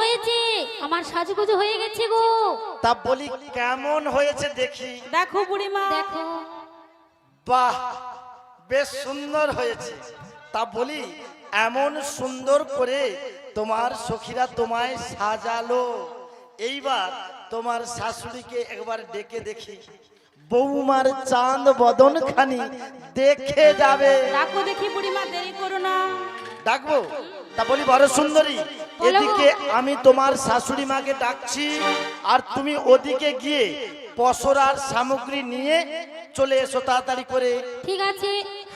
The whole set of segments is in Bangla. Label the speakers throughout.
Speaker 1: হয়েছে, আমার সাজুগুজু হয়ে গেছে গো।
Speaker 2: তা বলি কেমন হয়েছে দেখি।
Speaker 3: দেখো বুড়িমা,
Speaker 1: দেখো।
Speaker 2: বাহ, বেশ সুন্দর হয়েছে। তা বলি এমন সুন্দর করে তোমার সখীরা তোমায় সাজালো, এইবার তোমার শাশুড়িকে একবার ডেকে দেখি, বৌমার চাঁদ বদন খানি দেখে যাবে।
Speaker 3: ডাকো দেখি বুড়িমা, দেরি করো না।
Speaker 2: ডাকবো? তা বলি বড় সুন্দরী, এদিকে আমি তোমার শাশুড়ি মাকে ডাকছি, আর তুমি ওদিকে গিয়ে পসরার সামগ্রী নিয়ে চলে এসো তাড়াতাড়ি করে।
Speaker 1: ঠিক আছে,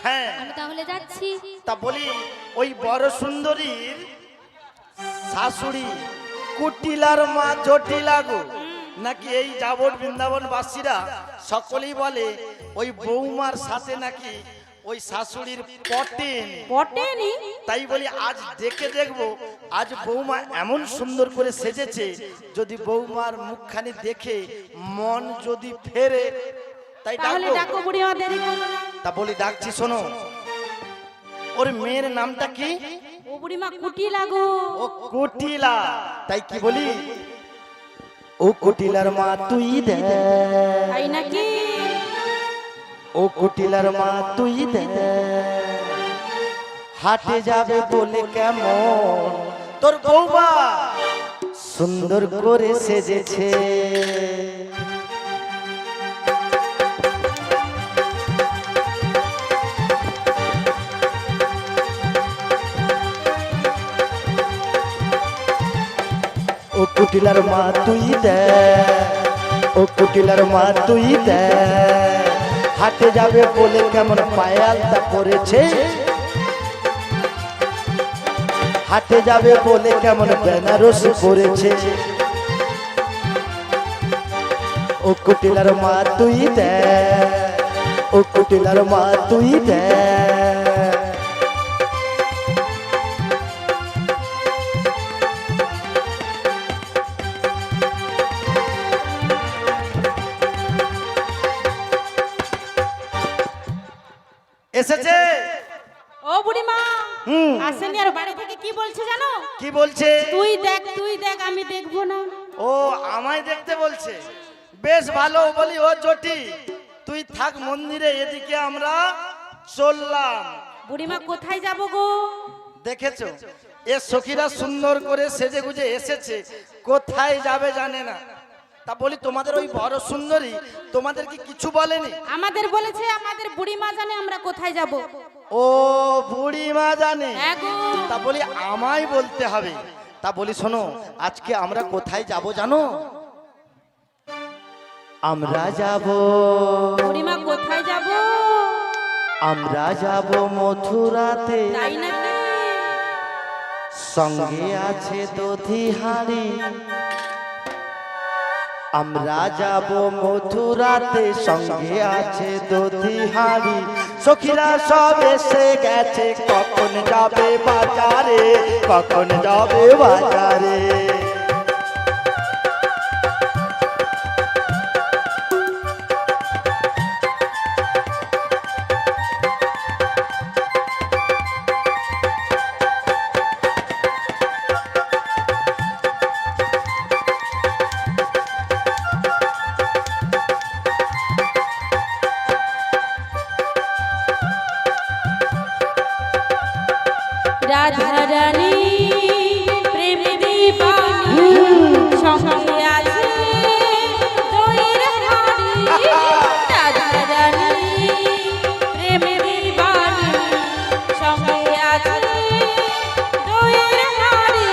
Speaker 2: হ্যাঁ,
Speaker 1: আমি তাহলে যাচ্ছি।
Speaker 2: তা বলি ওই বড় সুন্দরীর শাশুড়ি কুটিলার মা জটিলা গো, নাকি এই যাবট বৃন্দাবন বাসীরা সকলেই বলে ওই বৌমার সাথে নাকি ওই শাশুড়ির পটেন।
Speaker 3: পটেনি?
Speaker 2: তাই বলি আজ দেখে দেখবো, আজ বৌমা এমন সুন্দর করে সেজেছে, যদি বৌমার মুখখানি দেখে মন যদি ফেরে, তাই
Speaker 3: তাহলে
Speaker 2: ডাকবো।
Speaker 3: ডাকো বুড়িমা, দেরি করো না।
Speaker 2: তা বলি ডাকছি, শোনো। ওর মেয়ের নামটা কি?
Speaker 3: ও বুড়িমা কুটি লাগো।
Speaker 2: ও কুটিলা। তাই কি বলি, ও কুটিলার মা তুই দে,
Speaker 3: তাই নাকি?
Speaker 2: ও কুটিলার মা তুই দে, হাটে যাবে বলে কেমন তোর বৌমা সুন্দর করে সেজেছে। ও কুটিলার মা তুই দে, ও কুটিলার মা তুই দে, হাটে যাবে বলে কেমন পায়ালটা পরেছে, হাটে যাবে বলে কেমন বেনারস পরেছে। ও কুটিলার মা তুই দে, ও কুটিলার মা তুই দে। এসেছে?
Speaker 3: ও বুড়িমা আসেনি, আর বাড়ি থেকে কি বলছে জানো?
Speaker 2: কি বলছে?
Speaker 3: তুই দেখ, তুই দেখ, আমি দেখবো না।
Speaker 2: ও আমায় দেখতে বলছে, বেশ ভালো। বলি ও জটি, তুই থাক মন্দিরে, এদিকে আমরা চললাম।
Speaker 3: বুড়িমা কোথায় যাব গো?
Speaker 2: দেখেছো এ সখীরা সুন্দর করে সেজে গুজে এসেছে, কোথায় যাবে জানে না। তা বলি তোমাদের ওই বড় সুন্দরী তোমাদের কি কিছু বলেনি?
Speaker 3: আমাদের বলেছে, আমাদের বুড়িমা জানে আমরা কোথায় যাব।
Speaker 2: ও বুড়িমা জানে?
Speaker 3: হ্যাঁ গো।
Speaker 2: তা বলি আমায় বলতে হবে। তা বলি শোনো, আজকে আমরা কোথায় যাব জানো? আমরা যাব,
Speaker 3: বুড়িমা কোথায় যাব?
Speaker 2: আমরা যাব মথুরাতে,
Speaker 3: তাই নাকি?
Speaker 2: সঙ্গে আছে দধিহারি। আমরা যাব মথুরাতে, সঙ্গে আছে দধিহারি। সখীরা সব এসে গেছে, কখন যাবে বাজারে, কখন যাবে বাজারে।
Speaker 3: রাধা রানী প্রেম দীপানি সঙ্গে আছে দইয়ের হাড়ি। রাধা রানী প্রেম দীপানি সঙ্গে আছে দইয়ের হাড়ি।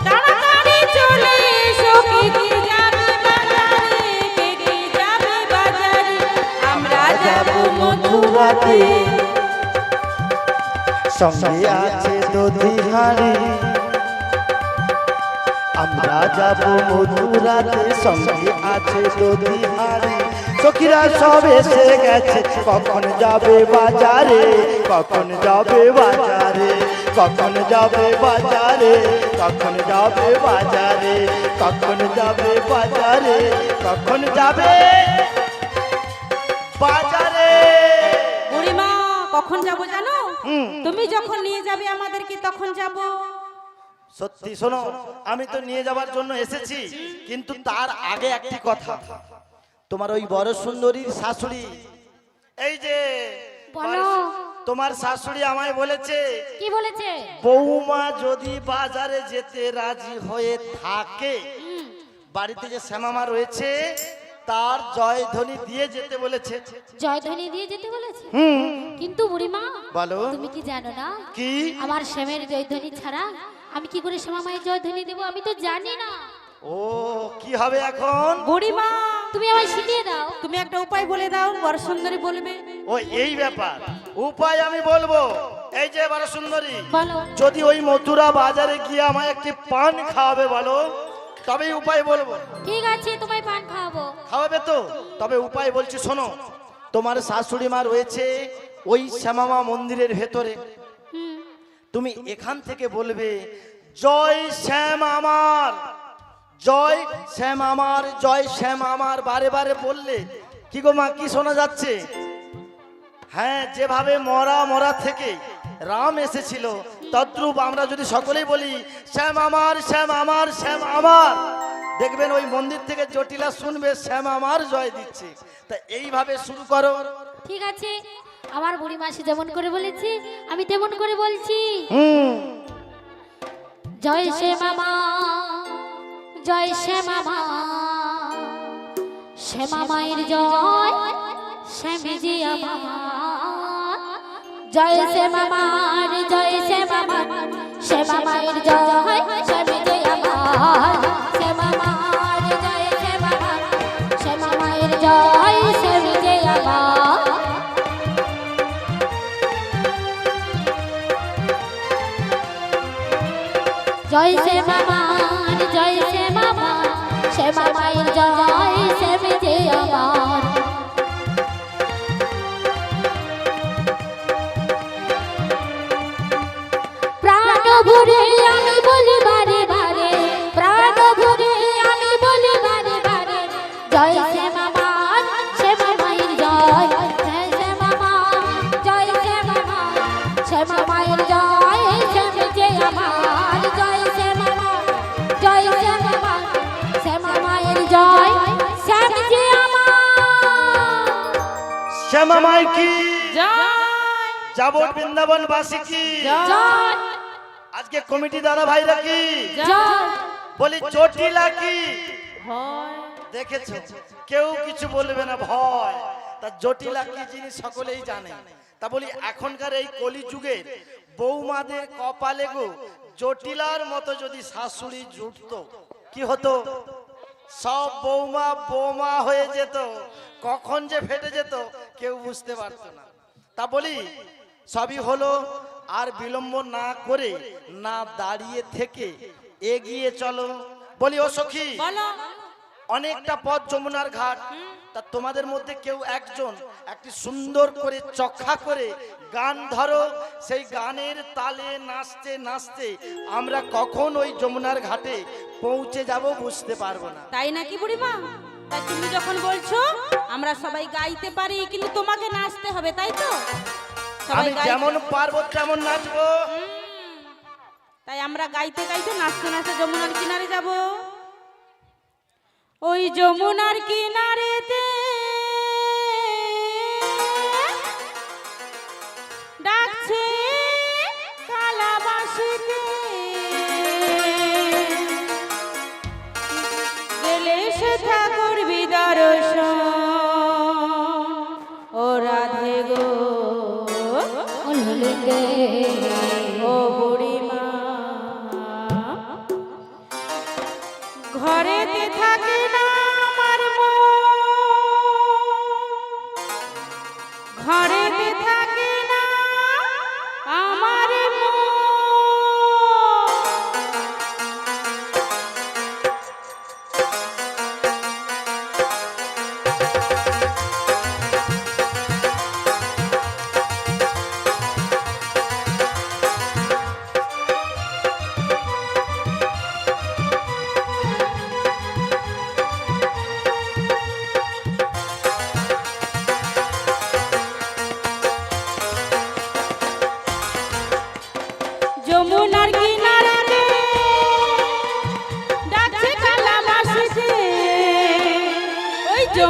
Speaker 3: তাড়াতাড়ি চলে এসো, কে কে যাবে বাজারে, কে কে যাবে বাজারে। আমরা যাব মথুরাতে,
Speaker 2: সঙ্গে আছে দধিহারি। আমরা যাব মথুরাতে, সঙ্গে আছে দধিহারি। সখীরা সব এসে গেছে, কখন যাবে বাজারে, কখন যাবে বাজারে, কখন যাবে বাজারে, কখন যাবে বাজারে, কখন যাবে বাজারে, কখন যাবে বাজারে।
Speaker 3: বুড়িমা কখন যাব জানো? তুমি যখন নিয়ে যাবে আমাদেরকে তখন যাব।
Speaker 2: সত্যি শোনো, আমি তো নিয়ে যাওয়ার জন্য এসেছি, কিন্তু তার আগে একটি কথা। তোমার ওই বড় সুন্দরীর শাশুড়ি, এই যে
Speaker 1: বলো।
Speaker 2: তোমার শাশুড়ি আমায় বলেছে,
Speaker 1: কি বলেছে?
Speaker 2: বৌমা যদি বাজারে যেতে রাজি হয়ে থাকে,
Speaker 1: হুম,
Speaker 2: বাড়িতে যে শ্যামামা রয়েছে তার জয়ধ্বনি দিয়ে যেতে বলেছে।
Speaker 1: জয়ধ্বনি দিয়ে যেতে বলেছে।
Speaker 2: হুম,
Speaker 1: কিন্তু বুড়িমা,
Speaker 2: বলো।
Speaker 1: তুমি কি জানো না
Speaker 2: কি?
Speaker 1: আমার শ্যামের জয়ধ্বনি ছাড়া আমি কি করে শ্যামা মায়ের জয়ধ্বনি দেবো? আমি তো জানি না।
Speaker 2: ও, কি হবে এখন?
Speaker 3: বুড়িমা,
Speaker 1: তুমি আমায় শিখিয়ে দাও।
Speaker 3: তুমি একটা উপায় বলে দাও, বড় সুন্দরী বলবে।
Speaker 2: ও, এই ব্যাপার। উপায় আমি বলবো। এই যে বড় সুন্দরী,
Speaker 1: বলো।
Speaker 2: যদি ওই মথুরা বাজারে গিয়ে আমায় একটি পান খাওয়াবে বলো, তবেই উপায় বলবো।
Speaker 1: ঠিক আছে, তোমায় পান খাওয়াবো।
Speaker 2: খাওয়াবে তো? তবে উপায় বলছি শোনো। তোমার শাশুড়ি মা রয়েছে ওই শ্যামামা মন্দিরের ভেতরে।
Speaker 1: হুম,
Speaker 2: তুমি এখান থেকে বলবে, জয় শ্যাম আমার, জয় শ্যাম আমার, জয় শ্যাম আমার। বারে বারে বললে কি গো মা, কি শোনা যাচ্ছে? হ্যাঁ, যেভাবে মরা মরা থেকে রাম এসেছিল, তদ্রূপ আমরা যদি সকলেই বলি শ্যাম আমার, শ্যাম আমার, শ্যাম আমার, দেখবেন ওই মন্দির থেকে জটিলা শুনবে শ্যাম আমার জয় দিচ্ছে। তা এইভাবে শুরু করো।
Speaker 1: ঠিক আছে, আমার বুড়ি মাসি যেমন করে বলেছে আমি তেমন করে বলছি।
Speaker 2: হুম,
Speaker 1: জয় শ্যাম মামা, জয় শ্যাম মামা, শ্যামা মায়ের জয়, শ্যামে যে আমার। জয় শ্যাম মামার, জয় শ্যাম মামার, শ্যামা মায়ের জয়, শ্যামে যে আমার। শ্যামা মার জয়, শ্যাম মামার, শ্যামা মায়ের জয়, শ্যামে যে আমার। জয় শ্যাম মামার, জয় শ্যাম মামার, শ্যামা মায়ের জয়, শ্যামে যে আমার। প্রাণ ভরে আমি বলি বারে বারে, প্রাণ ভরে আমি বলি বারে বারে, জয় শ্যাম মামার, শ্যামা মায়ের জয়, জয় শ্যাম মামার, জয় শ্যাম মামার, শ্যামা মায়ের জয়, শ্যামে যে আমার। জয় শ্যাম মামার, জয় শ্যাম মামার, শ্যামা মায়ের জয়, শ্যামে যে আমার।
Speaker 2: শ্যামা মাই কি
Speaker 3: জয়
Speaker 2: যাবত, বৃন্দাবন বাসী কি
Speaker 1: জয়,
Speaker 2: আজকে কমিটি দাদা ভাইরা কি
Speaker 1: জয়,
Speaker 2: বলি, জটিলা কি
Speaker 3: হয়।
Speaker 2: দেখেছো? কেউ কিছু বলবে না, ভয়। তা জটিলা কি জিনিস সকলেই জানে। তা বলি, এখনকার এই কলি যুগে বৌমাদের কপালে গো জটিলার মতো যদি শাশুড়ি জুটতো, কি হতো? সব বৌমা বোমা হয়ে যেত, কখন যে ফেটে যেত কেউ বুঝতে পারতো না। তা বলি, সবই হলো, আর বিলম্ব না করে, না দাঁড়িয়ে থেকে এগিয়ে চলো। বলি, ও সখী,
Speaker 3: বলো।
Speaker 2: অনেকটা পথ যমুনার ঘাট। তা তোমাদের মধ্যে কেউ একজন একটি সুন্দর করে চক্ষা করে গান ধরো। সেই গানের তালে নাচতে নাচতে আমরা কখন ওই যমুনার ঘাটে পৌঁছে যাব বুঝতে পারবো না।
Speaker 3: তাই নাকি বুড়িমা? তাই তুমি যখন বলছো আমরা সবাই গাইতে পারি, কিন্তু তোমাকে নাচতে হবে, তাই তো? সবাই
Speaker 2: আমি যেমন পারবো তেমন নাচবো।
Speaker 3: তাই আমরা গাইতে গাইতে নাচতে নাচতে যমুনার কিনারে যাব। ওই যমুনার কিনারেতে ডাকছে কালাবাসিতে, গেলে সে ঠাকুর বিদর্শন। ও রাধে গো,
Speaker 1: উল্লেখে
Speaker 3: ও বুড়িমা, ঘরেতে থাকে না আমার মন, ঘরেতে থাকে না আমার মন।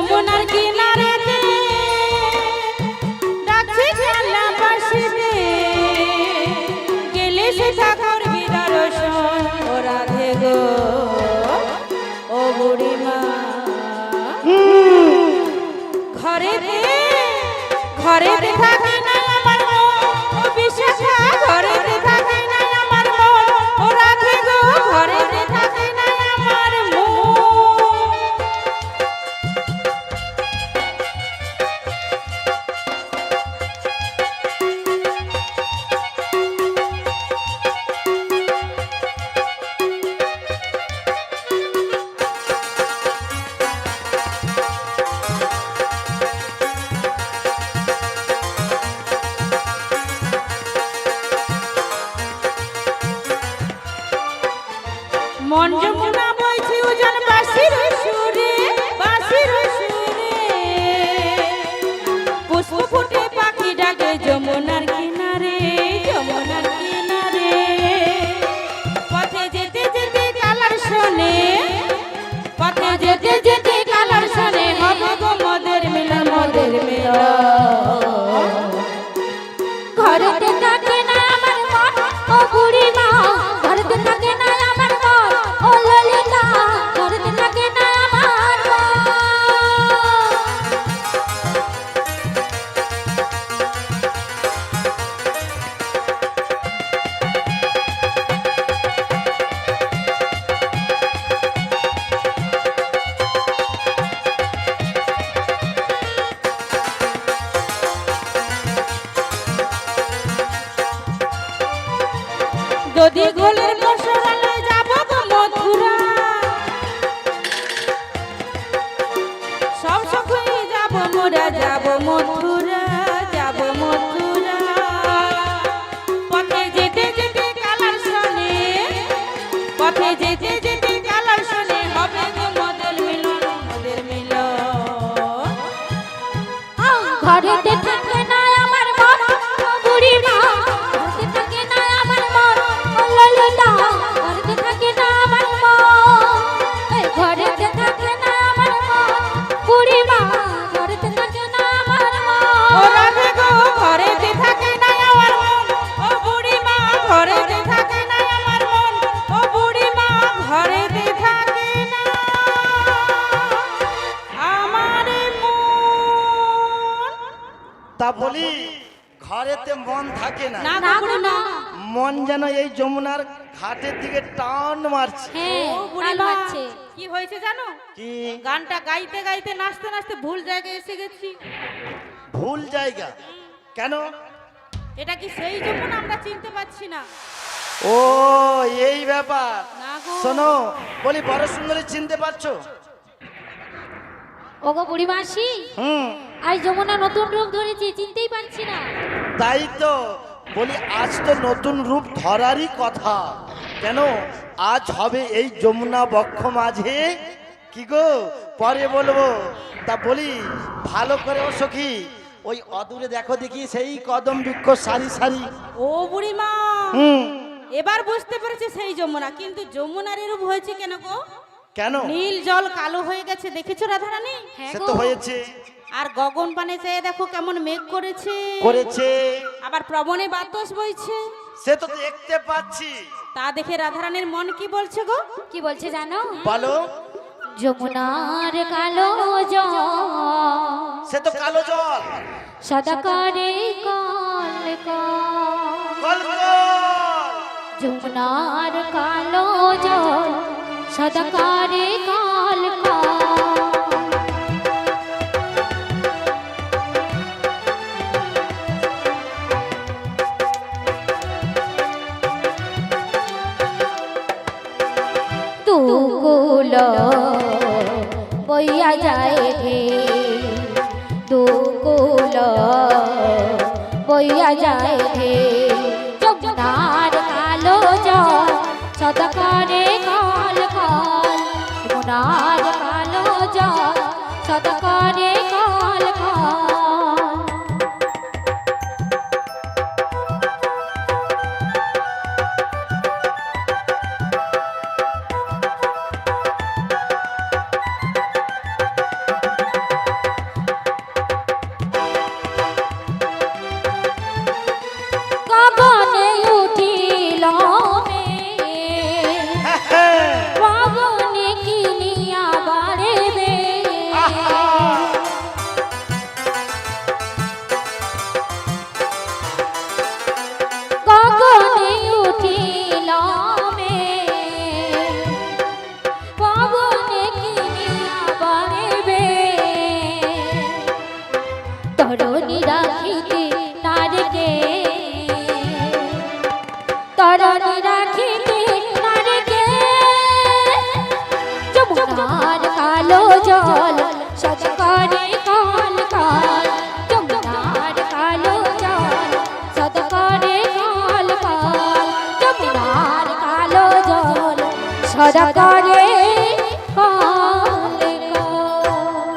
Speaker 3: যমুনার কিনারেতে ডাকছে খেলা বাসিতে গেলে সে ঠাকুর বিদর্শন ও রাধে গো ও বুড়িমা ঘরেতে ঘরেতে থাকে না আমার মন ও বিশাখা ঘরেতে থাকে না আমার মন ও রাধে গো ঘরেতে থাকে না আমার মন মন যমুনা বইছে উজান বাঁশির সুরে বাঁশির সুরে পুষ্প ফুটে পাখি ডাকে যমুনার কিনারে যমুনার কিনারে পথে যেতে যেতে কালার শোনে পথে যেতে যেতে কালার শোনে হবে গো মদের মিলন মদের মিলন
Speaker 1: ঘরেতে থাকে না আমার মন ও বুড়িমা ঘরেতে থাকে না আমার মন ও ললিতা ঘরেতে থাকে না আমার মন
Speaker 3: যদি গোলের বসরালে যাব গো মথুরা সব সখী যাব মোরা যাব মথুরা যাব মথুরা পথে যেতে যেতে কালার শোনে পথে যেতে যেতে কালার শোনে হবে গো মদের মিলন মদের মিলন
Speaker 1: ঘরেতে থাকে না আমার মন ও বুড়িমা ঘরেতে থাকে না আমার মন ও ললিতা ঘরেতে থাকে না আমার মন এই ঘরেতে থাকে না আমার মন বুড়িমা ঘরেতে থাকে না আমার
Speaker 3: ও
Speaker 1: মন
Speaker 3: রাধে গো ঘরেতে থাকে না আমার মন ও বুড়িমা ঘরেতে থাকে না আমার মন ও বুড়িমা ঘরেতে থাকে না আমার মন
Speaker 2: তা বলি ঘরেতে মন থাকে না
Speaker 3: না
Speaker 1: না
Speaker 3: গো
Speaker 1: গো না
Speaker 2: মন যেন এই যমুনার ঘাটের দিকে টান মারছে
Speaker 1: হ্যাঁ
Speaker 3: ও
Speaker 1: তাল
Speaker 3: বুড়িমা
Speaker 1: বাজছে
Speaker 3: কি হয়েছে জানো
Speaker 2: কি
Speaker 3: গানটা গাইতে গাইতে নাচতে নাচতে ভুল জায়গায় এসে গেছি
Speaker 2: ভুল জায়গা কেন
Speaker 3: এটা কি সেই যমুনা আমরা চিনতে পারছি না
Speaker 2: ও এই ব্যাপার
Speaker 3: না গো
Speaker 2: শোনো বলি বড় সুন্দরী চিনতে পারছো
Speaker 1: ওগো বুড়িমাসি
Speaker 2: হুম
Speaker 1: আজ যমুনা নতুন রূপ ধরেছি চিনতেই পারছি না
Speaker 2: তাই তো বলি আজ তো নতুন রূপ ধরারই কথা কেন আজ হবে এই যমুনা বক্ষ মাঝে কি গো পরে বলবো তা বলি ভালো করে ও সখী ওই অদূরে দেখো দেখি সেই কদম বৃক্ষ সারি সারি
Speaker 3: ও বুড়িমা
Speaker 2: হুম
Speaker 3: এবার বুঝতে পেরেছি সেই যমুনা কিন্তু যমুনার এরূপ হয়েছে কেন গো
Speaker 2: কেন
Speaker 3: নীল জল কালো হয়ে গেছে দেখেছো রাধারানী
Speaker 1: হ্যাঁ
Speaker 2: সে
Speaker 1: গো
Speaker 2: তো হয়েছে
Speaker 3: আর গগন পানে চেয়ে দেখো কেমন মেঘ করেছে
Speaker 2: করেছে
Speaker 3: আবার প্রবণে বাতাস বইছে
Speaker 2: সে তো দেখতে পাচ্ছি
Speaker 3: তা দেখে রাধারানীর মন কি বলছে গো
Speaker 1: কি বলছে জানো
Speaker 2: বলো
Speaker 1: যমুনার কালো জল
Speaker 2: সে তো কালো জল
Speaker 1: সদা করে কল কল
Speaker 2: কল কল।
Speaker 1: যমুনার কালো জল সদা করে কল কল দুকুল বইয়া যায় হে দুকুল বইয়া যায় হে যমুনার কালো জল সদা করে কল কল যমুনার কালো জল সদা করে কল কল করে কল কল যমুনার কালো জল শত করে কল কল যমুনার কালো জল সদা করে কল কল।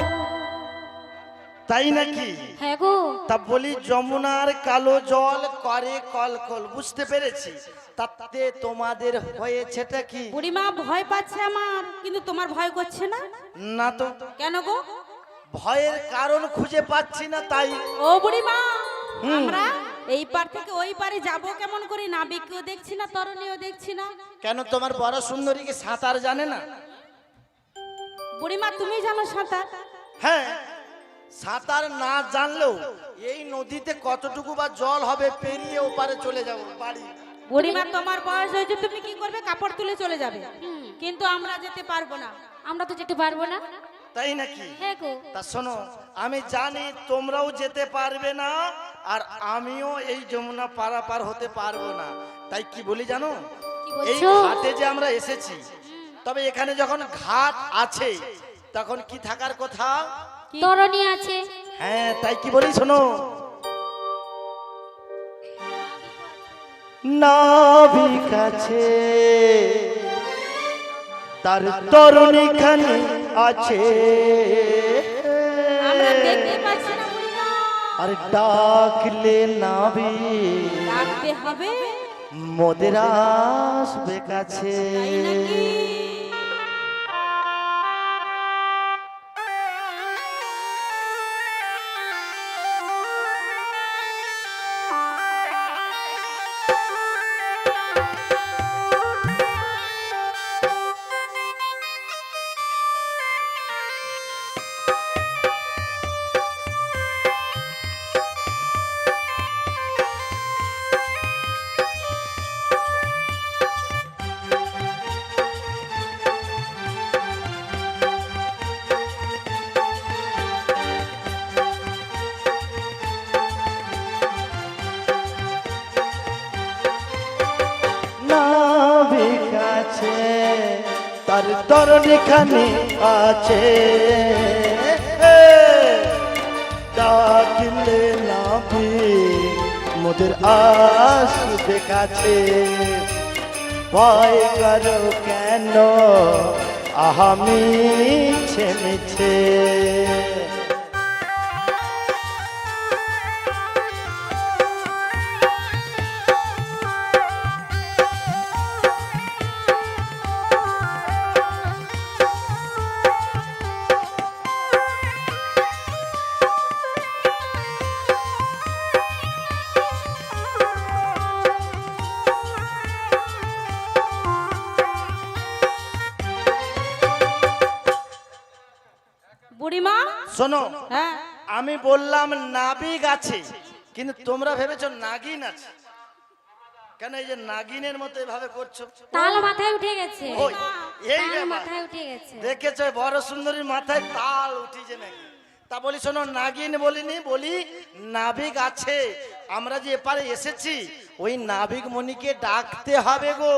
Speaker 2: তাই নাকি?
Speaker 1: হ্যাঁ গো,
Speaker 2: তা বলি যমুনার কালো জল করে কল কল, বুঝতে পেরেছি। তাতে তোমাদের হয়েছেটা কি?
Speaker 3: বুড়িমা ভয় পাচ্ছে আমার, কিন্তু তোমার ভয় করছে না
Speaker 2: না তো,
Speaker 3: কেন গো?
Speaker 2: ভয়ের কারণ খুঁজে পাচ্ছি না তাই।
Speaker 3: ও বুড়িমা, আমরা এই পার থেকে ওই পারে যাব কেমন করে? নাবিককেও দেখছি না, তরুণীও দেখছি না।
Speaker 2: কেন তোমার বড় সুন্দরী কি সাঁতার জানে না?
Speaker 3: বুড়িমা তুমি জানো সাঁতার?
Speaker 2: হ্যাঁ, সাঁতার না জানলেও এই নদীতে কতটুকু বা জল হবে পেরিয়ে ওপারে চলে যাব বাড়ি।
Speaker 3: বুড়িমা তোমার বয়স হয়েছে, তুমি কি করবে? কাপড় তুলে চলে যাবে, কিন্তু আমরা যেতে পারবো না।
Speaker 1: আমরা তো যেতে পারবো না।
Speaker 2: তাই নাকি?
Speaker 1: হ্যাঁ গো,
Speaker 2: তা শোনো, আমি জানি তোমরাও যেতে পারবে না, আর আমিও এই যমুনা পারাপার হতে পারবো না। তাই কি বলি জানো,
Speaker 1: কি
Speaker 2: এই
Speaker 1: বলছো?
Speaker 2: ঘাটে যে আমরা এসেছি, তবে এখানে যখন ঘাট আছে তখন কি থাকার কথা?
Speaker 1: তরণী আছে।
Speaker 2: হ্যাঁ, তাই কি বলি শোনো, নাবিক আছে, তার তরুণী খানি আছে,
Speaker 3: আমরা দেখতে পাচ্ছি না বুড়িমা।
Speaker 2: আর ডাকলে নাবি
Speaker 3: ডাকতে হবে,
Speaker 2: মোদের আসবে কাছে।
Speaker 3: তাই নাকি?
Speaker 2: নাবিক আছে, তার তরুণী খানি আছে, ডাকলে নাবি মোদের আসবে কাছে। ভয় করো কেন আহামি ছেমেছে?
Speaker 3: বুড়িমা
Speaker 2: শোনো,
Speaker 3: হ্যাঁ,
Speaker 2: আমি বললাম নাবিক আছে, কিন্তু তোমরা ভেবেছো নাগিন আছে। কেন এই যে নাগিনের মতো এভাবে করছো?
Speaker 1: তাল মাথায় উঠে গেছে।
Speaker 2: ওই এই
Speaker 1: তাল
Speaker 2: ব্যাপার,
Speaker 1: মাথায় উঠে গেছে।
Speaker 2: দেখেছো বড় সুন্দরীর মাথায় তাল উঠিছে নাকি? তা বলি শোনো, নাগিন বলিনি, বলি নাবিক আছে। আমরা যে এপারে এসেছি ওই নাবিক মণিকে ডাকতে হবে গো।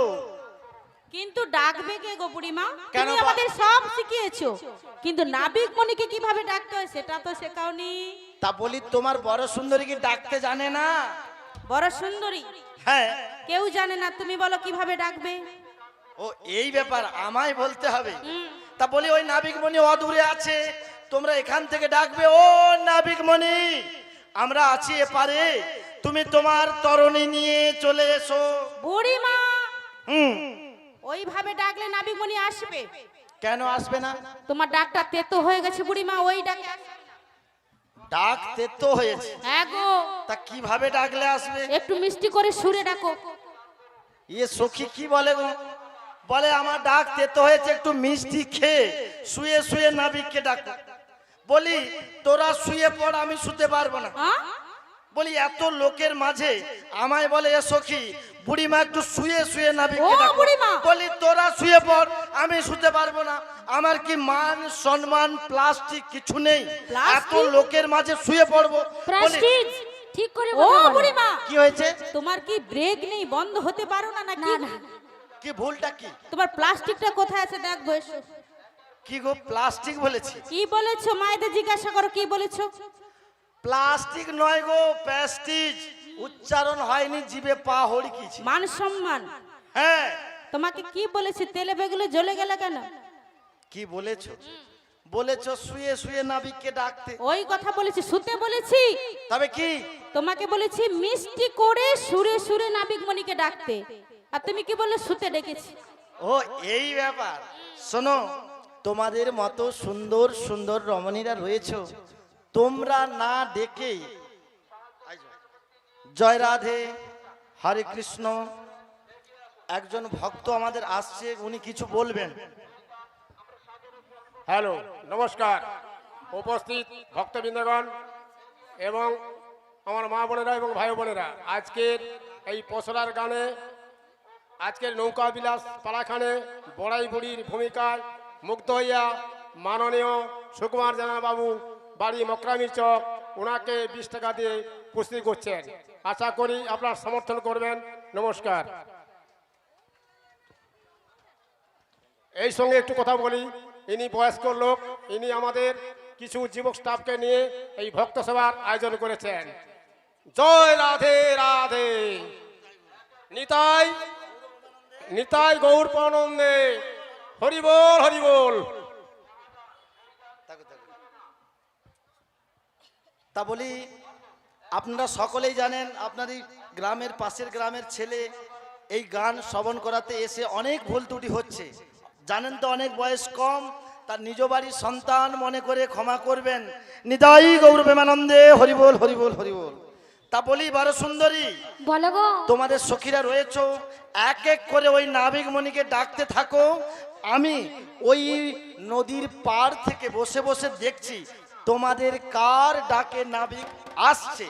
Speaker 3: কিন্তু ডাকবে কে গো বুড়িমা?
Speaker 2: কেন
Speaker 3: তুমি
Speaker 2: বা-
Speaker 3: আমাদের সব শিখিয়েছো, কিন্তু নাবিক মণিকে কিভাবে ডাকতে হয় সেটা তো শেখাওনি।
Speaker 2: তা বলি তোমার বড় সুন্দরী কি ডাকতে জানে না?
Speaker 3: বড় সুন্দরী
Speaker 2: হ্যাঁ,
Speaker 3: কেউ জানে না, তুমি বলো কিভাবে ডাকবে?
Speaker 2: ও এই ব্যাপার, আমায় বলতে হবে।
Speaker 3: হুম,
Speaker 2: তা বলি ওই নাবিক মণি অদূরে আছে, তোমরা এখান থেকে ডাকবে, ও নাবিক মণি আমরা আছি এপারে, তুমি তোমার তরণী নিয়ে চলে এসো।
Speaker 3: বুড়িমা
Speaker 2: হুম,
Speaker 3: ওইভাবে ডাকলে নাবিক মণি আসবে?
Speaker 2: কেন আসবে না?
Speaker 3: তোমার ডাকটা তেতো হয়ে গেছে বুড়িমা, ওই ডাকে আসবে।
Speaker 2: ডাকতে তো হয়েছে,
Speaker 3: হ্যাঁ গো,
Speaker 2: তা কিভাবে ডাকলে আসবে?
Speaker 3: একটু মিষ্টি করে সুরে ডাকো।
Speaker 2: ইয়ে সখী কি বলে গো? বলে আমার ডাক তেতো হয়েছে, একটু মিষ্টি খেয়ে শুয়ে শুয়ে নাবিককে ডাক। বলি তোরা শুয়ে পড়, আমি শুতে পারবো না।
Speaker 3: হ্যাঁ,
Speaker 2: বলি এত লোকের মাঝে আমায় বলে এ সখী বুড়িমা একটু শুয়ে শুয়ে নাবিককে
Speaker 3: ও
Speaker 2: ডাকো।
Speaker 3: বুড়িমা!
Speaker 2: বলি তোরা শুয়ে পড়, আমি শুতে পারবো না। আমার কি মান সম্মান প্লাস্টিক কিছু নেই?
Speaker 3: প্লাস্টিক?
Speaker 2: এত লোকের মাঝে শুয়ে পড়বো? বলি
Speaker 1: প্রেস্টিজ ঠিক করে
Speaker 3: ও
Speaker 1: কথা বলো।
Speaker 3: বুড়িমা
Speaker 2: কি হয়েছে?
Speaker 3: তোমার কি ব্রেক নেই? বন্ধ হতে পারো না নাকি?
Speaker 1: না, না।
Speaker 2: কি ভুলটা কি?
Speaker 3: তোমার প্লাস্টিকটা কোথায় আছে দেখবো, এসো।
Speaker 2: কি গো প্লাস্টিক বলেছি?
Speaker 3: কি বলেছো? মায়েদের জিজ্ঞাসা করো কি বলেছো।
Speaker 2: প্লাস্টিক নয় গো, প্যাস্টিজ। উচ্চারণ হয়নি, জিভে পা হড়কিছি।
Speaker 3: মান সম্মান।
Speaker 2: হ্যাঁ।
Speaker 3: তোমাকে কি বলেছি? তেলে বেগুলো জ্বলে গেলে কেন?
Speaker 2: কি বলেছো? বলেছো শুয়ে শুয়ে নাবিককে ডাকতে।
Speaker 3: ওই কথা বলেছি, শুতে বলেছি।
Speaker 2: তবে কি?
Speaker 3: তোমাকে বলেছি মিষ্টি করে সুরে সুরে নাবিক মণিকে ডাকতে, আর তুমি কি বললে? শুতে ডেকেছি।
Speaker 2: ও এই ব্যাপার। শোনো, তোমাদের মতো সুন্দর সুন্দর রমণীরা রয়েছে, তোমরা না ডেকে জয় রাধে হরে কৃষ্ণ, একজন ভক্ত আমাদের আসছে, উনি কিছু বলবেন।
Speaker 4: হ্যালো, নমস্কার উপস্থিত ভক্তবৃন্দগণ এবং আমার মা বোনেরা এবং ভাই বোনেরা। আজকের এই পসরার গানে, আজকের নৌকা বিলাস পালাখানে বড়াই বুড়ির ভূমিকায় মুগ্ধ হইয়া মাননীয় সুকুমার জানা বাবু, বাড়ি মকরামির চক, ওনাকে 20 টাকা দিয়ে কুস্তি করছেন। আশা করি আপনারা সমর্থন করবেন। নমস্কার। এই সঙ্গে একটু কথা বলি, ইনি বয়স্ক লোক, ইনি আমাদের কিছু যুবক স্টাফকে নিয়ে এই ভক্ত সভার আয়োজন করেছেন। জয় রাধে রাধে, নিতাই নিতাই গৌর প্রণন্দে, হরি বল হরি বল।
Speaker 2: তা বলি, আপনারা সকলেই জানেন, আপনার এই গ্রামের পাশের গ্রামের ছেলে এই গান শ্রবণ করাতে এসে অনেক ভুল ত্রুটি হচ্ছে। জানেন তো, অনেক বয়স কম, তার নিজ বাড়ির সন্তান মনে করে ক্ষমা করবেন। নিতাই গৌর প্রেমানন্দে, হরিবোল হরিবোল হরিবোল। তা বলি, বারো সুন্দরী,
Speaker 1: বলো গো।
Speaker 2: তোমাদের সখীরা রয়েছে, এক এক করে ওই নাবিক মণিকে ডাকতে থাকো। আমি ওই নদীর পাড় থেকে বসে বসে দেখছি তোমাদের কার ডাকে নাবিক আসছে।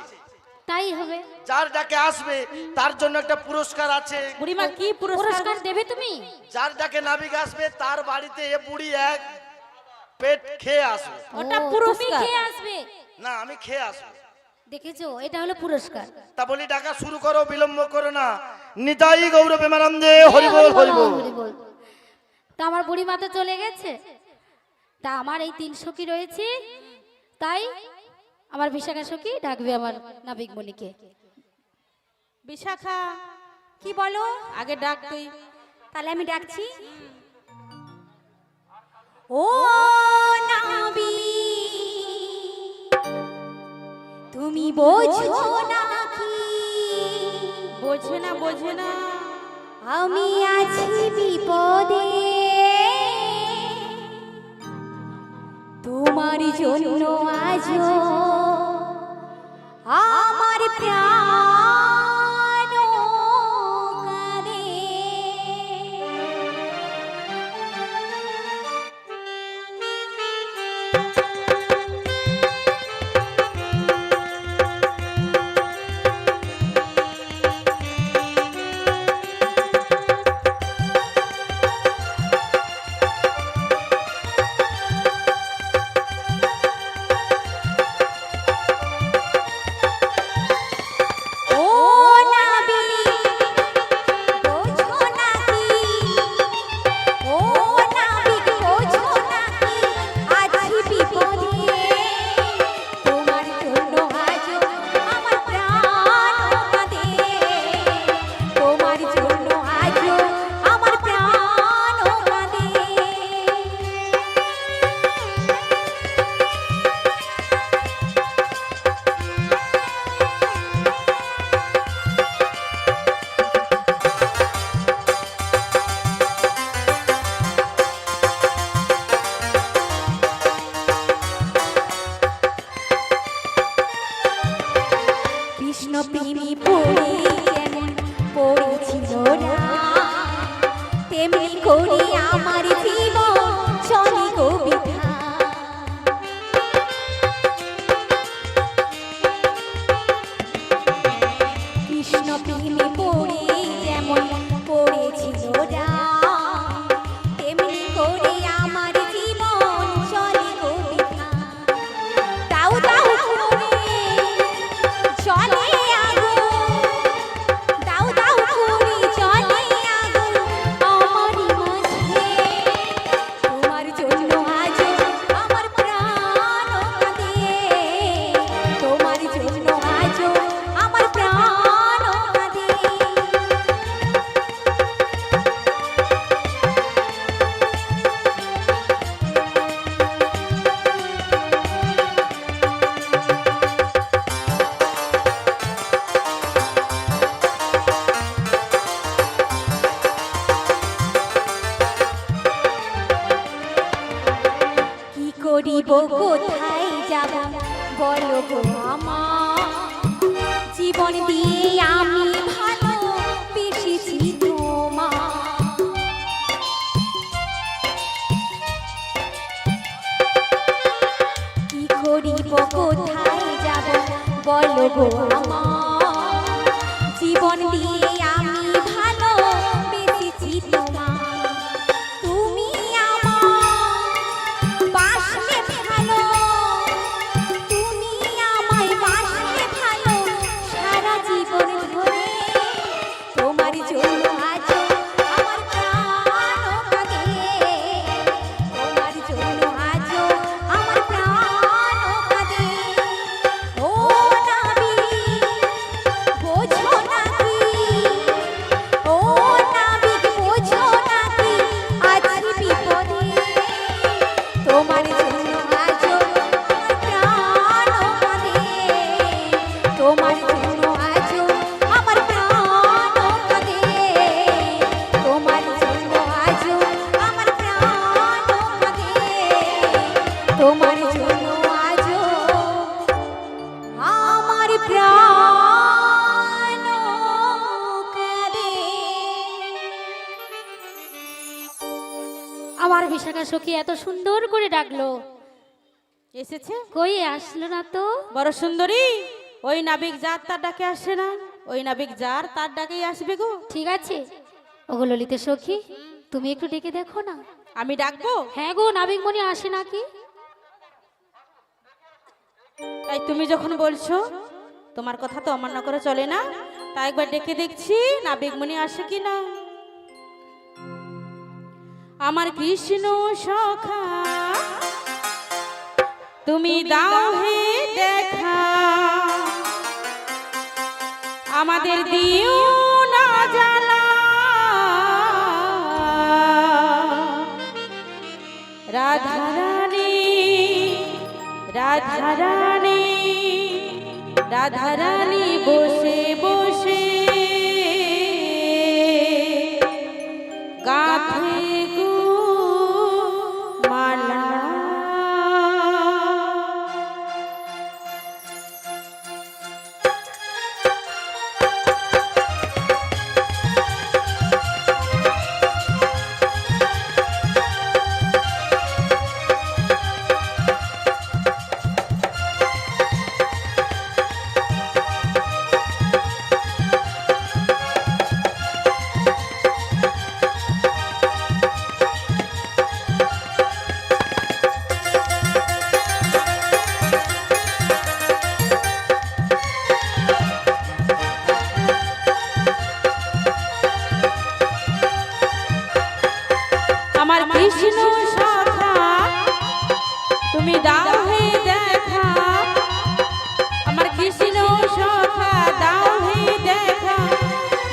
Speaker 1: তাই হবে।
Speaker 2: যার ডাকে আসবে তার জন্য একটা পুরস্কার আছে।
Speaker 3: বুড়িমা কি
Speaker 1: পুরস্কার দেবে তুমি?
Speaker 2: যার ডাকে নাবিক আসবে তার বাড়িতে এ বুড়ি এক পেট খেয়ে আসবে।
Speaker 3: ওটা
Speaker 1: তুমি
Speaker 3: পুরস্কার।
Speaker 1: খেয়ে আসবে?
Speaker 2: না, আমি খেয়ে আসবো।
Speaker 1: দেখেছো, এটা হলো পুরস্কার।
Speaker 2: তা বলি, ডাকা শুরু করো, বিলম্ব করো না। নিতাই গৌর প্রেমানন্দে, হরিবোল হরিবোল।
Speaker 1: হরিবোল। তা আমার বুড়ি মাতা চলে গেছে, তা আমার এই 3 সখী রয়েছে, তাই আমার বিশাখা সখী ডাকবে আমার নাবিক মণিকে।
Speaker 3: বিশাখা,
Speaker 5: কি বলো?
Speaker 3: আগে ডাক তুই।
Speaker 5: তাহলে আমি ডাকছি। ও নাবি, তুমি বোঝো নাকি?
Speaker 3: বোঝে না, বোঝে না।
Speaker 5: আমি আছি বিপদে, তোমার জন্য আজ আমার প্রাণ কাঁদে। করিব কোথায় যাব বলো গো আমার জীবন দিয়ে আমি ভালো বেশিছি তোমার কি করিব কোথায় যাব বলো গো আমার জীবন দিয়ে আমি ভালো বেশিছি তোমার তুমি আমার বাসলে ভালো তুমি আমায় বাসলে ভালো সারা জীবন ধরে তোমার জন্য আজ আমার প্রাণ কাঁদে তোমার জন্য আজ আমার প্রাণ কাঁদে ও নাবি বোঝো নাকি ও নাবি বোঝো নাকি আছি বিপদে তোমার জন্য আজ আমার প্রাণ কাঁদে তোমার জন্য আজ আমার প্রাণ কাঁদে তোমার জন্য আজ আমার প্রাণ কাঁদে তোমার জন্য আজ আমার প্রাণ কাঁদে
Speaker 1: আমার বিশাখা সখী এত সুন্দর করে ডাকলো,
Speaker 3: এসেছে
Speaker 1: কই আসলো না তো।
Speaker 3: বড় সুন্দরী, ওই নাবিক যার তার ডাকে আসে না, ওই নাবিক যার তার ডাকেই আসবে গো।
Speaker 1: ঠিক আছে ওগো ললিতে সখী, তুমি একটু ডেকে দেখো না।
Speaker 3: আমি ডাকবো?
Speaker 1: হ্যাঁ গো, নাবিক মনি আসে নাকি।
Speaker 3: তাই তুমি যখন বলছো, তোমার কথা তো অমান্য করে চলে না, তাই একবার ডেকে দেখছি নাবিকমণি আসে কি না। আমার কৃষ্ণ সখা তুমি দাও হে দেখা, আমাদের দিও না জ্বালা, রাধা রানী রাধা রানী রাধা রানী বসে বসে গাথে গো মালা। আমার কৃষ্ণ সখা তুমি দাও হে দেখা, আমার কৃষ্ণ সখা দাও হে দেখা,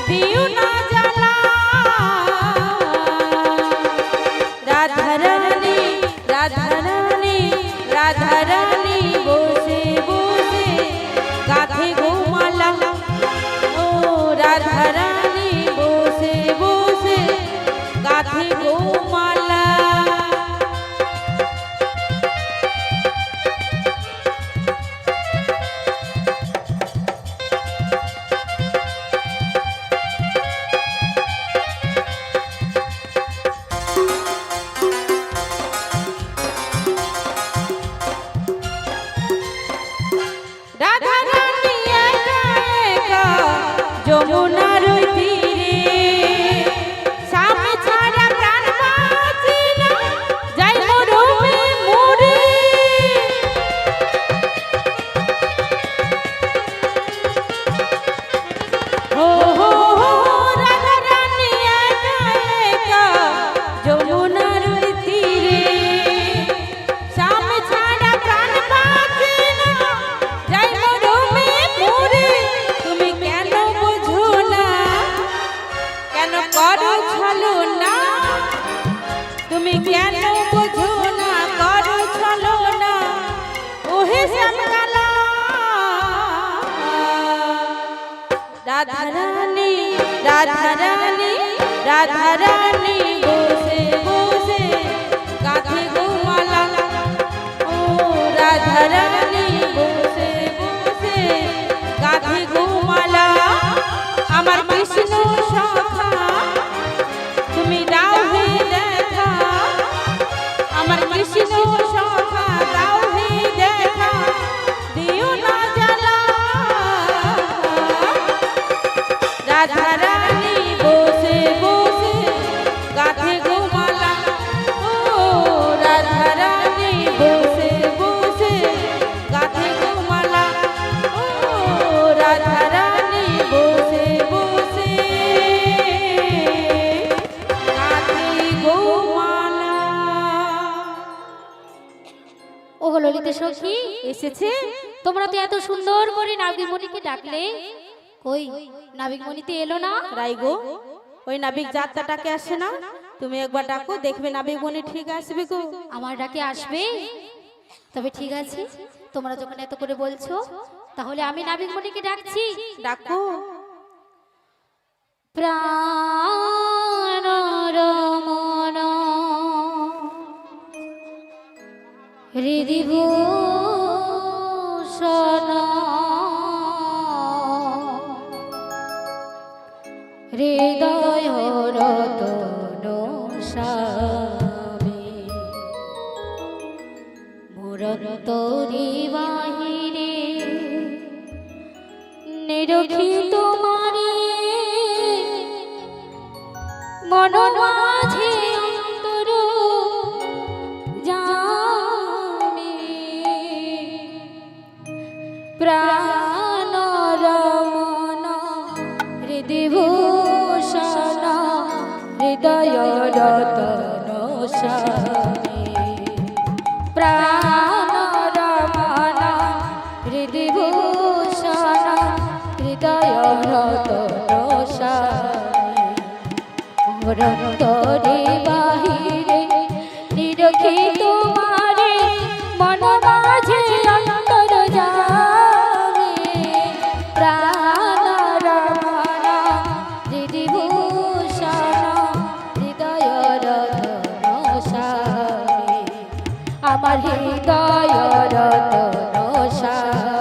Speaker 3: দিও না জ্বালা, রাধা রানী রাধা রানী রাধা রানী বসে বসে গাথে গো মালা, ও রাধা রানী বসে বসে গাথে গো মালা। রাধা রানী একা একা যমুনার ওই তীরে, স্বামী ছাড়া প্রাণ বাঁচে না, যাই মরমে মরে। হো হো হো রাধা রানী একা একা যমুনার ওই তীরে, স্বামী ছাড়া প্রাণ বাঁচে না, যাই মরমে মরে। তুমি কেন বোঝো না, কেন করো ছলনা, তুমি কেন বোঝো না, করো ছলনা, ওহে শ্যামকালা। রাধা রানী রাধা রানী রাধা রানী বসে বসে গাথে গো মালা, ও
Speaker 1: ললিতা সখী,
Speaker 3: এসেছে?
Speaker 1: তোমরা তো এত সুন্দর করে নাবিকমণিকে ডাকলে, কই নাবিকমণিতে এলো না?
Speaker 3: রাইগো, ওই নাবিক যাত্রাটাকে আসে না, তুমি একবার ডাকো, দেখবে নাবিক মনে ঠিক আসবে গো।
Speaker 1: আমার ডাকে আসবে? তবে ঠিক আছে, তোমরা যখন এত করে বলছো, তাহলে আমি নাবিকমণিকে ডাকছি।
Speaker 3: ডাকো।
Speaker 1: প্রাণ রমণ হৃদি ভূষণ হৃদয় রতন স্বামী মুরন্তরি বাহিরে নিরখি তোমারে মন মাঝে অন্তর জানে প্রাণ রমণ হৃদি ভূষণ হৃদয় রতন স্বামী প্রাণ রমণ হৃদি ভূষণ হৃদয় রতন স্বামী রক্তরে বাহিরে নিরখি তোমারে মন মাঝে অন্তর জানে প্রাণ রমণ হৃদি ভূষণ হৃদয় রতন স্বামী আমার হৃদয় রতন স্বামী।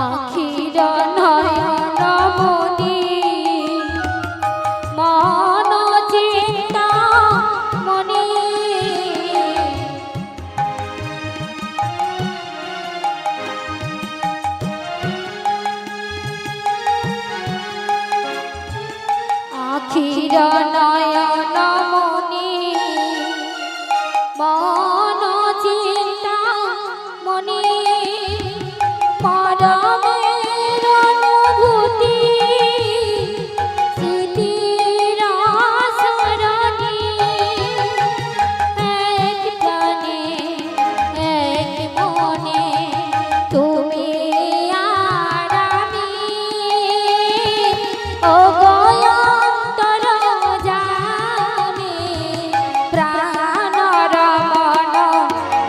Speaker 1: আখির নয়ন মনি মন চিন্তা মনি আখির নয়ন মনি মন চিন্তা মনি পরমের অনুভূতি স্মৃতির সরণি এক প্রাণে এক মনে তুমি আর আমি ও গয়ন্তর জামি প্রাণ রমণ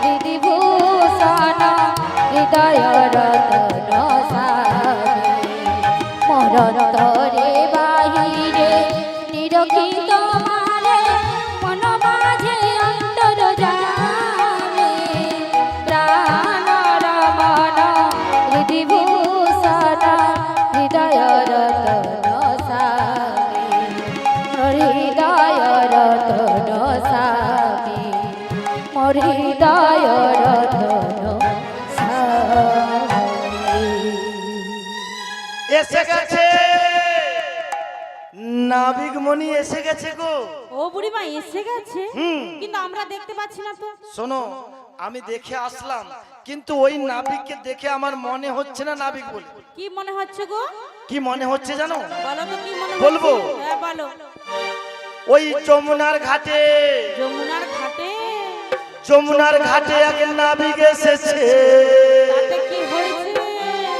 Speaker 1: হৃদি ভূষণ হৃদয় রতন স্বামী মরন্তরে বাহিরে নিরখি তোমারে মন মাঝে অন্তর জানে প্রাণ রমণ হৃদি ভূষণ হৃদয় রতন স্বামী হৃদয় রতন স্বামী মোর হৃদয় রতন
Speaker 2: এসে গেছে নাবিকমণি এসে গেছে গো।
Speaker 3: ও বুড়িমা এসে গেছে, কিন্তু আমরা দেখতে পাচ্ছি না তো।
Speaker 2: শোনো, আমি দেখে আসলাম, কিন্তু ওই নাবিককে দেখে আমার মনে হচ্ছে না নাবিক বলে।
Speaker 3: কি মনে হচ্ছে গো?
Speaker 2: কি মনে হচ্ছে জানো?
Speaker 3: বলো তো কি মনে
Speaker 2: বলবো?
Speaker 3: হচ্ছে? হ্যাঁ বলো।
Speaker 2: ওই যমুনার ঘাটে,
Speaker 3: যমুনার ঘাটে?
Speaker 2: যমুনার ঘাটে এক নাবিক এসেছে।
Speaker 3: তাতে কি হয়েছে?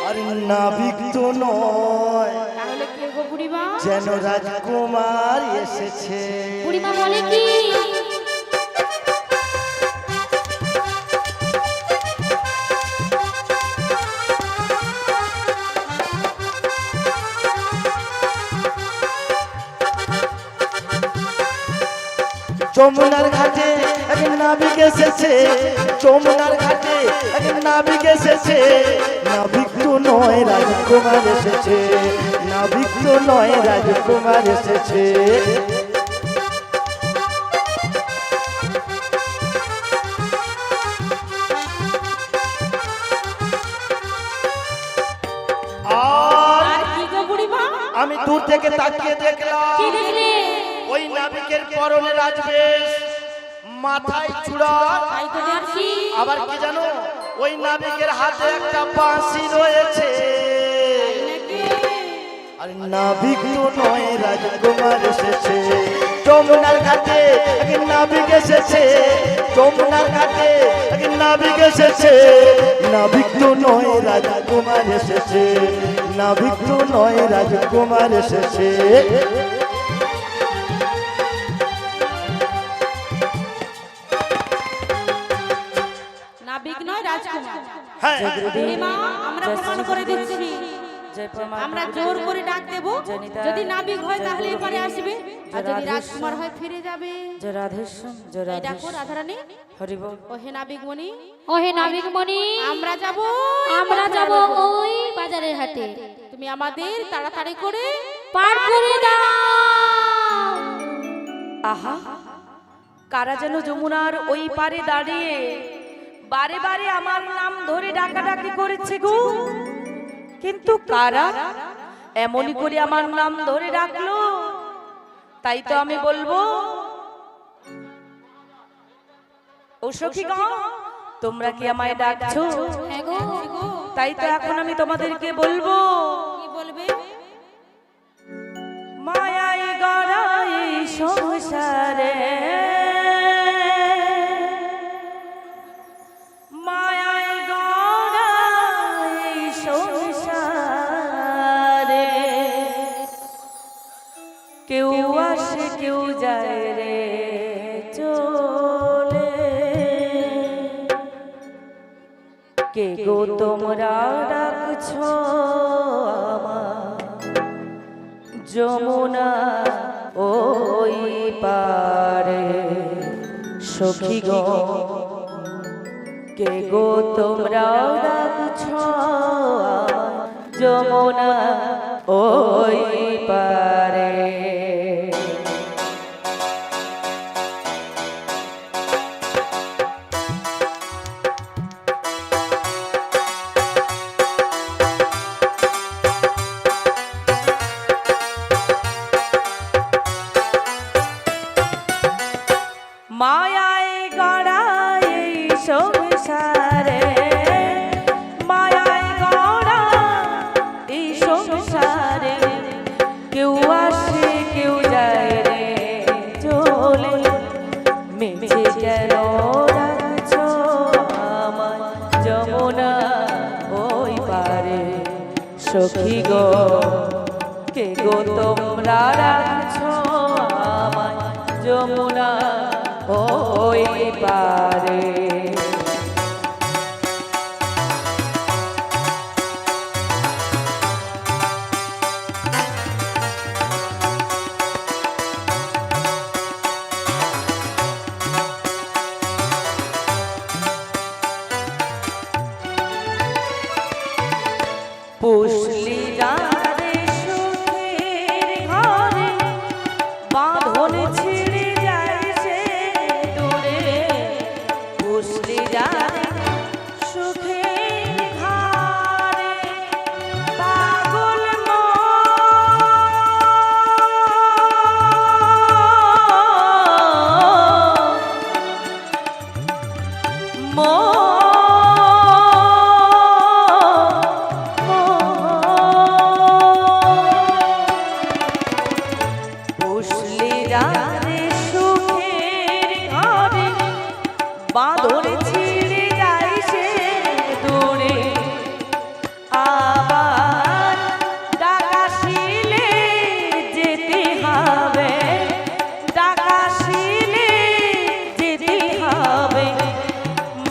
Speaker 2: আর নাবিক তো নয়,
Speaker 3: তাহলে কে গো বুড়িমা?
Speaker 2: যেন রাজকুমার এসেছে।
Speaker 1: বুড়িমা বলে কি?
Speaker 2: যমুনার ঘাটে এক নাবিক এসেছে, যমুনার ঘাটে এক নাবিক এসেছে। নাবিক তো নয় রাজকুমার এসেছে, নাবিক তো নয় রাজকুমার এসেছে। আর
Speaker 3: কি গো বুড়িমা?
Speaker 2: আমি দূর থেকে তাকিয়ে দেখলাম
Speaker 1: কি দেখলে?
Speaker 2: ওই নাবিকের পরনে রাজবেশ, মাথায় চূড়া,
Speaker 3: তাই তো দেখছি।
Speaker 2: আবার কি জানো ওই নাবিকের হাতে একটা বাঁশি রয়েছে। আর নাবিক তো নয় রাজকুমার এসেছে যমুনার ঘাটে, এক নাবিক এসেছে যমুনার ঘাটে, এক নাবিক এসেছে। নাবিক তো নয় রাজকুমার এসেছে, নাবিক তো নয় রাজকুমার এসেছে।
Speaker 3: নাবিক নয় রাজকুমার।
Speaker 2: হ্যাঁ
Speaker 3: হে মা, আমরা প্রমাণ করে দিচ্ছি, আমরা জোর করে ডাক দেব, যদি নাবিক হয় তাহলে এপারে আসবে, আর যদি রাজকুমার হয় ফিরে যাবে। এই ডাকো রাধারানী, ও হে নাবিক মণি,
Speaker 1: ও হে নাবিক মণি,
Speaker 3: আমরা যাব,
Speaker 1: আমরা যাব ওই বাজারের হাটে,
Speaker 3: তুমি আমাদের তাড়াতাড়ি করে
Speaker 1: পার করে দাও।
Speaker 6: আহা, কারা যেন যমুনার ওই পারে দাঁড়িয়ে বারে বারে আমার নাম ধরে ডাকাডাকি করেছে গো। কিন্তু কারা এমনই করে আমার নাম ধরে ডাকলো? তাই তো আমি বলবো, ও সখীগণ, তোমরা কি আমায় ডাকছো?
Speaker 1: হ্যাঁ গো,
Speaker 6: তাই তো এখন আমি তোমাদেরকে বলবো,
Speaker 3: কি বলবে?
Speaker 6: মায়ায় গড়া এই সংসারে, মায়ায় গড়া এই সংসারে, কেউ আসে কেউ যায় রে চলে। কে গো তোমরা ডাকছো আমার যমুনা ওই পারে? সখী গো, কে গো তোমরা ডাকছো আমার যমুনা ওই পারে? মায়ায় গড়া এই সংসারে, মায়ায় গড়া এই সংসারে, কেউ আসে কেউ যায় রে চলে। মেঝে কেন রাখছো আমার যমুনা ওই পারে? সখী গো, কে গো তোমরা রাখছো আমার যমুনা ওই পারে? পুষলি রাধে সুখের ঘরে, বাঁধন ছিঁড়ে যায় সে দূরে। পুষলি রাধে সুখের ঘরে, পাগল পুষলি রাধে সুখের ঘরে, বাঁধন ছিঁড়ে যায় সে দূরে। আবার ডাকাশিলে যেতে হবে, ডাকাশিলে যেতে হবে,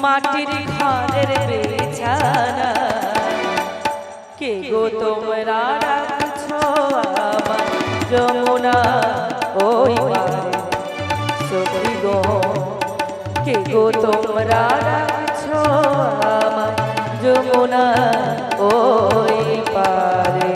Speaker 6: মাটির ঘরের বিছানা। কে গো তোমরা রাখছো আমার যমুনা ওই পারে? সখী গো, কে গো তোমরা রাখছো আমার যমুনা ওই পারে?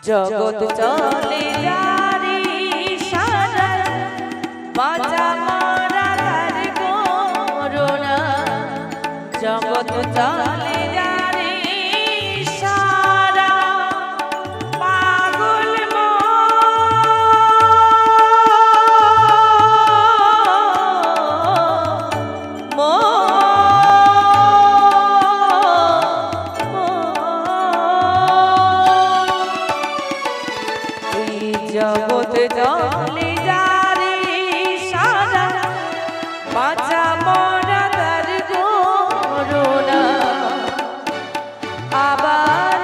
Speaker 6: জগৎ চলে যারে সারা বাঁচা মারা তার করোনা জগৎ চলে যারে সারা পাগল জগৎ জলে যারে সারা বাঁচা মরা তার করোনা আবার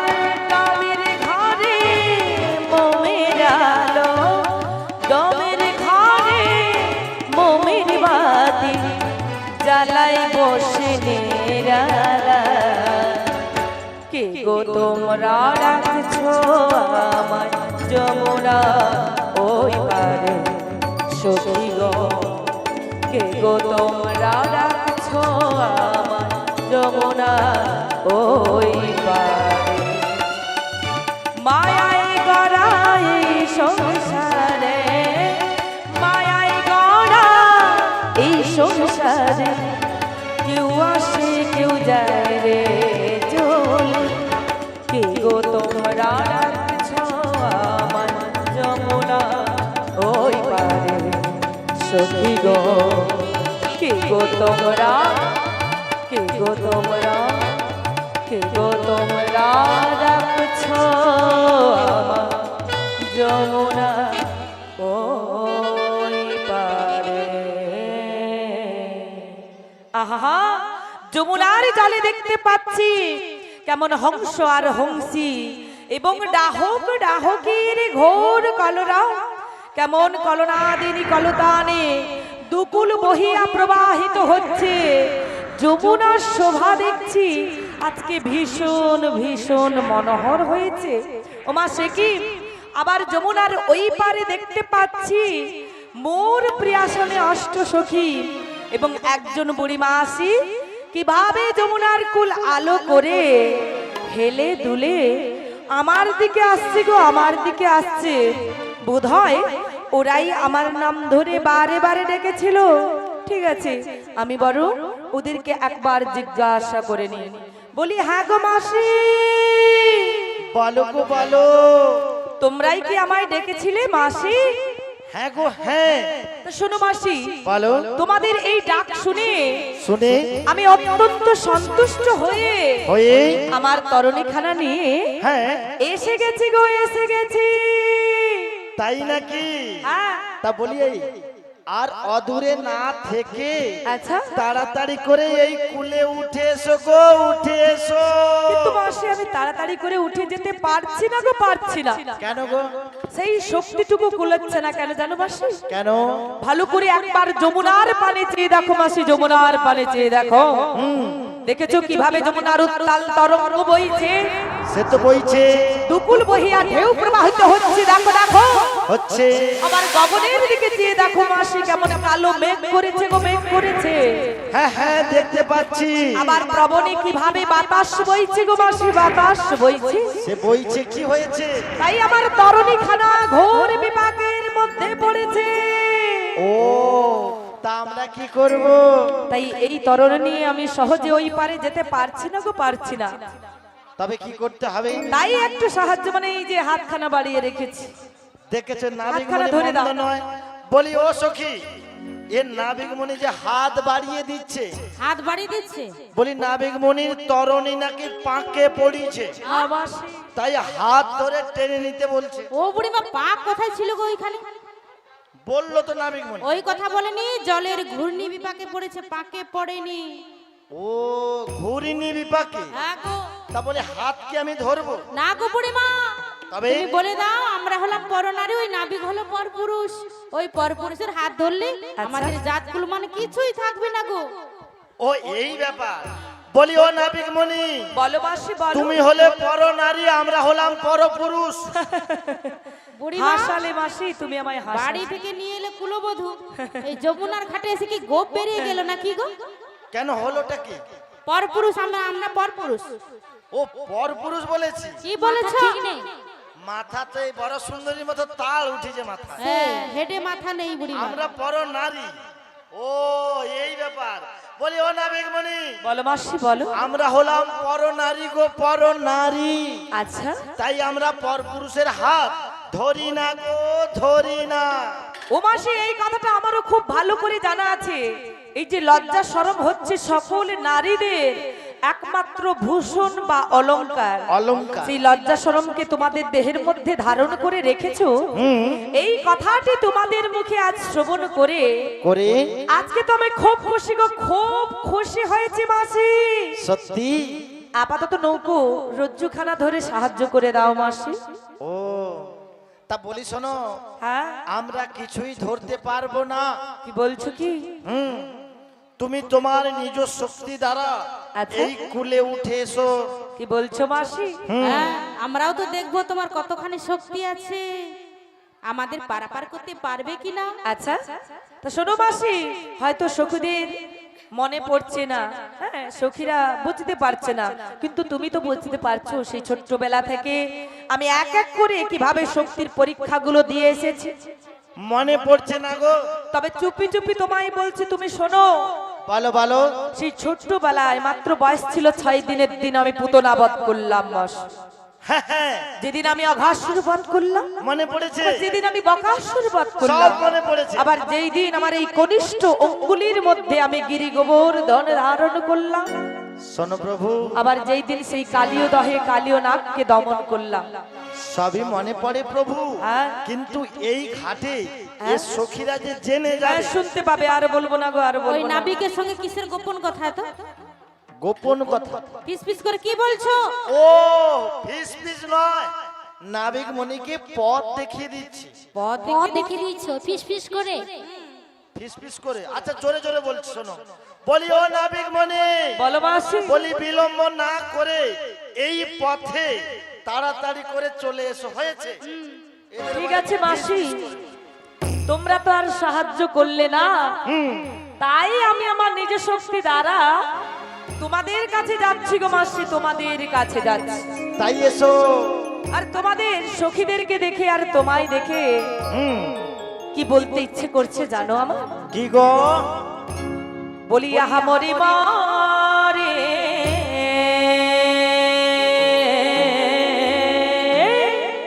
Speaker 6: কামের ঘরে মোমের আলো দমের ঘরে মোমের বাতি জ্বালাই বসে নিরালা কে গো তোমরা রাখছো আমায় যমুনা ওই পারে সখী গো কে গো তোমরা রাখছো আমায় যমুনা ওই পারে মায়ায় গড়াই সংসারে মায়ায় গড়া এই সংসারে কেউ আসে কেউ যায় রে চলে কে গো তোমরা রাখছো আমার যমুনা ওই পারে সখী গো কে গো তোমরা কে গো তোমরা কে গো তোমরা রাখছো আমার যমুনা ওই পারে আহা যমুনার জলে দেখতে পাচ্ছি কেমন হংস আর হংসী এবং ডাহক ডাহকের ঘোর কলরা কেমন কলনাদিনী কলতানে দুকুল বহিয়া প্রবাহিত হচ্ছে যমুনার শোভা দেখছি আজকে ভীষণ ভীষণ মনোহর হয়েছে ওমা সে কি আবার যমুনার ওই পারে দেখতে পাচ্ছি মোর প্রিয়াসনে অষ্ট সখী এবং একজন বুড়ি মাসি কিভাবে যমুনার কুল আলো করে হেলে দুলে আমার দিকে আসছে গো আমার দিকে আসছে বোধহয় ওরাই আমার নাম ধরে বারে বারে ডেকেছিল ঠিক আছে আমি বরং ওদেরকে একবার জিজ্ঞাসা করে নি বলি হ্যাঁ গো মাসি
Speaker 2: বলো গো বলো।
Speaker 6: তোমরাই কি আমায় ডেকেছিলে মাসি
Speaker 2: হ্যাঁ গো হ্যাঁ।
Speaker 6: তা শোনো মাসি
Speaker 2: বলো।
Speaker 6: তোমাদের এই ডাক শুনে
Speaker 2: শুনে
Speaker 6: আমি অত্যন্ত সন্তুষ্ট হয়ে
Speaker 2: হয়ে
Speaker 6: আমার তরণীখানা নিয়ে
Speaker 2: হ্যাঁ
Speaker 6: এসে গেছি গো এসে গেছি
Speaker 2: তাই নাকি?
Speaker 6: হ্যাঁ
Speaker 2: তা বলি এই আর অদূরে না থেকে
Speaker 6: আচ্ছা
Speaker 2: তাড়াতাড়ি করে এই কুলে উঠে এসো গো উঠে এসো।
Speaker 6: কিন্তু মাসি আমি তাড়াতাড়ি করে উঠে যেতে পারছি না গো পারছি না
Speaker 2: কেন গো?
Speaker 6: সেই শক্তিটুকু কুলাচ্ছে না কেন জানো মাসি
Speaker 2: কেন?
Speaker 6: ভালো করে একবার যমুনার পানে চেয়ে দেখো মাসি যমুনার পানে চেয়ে দেখো দেখেছো কিভাবে যমুনার উত্তাল তরঙ্গ বইছে
Speaker 2: সে তো বইছে
Speaker 6: দুকুল বহিয়া ঢেউ প্রবাহিত হচ্ছে দেখো দেখো
Speaker 2: হচ্ছে
Speaker 6: আবার গগনের দিকে চেয়ে দেখো মাসি কেমন কালো মেঘ করেছে গো মেঘ করেছে
Speaker 2: হ্যাঁ হ্যাঁ দেখতে পাচ্ছি।
Speaker 6: আবার প্রবণে কিভাবে বাতাস বইছে গো মাসি বাতাস বইছে
Speaker 2: সে বইছে কি হয়েছে?
Speaker 6: তাই আমার তরণীখানা ঘোর বিপাকের মধ্যে পড়েছে
Speaker 2: ও তা আমরা কি করব?
Speaker 6: তাই এই তরণ নিয়ে আমি সহজে ওই পারে যেতে পারছি না গো পারছি না
Speaker 2: তবে কি করতে হবে?
Speaker 6: তাই একটু সাহায্য মানে এই যে হাতখানা বাড়িয়ে রেখেছি
Speaker 2: দেখেছো নাবিক
Speaker 6: হাতখানা
Speaker 2: মণি
Speaker 6: ধরে দাও।
Speaker 2: মন্দ নয়। বলি ও সখী এ নাবিক মণি যে হাত বাড়িয়ে দিচ্ছে
Speaker 1: হাত বাড়িয়ে দিচ্ছে
Speaker 2: বলি নাবিক মণির তরণী নাকি পাকে পড়িছে
Speaker 6: আবাসে
Speaker 2: তাই হাত ধরে টেনে নিতে বলছে।
Speaker 1: ও বুড়িমা পা কোথায় ছিল গো ওইখানে?
Speaker 2: বললো তো নাবিক মণি।
Speaker 1: ওই কথা বলেনি জলের ঘূর্ণি বিপাকে পড়েছে পাকে পড়েনি।
Speaker 2: ও ঘুরিনি বিপাকে
Speaker 1: হ্যাঁ গো।
Speaker 2: তা বলে হাত কি আমি ধরবো?
Speaker 1: না গো বুড়িমা
Speaker 2: তবে
Speaker 1: তুমি বলে দাও আমরা হলাম পরনারী ওই নাবিক হলো পরপুরুষ ওই পরপুরুষের হাত ধরলে আমাদের জাতকুল মানে কিছুই থাকবে না গো।
Speaker 2: ও এই ব্যাপার। বলি ও নাবিক মণি
Speaker 6: বলো মাসি বলো
Speaker 2: তুমি হলে পর নারী আমরা হলাম পরপুরুষ।
Speaker 1: বুড়িমা
Speaker 6: হাসালে মাসি তুমি আমায়
Speaker 1: বাড়ি
Speaker 6: হাসালে
Speaker 1: থেকে নিয়ে এলে কুলবধূ এই যমুনার ঘাটে এসে কি গোপ বেরিয়ে গেল না কি গো?
Speaker 2: কেন হলোটা কি?
Speaker 1: পরপুরুষ আমরা আমরা পরপুরুষ।
Speaker 2: ও পরপুরুষ বলেছি
Speaker 1: কি বলেছ?
Speaker 2: মাথাতে এই বড় সুন্দরীর মতো তাল উঠেছে মাথা।
Speaker 1: হ্যাঁ, হেডে মাথা নেই বুড়ি মা।
Speaker 2: আমরা পর নারী। ও এই ব্যাপার। বলি ও নাবিকমণি,
Speaker 6: বলো মাসি বলো।
Speaker 2: আমরা হলাম পর নারী গো, পর নারী।
Speaker 6: আচ্ছা,
Speaker 2: তাই আমরা পর পুরুষের হাত ধরি না গো, ধরি না।
Speaker 6: ও মাসি এই কথাটা আমারও খুব ভালো করে জানা আছে। এই যে লজ্জা শরম হচ্ছে সকল নারীদের একমাত্র ভূষণ বা অলংকার।
Speaker 2: অলংকার।
Speaker 6: সেই লজ্জা শরমকে তোমাদের দেহের মধ্যে ধারণ করে রেখেছো। এই কথাটি তোমাদের মুখে আজ শ্রবণ করে
Speaker 2: করে
Speaker 6: আজকে তো আমি খুব খুশি গো, খুব খুশি হয়েছি মাসি।
Speaker 2: সত্যি?
Speaker 6: আপাতত নৌকো রজ্জুখানা ধরে সাহায্য করে দাও মাসি।
Speaker 2: ও তা বলি শোনো,
Speaker 6: হ্যাঁ,
Speaker 2: আমরা কিছুই ধরতে পারবো না।
Speaker 6: কি বলছো কি?
Speaker 2: তুমি তোমার নিজ শক্তি দ্বারা
Speaker 6: আচ্ছা।
Speaker 2: এই কুলে উঠে এসো।
Speaker 6: কি বলছো মাসি?
Speaker 1: হ্যাঁ, আমরাও তো দেখবো তোমার কতখানি শক্তি আছে, আমাদের পারাপার করতে পারবে কিনা।
Speaker 6: আচ্ছা, তো শোনো মাসি, হয়তো সখীদের মনে পড়ছে না, হ্যাঁ সখীরা বুঝতে পারছে না, কিন্তু তুমি তো বুঝতে পারছো। সেই ছোট্টবেলা থেকে আমি এক এক করে কিভাবে শক্তির পরীক্ষাগুলো দিয়ে এসেছি।
Speaker 2: মনে পড়ছে না গো?
Speaker 6: তবে চুপি চুপি তোমায় বলছি, তুমি শোনো।
Speaker 2: বলো বলো।
Speaker 6: সেই ছোট্টবেলায় মাত্র বয়স ছিল 6 দিনের দিন আমি পুতনা বধ করলাম মাস।
Speaker 2: হ্যাঁ হ্যাঁ,
Speaker 6: যেদিন আমি অঘাসুর বধ করলাম,
Speaker 2: মনে পড়েছে।
Speaker 6: যেদিন আমি বকাসুর বধ করলাম,
Speaker 2: সব মনে পড়েছে।
Speaker 6: আবার যেই দিন আমার এই কনিষ্ঠ অঙ্গুলির মধ্যে আমি গিরি গোবর্ধন ধারণ করলাম,
Speaker 2: শোনো প্রভু,
Speaker 6: আবার যেই দিন সেই কালীয় দহে কালীয় নাগকে দমন করলাম,
Speaker 2: সবই মনে পড়ে প্রভু।
Speaker 6: হ্যাঁ।
Speaker 2: কিন্তু এই ঘাটে এ সখীরা যে জেনে যাবে,
Speaker 6: শুনতে পাবে। আর বলবো না গো, আর
Speaker 1: ওই
Speaker 6: বলবো না।
Speaker 1: নাবিকের সঙ্গে কিসের গোপন কথা এত?
Speaker 2: গোপন কথা।
Speaker 1: পিস পিস করে কি বলছো?
Speaker 2: ও ফিস ফিস নয়, নাবিক মণিকে পথ দেখিয়ে দিচ্ছি।
Speaker 1: পথ দেখে দিচ্ছ ফিস ফিস করে?
Speaker 2: ফিস ফিস করে। আচ্ছা জোরে জোরে বলছি শোনো। বলি ও নাবিক মণি,
Speaker 6: বলো মাসি।
Speaker 2: বলি বিলম্ব না করে এই পথে তাড়াতাড়ি করে চলে এসো, হয়েছে? এদের
Speaker 6: ঠিক
Speaker 2: বলে
Speaker 6: আছে মাসি, তোমরা তো আর সাহায্য করলে না, তাই আমি আমার নিজ শক্তি দ্বারা তোমাদের কাছে যাচ্ছি গো মাসি, তোমাদের কাছে যাচ্ছি।
Speaker 2: তাই এসো।
Speaker 6: আর তোমাদের সখীদেরকে দেখে আর তোমায় দেখে কি বলতে ইচ্ছে করছে জানো আমার?
Speaker 2: কি গো?
Speaker 6: বলি আহা মরি মারে,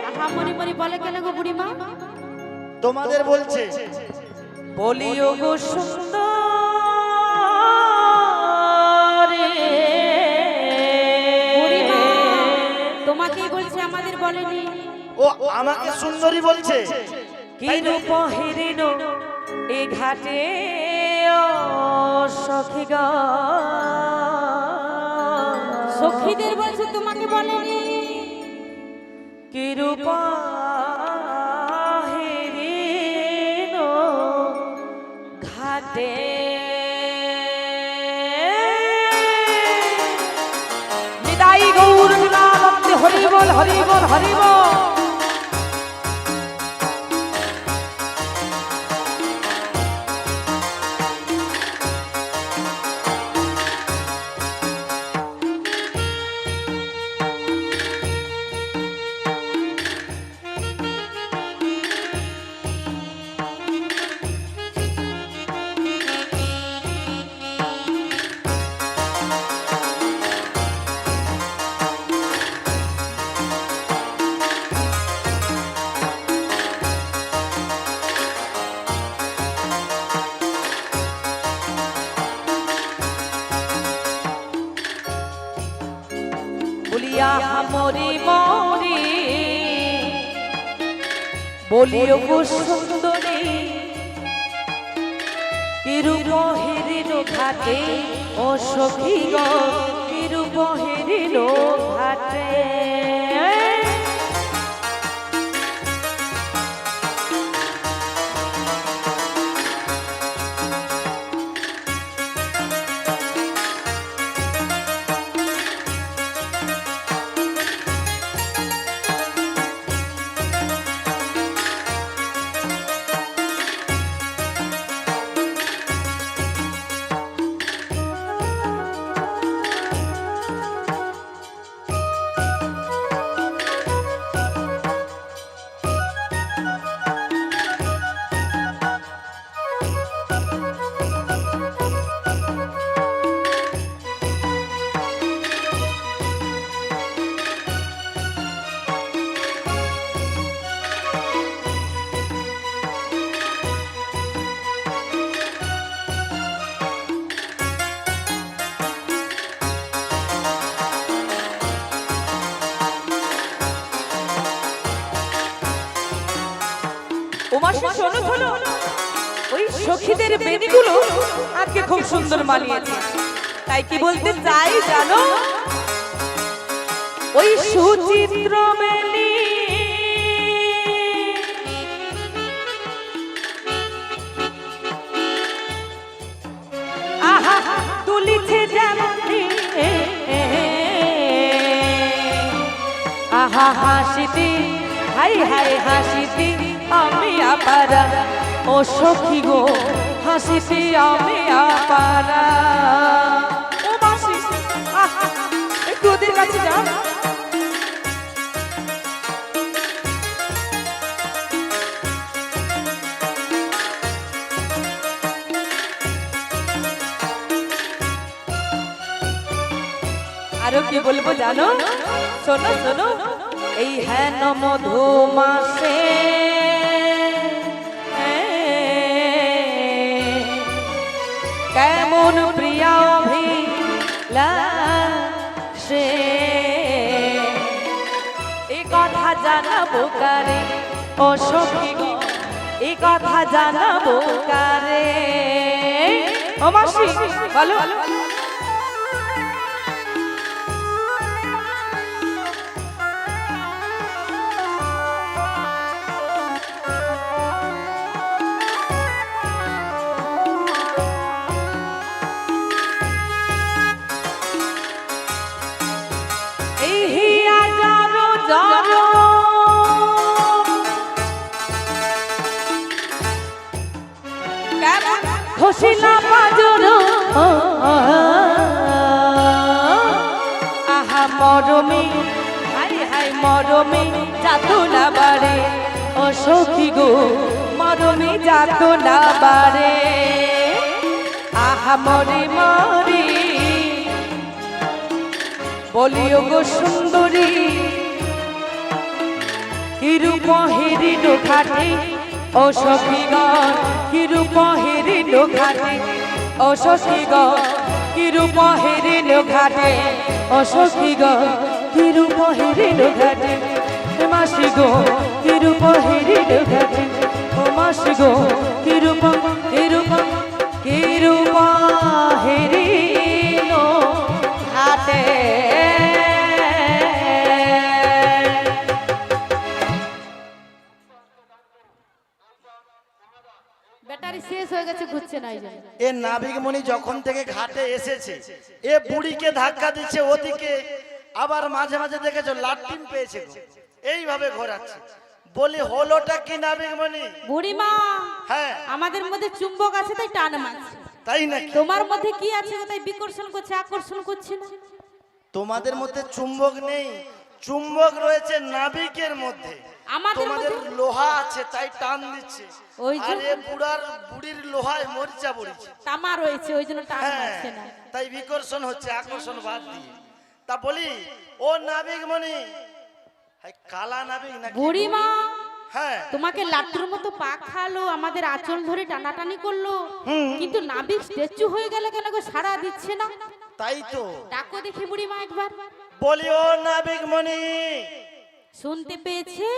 Speaker 1: আহা মরি মরি বলে কেন গো বুড়িমা?
Speaker 2: তোমাদের বলছে।
Speaker 6: বলি ও গো সুন্দর
Speaker 1: বুড়িমা তোমাকেই বলছে, আমাদের বলেনি।
Speaker 2: ও আমাকে সুন্দরী বলছে।
Speaker 6: কি রূপ হেরিন এ ঘাটে ও সখী গো,
Speaker 1: সখীদের বলছে, তোমাকে বলেনি।
Speaker 6: কি রূপ হেরিন ঘাটে নিতাই গৌর লীলাবন্দে হরি বল হরি বল হরি বল। বলিয়া মরি মরি, বলিও গো সুন্দরী, কিরূপ হেরিল ঘাটে ও সখী গো, কিরূপ হেরিল ঘাটে। মাসি শোনো শোনো, ওই সখীদের বেদিগুলো আজকে খুব সুন্দর মানিয়েছে। তাই কি বলতে চাই জানো, ওই সুচিত্র বেলি আহা তুলিছে যেমন আহা হাসিতে, হাই হাই হাসিতে আমি আপারা, ও সখী গো হাসিতে আমি আপারা। ও মাসি আহা, একটু ওদের কাছে যাও। আরো কি বলবো জানো, শোনো শোনো, এই হেন মধু মাসে কেমন প্রিয়া অভিলাষে, এই কথা জানাবো কারে, ও সখী গো এই কথা জানাবো কারে। ও মাসি বলো। খুশিলা পাজর আহা মরমে, হাই হাই মরমে যাতো না বারে, ও সখী গো মরমে যাতো না বারে। আহা মরে মরে বলিও গো সুন্দরী, কিরূপ হেরিল ঘাটে, ও সখী গো কিরূপ হেরিল ঘাটে, ও সখী গো কিরূপ হেরিল ঘাটে, ও সখী গো কিরূপ হেরিল ঘাটে। মাসি গো কিরূপ হেরিল ঘাটে, ও মাসি গো কিরূপ কিরূপ কিরূপ হেরিল ঘাটে।
Speaker 1: ব্যাটারি শেষ হয়ে গেছে, ঘুরছে না। এই জন্য
Speaker 2: এ নাবিকমণি যখন থেকে ঘাটে এসেছে, এ বুড়িকে ধাক্কা দিচ্ছে ওদিকে, আবার মাঝে মাঝে দেখেছো লাট্টিম পেয়েছে গো, এইভাবে ঘোরাচ্ছে। বলি হলোটা কি নাবিকমণি?
Speaker 1: বুড়িমা,
Speaker 2: হ্যাঁ
Speaker 1: আমাদের মধ্যে চুম্বক আছে তাই টান মারছে,
Speaker 2: তাই নাকি?
Speaker 1: তোমার মধ্যে কি আছে গো তাই বিকর্ষণ করছে, আকর্ষণ করছে না?
Speaker 2: তোমাদের মধ্যে চুম্বক নেই, চুম্বক রয়েছে নাবিকের মধ্যে।
Speaker 1: আমাদের
Speaker 2: তোমাদের
Speaker 1: মধ্যে
Speaker 2: লোহা আছে তাই টান দিচ্ছে।
Speaker 1: ওই যে
Speaker 2: আরে বুড়ির লোহায় মরিচা পড়েছে,
Speaker 1: তামা রয়েছে ওই জন্য টান
Speaker 2: হ্যাঁ
Speaker 1: মারছে না।
Speaker 2: তাই বিকর্ষণ হচ্ছে, আকর্ষণ বাদ দিয়ে। তা বলি ও নাবিকমণি, হাই কালা নাবিক নাকি?
Speaker 1: বুড়িমা,
Speaker 2: হ্যাঁ
Speaker 1: তোমাকে লাট্টুর মতো পা খালো, আমাদের আঁচল ধরে টানাটানি করলো, কিন্তু নাবিক স্ট্যাচু হয়ে গেলে কেন গো সাড়া দিচ্ছে না?
Speaker 2: তাই তো
Speaker 1: ডাকো দেখি বুড়িমা একবার।
Speaker 2: বলি ও নাবিকমণি,
Speaker 1: শুনতে পেয়েছে?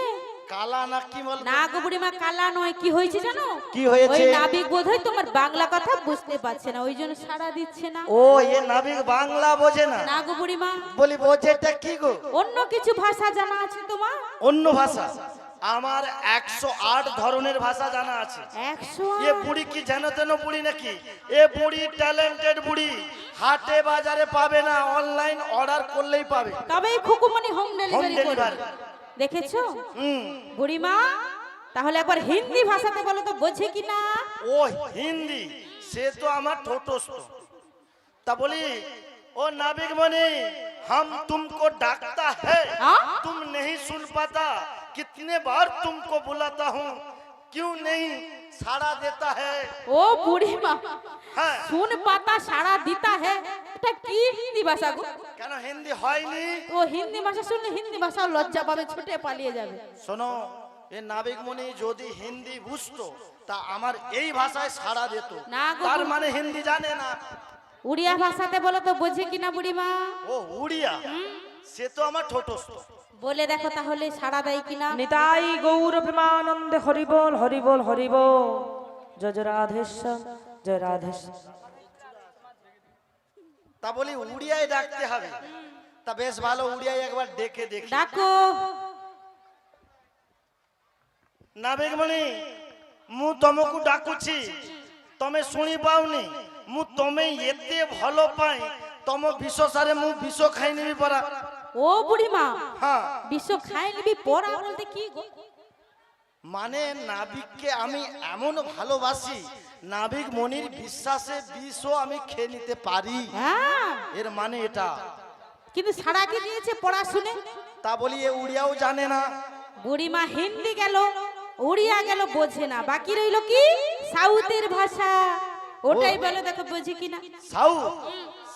Speaker 2: কালা না কি বল?
Speaker 1: না গো বুড়িমা, কালা নয়, কি হয়েছে জানো?
Speaker 2: কি হয়েছে?
Speaker 1: ওই নাবিক বোধহয় তোমার বাংলা কথা বুঝতে পারছে না, ওই জন্য সাড়া দিচ্ছে না।
Speaker 2: ও এ নাবিক বাংলা বোঝে না?
Speaker 1: না গো বুড়িমা,
Speaker 2: বলি বোঝেটা কি গো?
Speaker 1: অন্য কিছু ভাষা জানা আছে তোমার?
Speaker 2: অন্য ভাষা? আমার 108 ধরনের ভাষা জানা আছে।
Speaker 1: 108?
Speaker 2: এ বুড়ি কি জানো তেন বুড়ি নাকি? এ বুড়ি ট্যালেন্টেড বুড়ি, হাটে বাজারে পাবে না, অনলাইন অর্ডার করলেই পাবে।
Speaker 1: তবে এই খুকুমনি হোম
Speaker 2: হোম
Speaker 1: ডেলিভারি করে।
Speaker 2: ডেলিভারি।
Speaker 1: দেখেছো
Speaker 2: হুম।
Speaker 1: বুড়িমা? তাহলে একবার হিন্দি ভাষাতে বলো তো, বোঝে কি না?
Speaker 2: ও হিন্দি, সে তো আমার ঠোঁটস্থ। তা বলি ओ नाबिक मनी, हम तुमको डाकता है, तुम नहीं सुन पाता, कितने बार तुमको बुलाता हूँ, क्यों नहीं साड़ा देता है?
Speaker 1: ओ बूढ़ी माँ,
Speaker 2: हाँ।
Speaker 1: सुन पाता साड़ा देता है, এটা কি হিন্দি ভাষা গো?
Speaker 2: কেন হিন্দি হয়নি?
Speaker 1: ও হিন্দি ভাষা শুনলে হিন্দি ভাষা লজ্জা পাবে, ছুটে পালিয়ে যাবে।
Speaker 2: শোনো, এ নাবিক মনি যদি হিন্দি বুঝতো তা আমার এই ভাষায় সাড়া দিত।
Speaker 1: না গো,
Speaker 2: তার মানে হিন্দি জানে না।
Speaker 1: উড়িয়া ভাষাতে বলো তো, বোঝে কিনা বুড়িমা?
Speaker 2: ও উড়িয়া, সে তো আমার ঠোঁটস্থ।
Speaker 3: বলে দেখো তাহলে সাড়া দেয় কিনা।
Speaker 6: নিতাই গৌর প্রেমানন্দে হরিবল হরিবল হরিবল। জয় জয় রাধেশ্যাম জয় রাধেশ্যাম।
Speaker 2: তা বলি উড়িয়ায় ডাকতে হবে। তা বেশ ভালো, উড়িয়ায় একবার ডেকে দেখি।
Speaker 3: ডাকো।
Speaker 2: নাবিকমণি, ମୁଁ ତମକୁ ଡାକୁଛି, ତମେ ଶୁଣି ପାଉନି। ମୁଁ ତମେ ଏତେ ଭଲ ପାଏ, ତମ ବିଷ ସାରେ ମୁଁ ବିଷ ଖାଇନେବି ପରା।
Speaker 3: ও বুড়িমা,
Speaker 2: হ্যাঁ,
Speaker 3: বিষ খাই নিবি পড়া বলতে কি গো?
Speaker 2: মানে নাবিককে আমি এমন ভালোবাসি, নাবিক মনির বিশ্বাসে বিষও আমি খেয়ে নিতে পারি।
Speaker 3: হ্যাঁ,
Speaker 2: এর মানে এটা।
Speaker 3: কিন্তু সাড়া কি দিয়েছে পড়া শুনে?
Speaker 2: তা বলি এ উড়িয়াও জানে না।
Speaker 3: বুড়িমা হিন্দি গেল, উড়িয়া গেল, বোঝে না। বাকি রইল কি সাউথের ভাষা, ওটাই বলে দেখো বোঝে কিনা।
Speaker 2: সাউথ,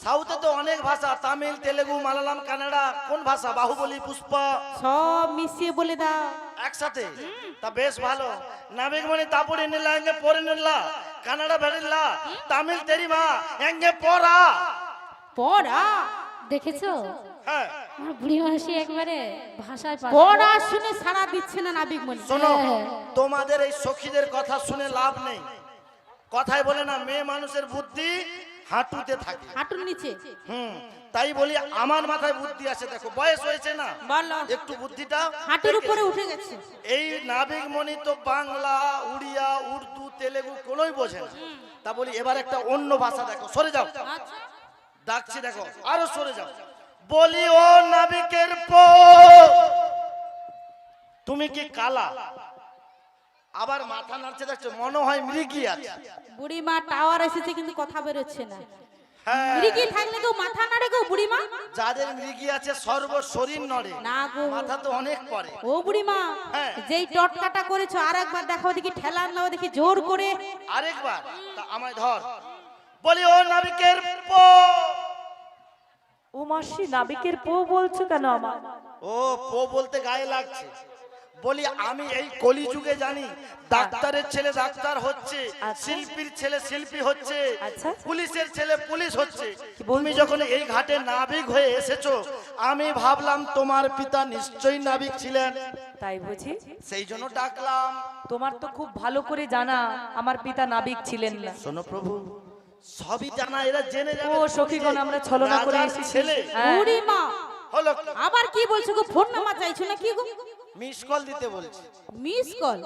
Speaker 2: সাউথে তো অনেক ভাষা, তামিল, তেলেগু, মালায়ালাম, কানাডা। কোন ভাষা? বাহুবলী, পুষ্পা
Speaker 3: সব মিশিয়ে বলে দাও।
Speaker 2: একসাথে? তা বেশ ভালো। নাবিক মনি তাপড়ে নিলা, এঙ্গে পরে নিলা, কানাডা ভেড়িলা, তামিল তেরিমা, এঙ্গে পড়া।
Speaker 3: পড়া
Speaker 1: দেখেছো
Speaker 2: হ্যাঁ,
Speaker 1: আমার বুড়ি মাসি একবারে ভাষায় পাস।
Speaker 3: পড়া শুনে সাড়া দিচ্ছে না নাবিক মনি।
Speaker 2: শোনো,
Speaker 1: হ্যাঁ।
Speaker 2: তোমাদের এই সখীদের কথা শুনে লাভ নেই। কথায় বলে না, মেয়ে মানুষের বুদ্ধি হাঁটুতে থাকে।
Speaker 3: হাঁটুর নিচে।
Speaker 2: তাই বলি আমার মাথায় বুদ্ধি আছে। দেখো বয়স হয়েছে না,
Speaker 3: বলো।
Speaker 2: একটু বুদ্ধিটা
Speaker 3: হাঁটুর উপরে উঠে গেছে।
Speaker 2: এই নাবিক মনি তো বাংলা, উড়িয়া, উর্দু, তেলেগু কোনোই বোঝে না। তা বলি এবার একটা অন্য ভাষা দেখো। সরে যাও,
Speaker 3: আচ্ছা,
Speaker 2: ডাকছি দেখো, আরো সরে যাও। বলি ও নাবিকের পো, তুমি কি কালা? আবার মাথা নাড়ছে, দেখছো মনে হয় মৃগী আছে।
Speaker 3: বুড়িমা টাওয়ার এসেছে কিন্তু কথা বেরোচ্ছে না।
Speaker 2: হ্যাঁ,
Speaker 3: মৃগী থাকলে গো মাথা নাড়ে গো বুড়িমা।
Speaker 2: যাদের মৃগী আছে সর্ব শরীর নড়ে,
Speaker 3: না গো।
Speaker 2: মাথা তো অনেক পড়ে।
Speaker 3: ও বুড়িমা,
Speaker 2: হ্যাঁ।
Speaker 3: যেই টটকাটা করেছো আর একবার দেখাও দেখি, ঠেলান দাও দেখি জোর করে।
Speaker 2: আরেকবার, তা আমায় ধর। বলি ও নাবিকের পো।
Speaker 6: ও মাসি, নাবিকের পো বলছো কেন আমার?
Speaker 2: ও পো বলতে গায়ে লাগছে। বলি আমি এই কলিযুগে জানি, ডাক্তারের ছেলে ডাক্তার হচ্ছে,
Speaker 6: আচ্ছা।
Speaker 2: শিল্পীর ছেলে শিল্পী হচ্ছে,
Speaker 6: আচ্ছা।
Speaker 2: পুলিশের ছেলে পুলিশ হচ্ছে।
Speaker 6: কি বলছো?
Speaker 2: তুমি যখন এই ঘাটে নাবিক হয়ে এসেছো, আমি ভাবলাম তোমার পিতা নিশ্চয়ই নাবিক ছিলেন,
Speaker 6: তাই বুঝি?
Speaker 2: সেই জন্য ডাকলাম।
Speaker 6: তোমার তো খুব ভালো করে জানা আমার পিতা নাবিক ছিলেন না।
Speaker 2: শোনো প্রভু, সবই জানা, এরা জেনে যাবে।
Speaker 6: ও সখীগণ, আমরা ছলনা করে
Speaker 2: রাজার
Speaker 6: এসেছি।
Speaker 2: ছেলে
Speaker 6: হ্যাঁ।
Speaker 3: বুড়িমা
Speaker 2: হলো,
Speaker 3: আবার কি বলছো গো? ফোন নাম্বার চাইছো না কি গো?
Speaker 2: মিস কল দিতে বলছি।
Speaker 3: Miss call?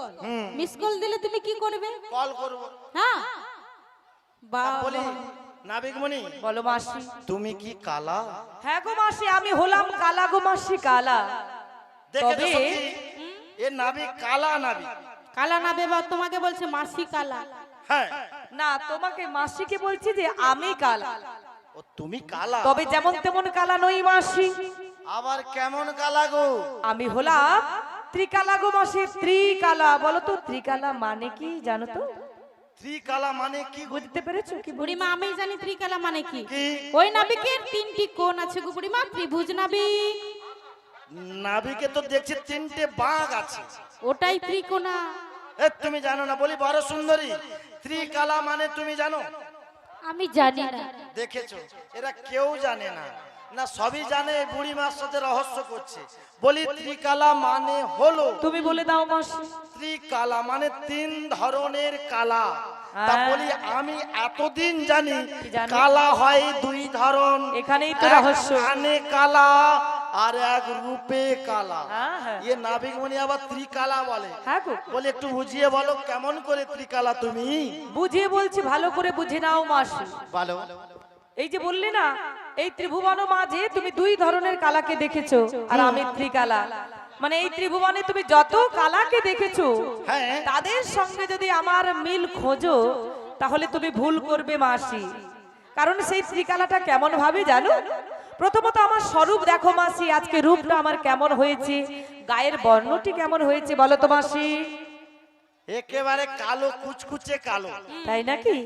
Speaker 3: মিস কল দিলে তুমি কি করবে?
Speaker 2: কল করব।
Speaker 3: হ্যাঁ, বা
Speaker 2: বলি নাবিক মনি,
Speaker 6: বলো মাসি।
Speaker 2: তুমি কি কালা?
Speaker 6: হ্যাঁ গো মাসি, আমি হলাম কালা গো মাসি, কালা।
Speaker 2: দেখেছো
Speaker 6: তবে-
Speaker 2: সখী, এ নাবিক কালা নাবিক।
Speaker 3: কালা না বেবা, তোমাকে বলছে মাসি কালা।
Speaker 2: হ্যাঁ,
Speaker 6: না, তোমাকে মাসিকে বলছি যে আমি কালা।
Speaker 2: ও তুমি কালা,
Speaker 6: তবে যেমন তেমন কালা নই মাসি।
Speaker 2: আবার কেমন কালা গো?
Speaker 6: আমি হলাম ত্রিকালা গো মাসি, ত্রিকালা। বলো তো ত্রিকালা মানে কি জানো তো?
Speaker 2: ত্রিকালা মানে কি গো?
Speaker 6: বুঝতে পেরেছো কি?
Speaker 3: বুড়িমা আমি জানি ত্রিকালা মানে কি।
Speaker 2: কি?
Speaker 3: ওই নাবিকের তিনটি কোণ আছে গো বুড়িমা, ত্রিভুজ নাবিক।
Speaker 2: নাবিকে তো দেখছি তিনটে বাঘ আছে।
Speaker 3: ওটাই ত্রিকোণা।
Speaker 2: এ তুমি জানো না? বলি বড় সুন্দরী, ত্রিকালা মানে তুমি জানো?
Speaker 1: আমি জানি না।
Speaker 2: দেখেছো, এরা কেউ জানে না। না সবই জানে, এই বুড়ি মার সাথে রহস্য করছে। বলি ত্রিকালা মানে হলো,
Speaker 6: তুমি বলে দাও মাসি।
Speaker 2: ত্রিকালা মানে তিন ধরনের কালা। তা
Speaker 6: হ্যাঁ।
Speaker 2: বলি আমি এতদিন জানি
Speaker 6: কি জানো?
Speaker 2: কালা হয় দুই ধরন।
Speaker 6: এখানেই তো
Speaker 2: এক
Speaker 6: রহস্য।
Speaker 2: কানে কালা আর এক রূপে কালা।
Speaker 6: হ্যাঁ, হ্যাঁ।
Speaker 2: এ নাবিক মনি আবার ত্রিকালা বলে।
Speaker 6: হ্যাঁ গো,
Speaker 2: বলে একটু বুঝিয়ে বলো, কেমন করে ত্রিকালা তুমি?
Speaker 6: বুঝিয়ে বলছি, ভালো করে বুঝে নাও মাসি।
Speaker 2: বলো।
Speaker 6: এই যে বললে না, এই ত্রিভুবন মাঝে তুমি দুই ধরনের কালাকে দেখেছো, আর আমি ত্রিকালা। মানে এই ত্রিভুবনে তুমি যত কালাকে দেখেছো,
Speaker 2: হ্যাঁ।
Speaker 6: তাদের সঙ্গে যদি আমার মিল খোঁজো, তাহলে তুমি ভুল করবে মাসি। কারণ সেই ত্রিকালাটা কেমন ভাবে জানো? প্রথমত আমার স্বরূপ দেখো মাসি, আজকে রূপটা আমার কেমন হয়েছে, গায়ের বর্ণটি কেমন হয়েছে বলো তো মাসি?
Speaker 2: একেবারে কালো, কুচকুচে কালো।
Speaker 6: তাই নাকি?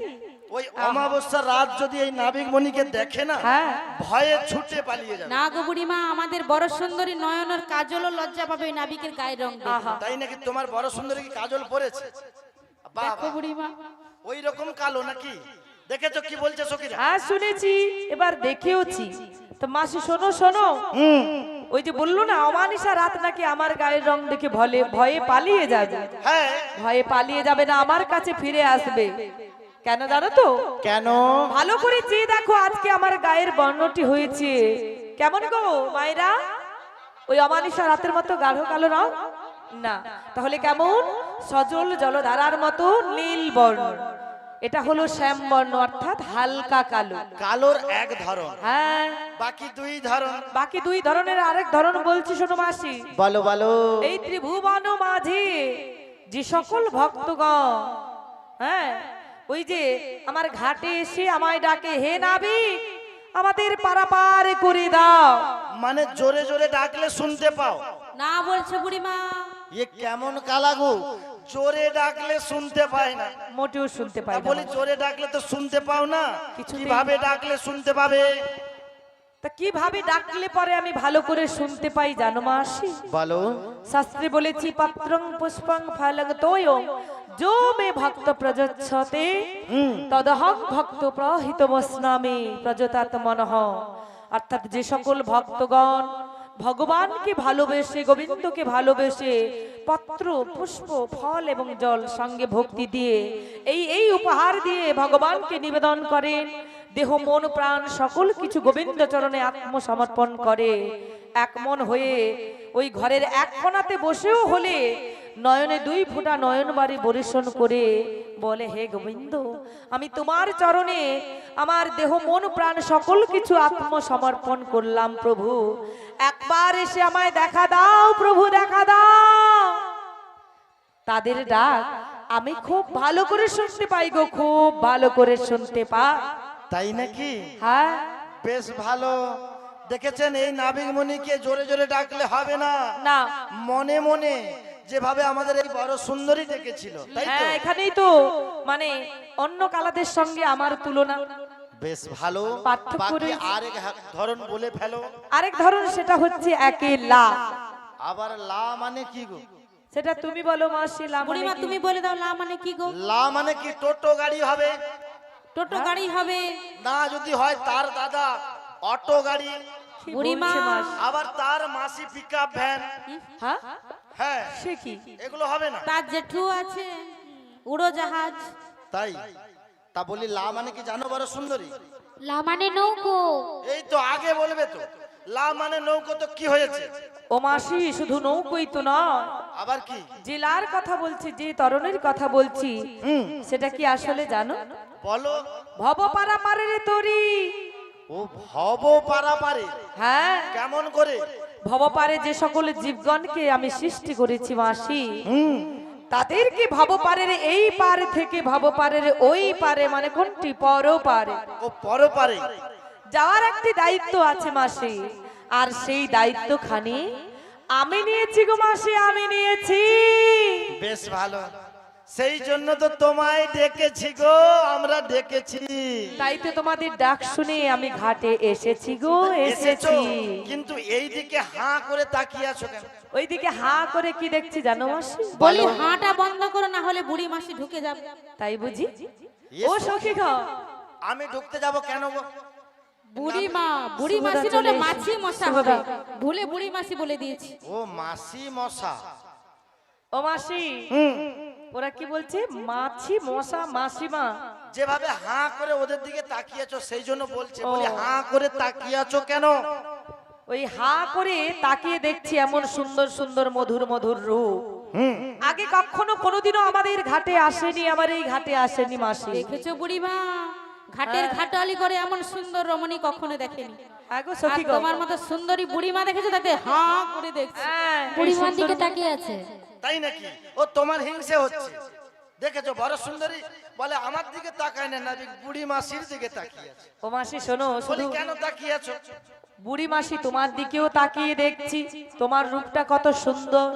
Speaker 2: ওই অমাবস্যার রাত যদি এই নাবিক মণিকে দেখে না,
Speaker 6: হ্যাঁ।
Speaker 2: ভয়ে ছুটে পালিয়ে যাবে।
Speaker 3: না গো বুড়িমা, আমাদের বড় সুন্দরী নয়নের কাজলও লজ্জা পাবে ওই নাবিকের গায়ের রং দেখে।
Speaker 6: আহা।
Speaker 2: তাই নাকি? তোমার বড় সুন্দরী কি কাজল পরেছে?
Speaker 3: দেখো বুড়িমা,
Speaker 2: ওই রকম কালো নাকি? দেখেছো কি বলছে সখীরা?
Speaker 6: হ্যাঁ শুনেছি, এবার দেখেওছি। তো মাসি শোনো শোনো, ওই যে বললো না অমানিসা রাত নাকি আমার গায়ের রং দেখে ভয়ে পালিয়ে যাবে,
Speaker 2: হ্যাঁ
Speaker 6: ভয়ে পালিয়ে যাবে না, আমার কাছে ফিরে আসবে। কেন জানো তো?
Speaker 2: কেন?
Speaker 6: ভালো করে চেয়ে দেখো আজকে আমার গায়ের বর্ণটি হয়েছে কেমন গো মায়েরা? ওই অমানিসা রাতের মতো গাঢ় কালো রং না, তাহলে কেমন? সজল জলধারার মতো নীল বর্ণ। এটা হলো শ্যাম বর্ণ, অর্থাৎ হালকা কালো।
Speaker 2: কালোর এক ধরন,
Speaker 6: হ্যাঁ,
Speaker 2: বাকি দুই ধরন।
Speaker 6: বাকি দুই ধরনের আরেক ধরন বলছি শোনো মাসি।
Speaker 2: বলো বলো।
Speaker 6: এই ত্রিভুবন মাঝে যে সকল ভক্তগণ, হ্যাঁ, ওই যে আমার ঘাটে এসে আমায় ডাকে, হে নাবিক আমাদের পারাপার করে দাও।
Speaker 2: মানে জোরে জোরে ডাকলে শুনতে পাও?
Speaker 5: না বলছে বুড়িমা।
Speaker 2: এ কেমন কালাগো, জোরে ডাকলে শুনতে পায় না?
Speaker 6: মোটেও শুনতে পাই
Speaker 2: তা
Speaker 6: না।
Speaker 2: বলি জোরে ডাকলে তো শুনতে পাও না,
Speaker 6: কিছুতেই-
Speaker 2: কিভাবে ডাকলে শুনতে পাবে?
Speaker 6: তা কিভাবে ডাকলে পরে আমি ভালো করে শুনতে পাই জানো মাসি?
Speaker 2: বলো।
Speaker 6: শাস্ত্রে বলেছি পাত্রং পুষ্পং ফলং তোয়ং যো মে ভক্ত প্রযচ্ছতে তদহং ভক্ত প্রহিতমস্নামে প্রযতাৎ মনঃ। অর্থাৎ যে সকল ভক্তগণ ভগবানকে ভালোবেসে, গোবিন্দকে ভালোবেসে পত্র পুষ্প ফল এবং জল সঙ্গে ভক্তি দিয়ে এই উপহার দিয়ে ভগবানকে নিবেদন করেন, দেহ মন প্রাণ সকল কিছু গোবিন্দ চরণে আত্মসমর্পণ করে, এক মন হয়ে ওই ঘরের এক কোণাতে বসেও হলে নয়নে দুই ফোঁটা নয়ন বাড়ি বরিশন করে বলে, হে গোবিন্দ আমি তোমার চরণে আমার দেহ মন প্রাণ সকল কিছু আত্মসমর্পণ করলাম, প্রভু একবার এসে আমায় দেখা দাও, প্রভু দেখা দাও। তাদের ডাক আমি খুব ভালো করে শুনতে পাই গো, খুব ভালো করে শুনতে পাই।
Speaker 2: তাই নাকি?
Speaker 6: হ্যাঁ,
Speaker 2: বেশ ভালো। দেখেছেন এই নাবিক মণিকে জোরে জোরে ডাকলে হবে না,
Speaker 6: না
Speaker 2: মনে মনে যেভাবে আমাদের এই বড় সুন্দরী ডেকেছিল, তাই তো?
Speaker 6: হ্যাঁ, এখানেই তো মানে অন্য কালাদের সঙ্গে আমার তুলনা।
Speaker 2: বেশ ভালো।
Speaker 6: পার্থক্য
Speaker 2: বাকি
Speaker 6: রয়েছে।
Speaker 2: আরেক ধরন বলে ফেলো।
Speaker 6: আরেক ধরন, সেটা হচ্ছে একে লা।
Speaker 2: আবার লা মানে কি গো?
Speaker 6: সেটা তুমি বলো মাসি। লা মানে
Speaker 5: বুড়িমা
Speaker 6: কি?
Speaker 5: তুমি বলে দাও, লা মানে কি গো?
Speaker 2: লা মানে কি? টোটো গাড়ি হবে
Speaker 5: টোটো গাড়ি হবে।
Speaker 2: না, যদি হয় তার দাদা অটো গাড়ি,
Speaker 6: কি
Speaker 5: বুড়িমা।
Speaker 6: বলছে মাসি?
Speaker 2: আবার তার মাসি পিকআপ ভ্যান,
Speaker 6: হ্যাঁ,
Speaker 2: হ্যাঁ
Speaker 6: সে কি?
Speaker 2: এগুলো হবে না?
Speaker 5: তার জেঠু আছে উড়োজাহাজ।
Speaker 2: তাই তা বলি লা মানে কি জানো বড় সুন্দরী?
Speaker 1: লা মানে নৌকো।
Speaker 2: এই তো আগে বলবে তো, লা মানে নৌকো, তো কি হয়েছে?
Speaker 6: ও মাসি শুধু নৌকোই তো নয়,
Speaker 2: আবার কি?
Speaker 6: যে লার কথা বলছি, যে তরণের কথা বলছি, সেটা কি আসলে জানো?
Speaker 2: বলো।
Speaker 6: ভব পারা পারের তরি।
Speaker 2: ও ভব পারাপারে,
Speaker 6: হ্যাঁ,
Speaker 2: কেমন করে?
Speaker 6: ভব পারে যে সকল জীবগণকে আমি সৃষ্টি করেছি মাসি, তাদেরকে ভব পারের এই পারে থেকে ভব পারের ওই পারে, মানে কোনটি? পর পারে
Speaker 2: ও পরপারে
Speaker 6: যাওয়ার একটি দায়িত্ব আছে মাসি, আর সেই দায়িত্ব খানি আমি নিয়েছি গো মাসি, আমি নিয়েছি।
Speaker 2: বেশ ভালো, সেই জন্য তো তোমায় ডেকেছি গো, আমরা ডেকেছি।
Speaker 6: তাই তো তোমাদের ডাক শুনে আমি ঘাটে এসেছি গো,
Speaker 2: এসেছো,
Speaker 6: এসেছি।
Speaker 2: কিন্তু এই দিকে হাঁ করে তাকিয়ে আছো কেন?
Speaker 6: ওইদিকে হা করে কি দেখছি জানো মাসি?
Speaker 5: বলি হাঁটা বন্ধ করো, না হলে বুড়ি মাসি ঢুকে যাবে।
Speaker 6: তাই বুঝি? ও
Speaker 2: এসো।
Speaker 6: সখী গো,
Speaker 2: আমি ঢুকতে যাব কেন গো?
Speaker 5: বুড়িমা, বুড়ি
Speaker 6: শুভদা
Speaker 5: মাসি
Speaker 6: চলে
Speaker 5: নলে
Speaker 6: এসেছে।
Speaker 5: মাছি মশা
Speaker 6: শুভদা।
Speaker 5: হবে, ভুলে বুড়ি মাসি বলে দিয়েছি।
Speaker 2: ও মাসি মশা।
Speaker 6: ও মাসি, ওরা কি বলছে? মাছি মশা মাসিমা।
Speaker 2: যেভাবে হাঁ করে ওদের দিকে তাকিয়েছো সেই জন্য বলছে,
Speaker 6: ও।
Speaker 2: বলি হাঁ করে তাকিয়ে আছো কেন?
Speaker 6: ওই হা করে তাকিয়ে দেখছি এমন সুন্দর সুন্দর মধুর মধুর রূপ আগে কখনো কোনোদিনও আমাদের ঘাটে আসেনি, আমার এই ঘাটে আসেনি মাসি।
Speaker 5: দেখেছো বুড়িমা, ঘাটের ঘাটালি করে এমন সুন্দর রমণী কখনো দেখেনি।
Speaker 6: আগো
Speaker 5: আর
Speaker 6: সখী গো,
Speaker 5: তোমার মতো সুন্দরী বুড়িমা দেখেছো, তাকে হাঁ করে দেখছে।
Speaker 6: হ্যাঁ, এই
Speaker 1: বুড়িমার দিকে
Speaker 6: সুন্দর-
Speaker 1: তাকিয়ে আছে।
Speaker 2: তাই নাকি? ও তোমার হিংসে হচ্ছে, দেখেছো বড় সুন্দরী বলে আমার দিকে তাকায় না, নাবিক বুড়ি মাসির দিকে তাকিয়ে আছে।
Speaker 6: ও মাসি শোনো,
Speaker 2: বলি
Speaker 6: শুধু
Speaker 2: কেন তাকিয়ে আছো?
Speaker 6: বুড়ি মাসি তোমার দিকেও তাকিয়ে দেখছি, তোমার রূপটা কত সুন্দর।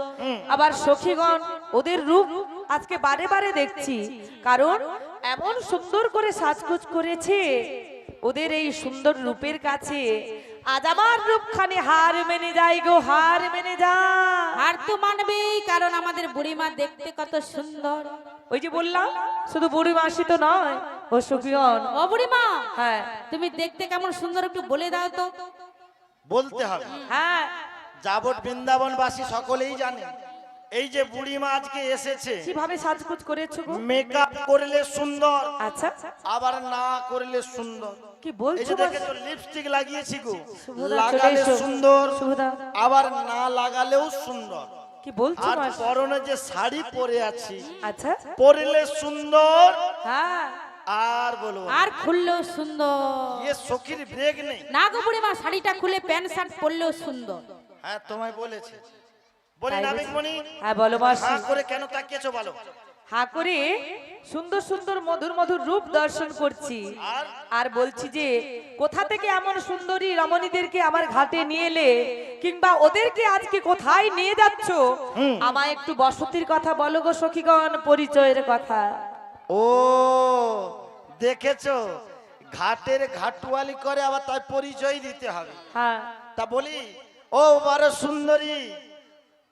Speaker 6: আবার সখীগণ ওদের রূপ আজকে বারে বারে দেখছি, কারণ এমন সুন্দর করে সাজগোজ করেছে। ওদের এই সুন্দর রূপের কাছে আজ আমার রূপখানি হার মেনে যায় গো, হার মেনে যায়।
Speaker 5: আর তো মানবেই, কারণ আমাদের বুড়িমা দেখতে কত সুন্দর।
Speaker 6: ওই যে বললাম, শুধু বুড়ি মাসি তো নয়, ও সখীগণ।
Speaker 5: ও বুড়িমা,
Speaker 6: হ্যাঁ
Speaker 5: তুমি দেখতে কেমন সুন্দর একটু বলে দাও তো।
Speaker 2: বলতে হবে।
Speaker 6: হ্যাঁ,
Speaker 2: যাবট বৃন্দাবনবাসী সকলেই জানে এই যে বুড়িমা আজকে এসেছে,
Speaker 6: কিভাবে সাজগোজ করেছো গো?
Speaker 2: মেকআপ করলে সুন্দর,
Speaker 6: আচ্ছা
Speaker 2: আবার না করলে সুন্দর।
Speaker 6: কি
Speaker 2: এই
Speaker 6: বলছো
Speaker 2: যে
Speaker 6: মাসি?
Speaker 2: দেখেছো লিপস্টিক লাগিয়েছি গো,
Speaker 6: শুভদা,
Speaker 2: লাগালে
Speaker 6: চলে এসো।
Speaker 2: সুন্দর,
Speaker 6: শুভদা।
Speaker 2: আবার না লাগালেও সুন্দর।
Speaker 6: কি বলছো
Speaker 2: আর
Speaker 6: মাসি?
Speaker 2: পরনে যে শাড়ি পরে আছি,
Speaker 6: আচ্ছা
Speaker 2: পরলে সুন্দর,
Speaker 6: হ্যাঁ
Speaker 2: আর বলবো না।
Speaker 5: আর খুললেও সুন্দর।
Speaker 2: ইয়ে সখীর ব্রেক নেই।
Speaker 5: না গো বুড়িমা, শাড়িটা খুলে প্যান্ট শার্ট পরলেও সুন্দর।
Speaker 2: হ্যাঁ তোমায় বলেছে। বলি
Speaker 6: তাই
Speaker 2: নাবিক
Speaker 6: বুঝি?
Speaker 2: মণি,
Speaker 6: হ্যাঁ বলো মাসি।
Speaker 2: হ্যাঁ করে কেন তাকিয়েছো বলো?
Speaker 6: হাঁ করে সুন্দর সুন্দর মধুর মধুর রূপ দর্শন করছি
Speaker 2: আর
Speaker 6: আর বলছি যে কোথা থেকে এমন সুন্দরী রমণীদেরকে আমার ঘাটে নিয়ে এলে, কিংবা ওদেরকে আজকে কোথায় নিয়ে যাচ্ছ, আমায় একটু বসতির কথা বলো গো সখীগণ, পরিচয়ের কথা।
Speaker 2: ও দেখেছো, ঘাটের ঘাটুয়ালি করে আবার তার পরিচয় দিতে হবে।
Speaker 6: হ্যাঁ
Speaker 2: তা বলি ও বড় সুন্দরী,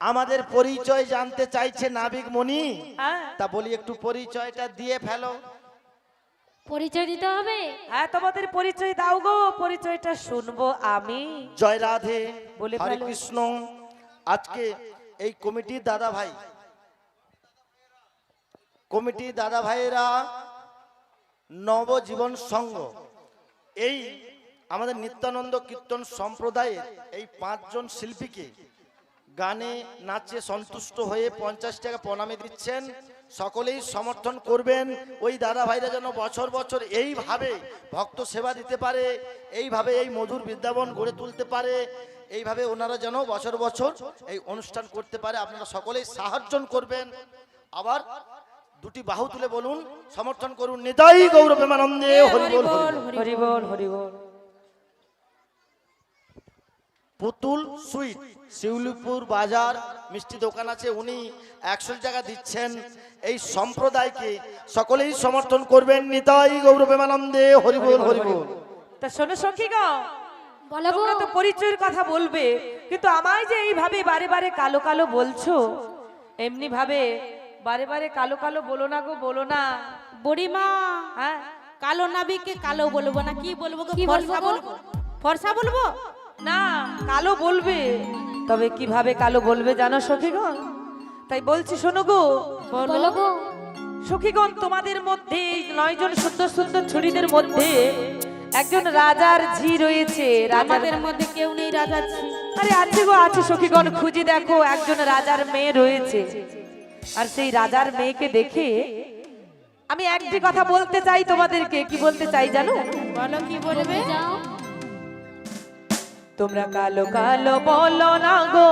Speaker 2: আমাদের পরিচয় জানতে চাইছে নাবিক মণি।
Speaker 6: হ্যাঁ
Speaker 2: তা বলি একটু পরিচয়টা দিয়ে ফেলো।
Speaker 1: পরিচয় দিতে হবে।
Speaker 6: হ্যাঁ তোমাদের পরিচয় দাও গো, পরিচয়টা শুনবো আমি।
Speaker 2: জয় রাধে,
Speaker 6: বলে
Speaker 2: হরে
Speaker 6: ফেলো।
Speaker 2: কৃষ্ণ। আজকে এই কমিটির দাদা ভাইয়েরা নবজীবন সংঘ, এই আমাদের নিত্যানন্দ কীর্তন সম্প্রদায়ের এই 5 জন শিল্পীকে গানে নাচে সন্তুষ্ট হয়ে 50 টাকা প্রণামী দিচ্ছেন। সকলেই সমর্থন করবেন, ওই দাদা ভাইরা যেন বছর বছর এইভাবে ভক্ত সেবা দিতে পারে, এইভাবে এই মধুর বৃন্দাবন গড়ে তুলতে পারে, এইভাবে ওনারা যেন বছর বছর এই অনুষ্ঠান করতে পারে। আপনারা সকলেই সাহায্য করবেন। আবার দুটি বাহু তুলে বলুন, সমর্থন করুন। নিতাই গৌর প্রেমানন্দে হরি বল হরি বল।
Speaker 6: হরি বল হরি বল।
Speaker 2: পুতুল সুইট শিউলিপুর বাজার মিষ্টি দোকান আছে, উনি 100 টাকা দিচ্ছেন এই সম্প্রদায়কে। সকলেই সমর্থন করবেন। নিতাই গৌর প্রেমানন্দে হরি বল হরি বল।
Speaker 6: তা শোনো সখীগণ,
Speaker 1: বলো গো।
Speaker 6: তোমরা তো পরিচয়ের কথা বলবে, কিন্তু আমায় যে এইভাবে বারে বারে কালো কালো বলছো, এমনি ভাবে বারে বারে কালো কালো বলো না গো, বলো না।
Speaker 5: বুড়িমা,
Speaker 6: হ্যাঁ
Speaker 5: কালো নাবিকে কালো বলবো না, কি বলবো গো?
Speaker 1: কি
Speaker 5: ফর্সা
Speaker 1: বলবো গো?
Speaker 5: বলবো? ফর্সা বলবো?
Speaker 6: না, কালো বলবে, তবে কিভাবে কালো বলবে জানো সখীগণ? তাই বলছি শোনো গো।
Speaker 1: বলো গো।
Speaker 6: সখীগণ, তোমাদের মধ্যে এই 9 জন সুন্দর সুন্দর ছুরিদের মধ্যে একজন রাজার ঝি রয়েছে।
Speaker 5: আমাদের মধ্যে কেউ নেই রাজা ঝি।
Speaker 6: আরে আছে গো, আছে সখীগণ, খুঁজে দেখো, একজন রাজার মেয়ে রয়েছে। আর সেই রাজার মেয়েকে দেখে আমি একটি কথা বলতে চাই তোমাদেরকে। কি বলতে চাই জানো?
Speaker 5: বলো, কি বলবে?
Speaker 1: যাও।
Speaker 6: তোমরা কালো কালো বলো না গো,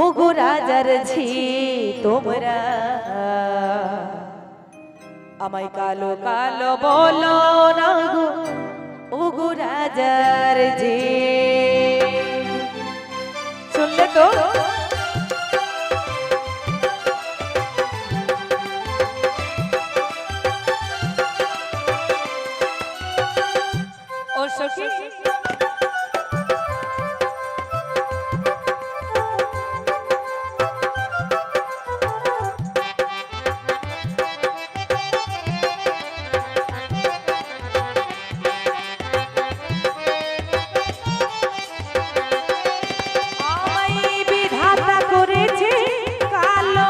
Speaker 6: ও গো রাজার ঝি তোমরা, আমায় কালো কালো বলো না গো, ও গো রাজার ঝি। শুনলে তো? ও সখী, আমায় বিধাতা করেছে কালো,